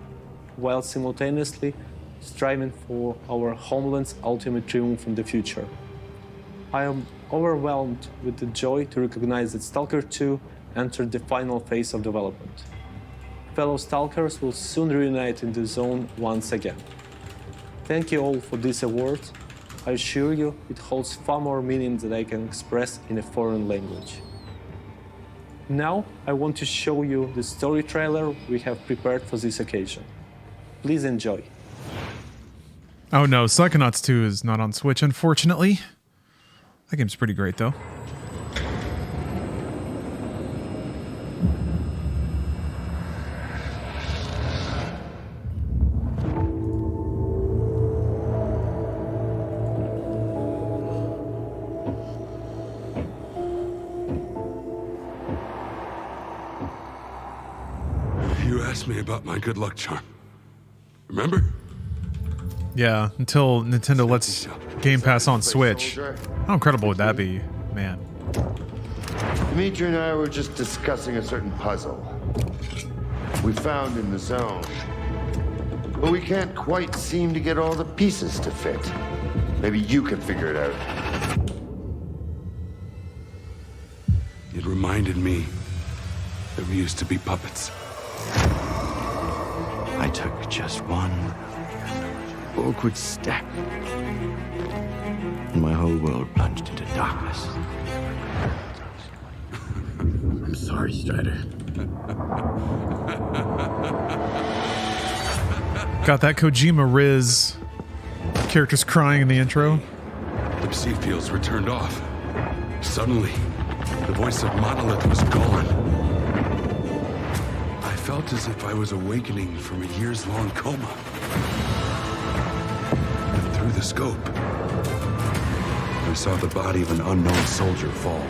Speaker 6: while simultaneously striving for our homeland's ultimate triumph in the future. I am overwhelmed with the joy to recognize that Stalker 2 entered the final phase of development. Fellow Stalkers will soon reunite in the zone once again. Thank you all for this award. I assure you it holds far more meaning than I can express in a foreign language. Now I want to show you the story trailer we have prepared for this occasion. Please enjoy.
Speaker 1: Oh no, Psychonauts 2 is not on Switch, unfortunately. That game's pretty great, though.
Speaker 7: You asked me about my good luck charm. Remember?
Speaker 1: Yeah, until Nintendo lets Game Pass on Switch. How incredible would that be, man?
Speaker 15: Dimitri and I were just discussing a certain puzzle we found in the zone. But we can't quite seem to get all the pieces to fit. Maybe you can figure it out.
Speaker 7: It reminded me that we used to be puppets.
Speaker 16: I took just one awkward step, and my whole world plunged into darkness.
Speaker 15: I'm sorry, Strider.
Speaker 1: Got that Kojima Riz. Characters crying in the intro.
Speaker 4: The PC fields were turned off. Suddenly, the voice of Monolith was gone. I felt as if I was awakening from a years-long coma. And through the scope, I saw the body of an unknown soldier fall.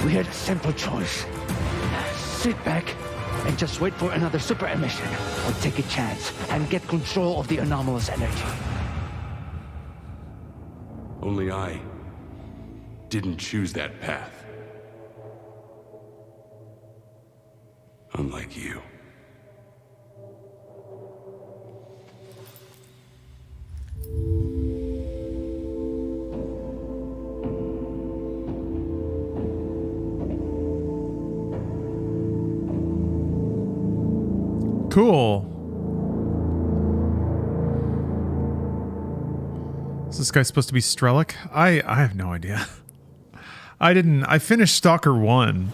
Speaker 5: We had a simple choice. Sit back and just wait for another super emission, or take a chance and get control of the anomalous energy.
Speaker 4: Only I didn't choose that path. Unlike you.
Speaker 1: Cool. Is this guy supposed to be Strelick? I have no idea. I finished Stalker 1.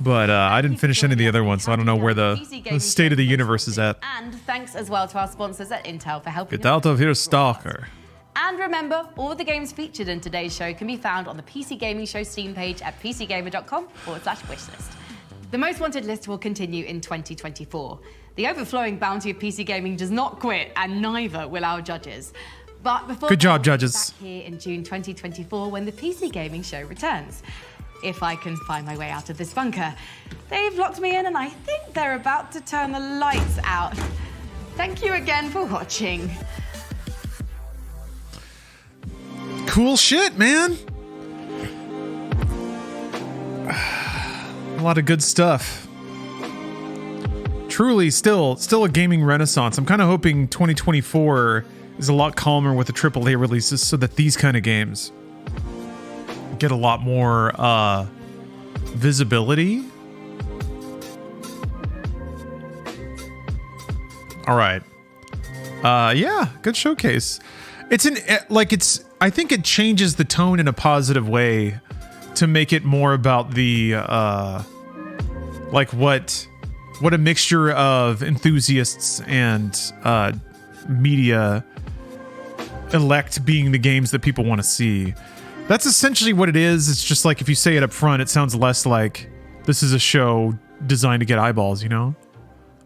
Speaker 1: But I didn't finish any of the other ones, so I don't know where the state of the universe is at.
Speaker 3: And thanks as well to our sponsors at Intel for helping
Speaker 1: Get out of here, Stalker.
Speaker 3: And remember, all the games featured in today's show can be found on the PC Gaming Show Steam page at pcgamer.com/wishlist. The most wanted list will continue in 2024. The overflowing bounty of PC gaming does not quit, and neither will our judges. But before
Speaker 1: good job, judges.
Speaker 3: Back here in June 2024 when the PC Gaming Show returns. If I can find my way out of this bunker. They've locked me in and I think they're about to turn the lights out. Thank you again for watching.
Speaker 1: Cool shit, man. A lot of good stuff. Truly, still a gaming renaissance. I'm kind of hoping 2024 is a lot calmer with the AAA releases so that these kind of games get a lot more visibility. All right. Yeah, good showcase. I think it changes the tone in a positive way to make it more about the what a mixture of enthusiasts and media elect being the games that people want to see. That's essentially what it is. It's just like if you say it up front, it sounds less like this is a show designed to get eyeballs, you know?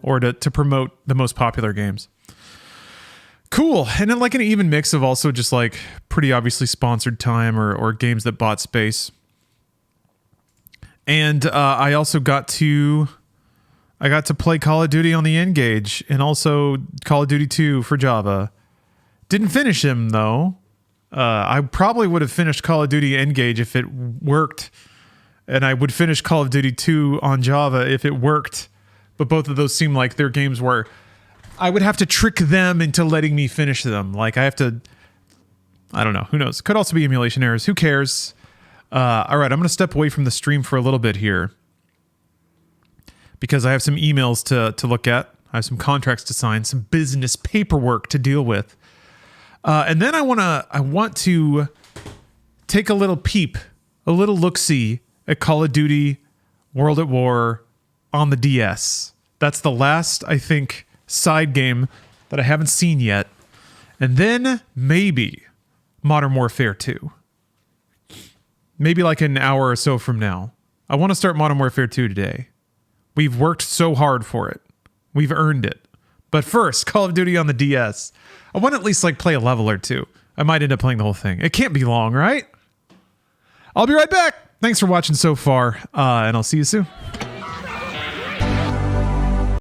Speaker 1: Or to promote the most popular games. Cool. And then like an even mix of also just like pretty obviously sponsored time or games that bought space. And I also got to play Call of Duty on the N-Gage and also Call of Duty 2 for Java. Didn't finish him though. I probably would have finished Call of Duty N-Gage if it worked. And I would finish Call of Duty 2 on Java if it worked. But both of those seem like they're games where I would have to trick them into letting me finish them. Like I have to, I don't know, who knows? Could also be emulation errors. Who cares? All right, I'm going to step away from the stream for a little bit here because I have some emails to look at. I have some contracts to sign, some business paperwork to deal with. And then I want to take a little peep, a little look-see at Call of Duty World at War on the DS. That's the last, I think, side game that I haven't seen yet. And then maybe Modern Warfare 2. Maybe like an hour or so from now. I want to start Modern Warfare 2 today. We've worked so hard for it. We've earned it. But first, Call of Duty on the DS. I want to at least like play a level or two. I might end up playing the whole thing. It can't be long, right? I'll be right back. Thanks for watching so far, and I'll see you soon.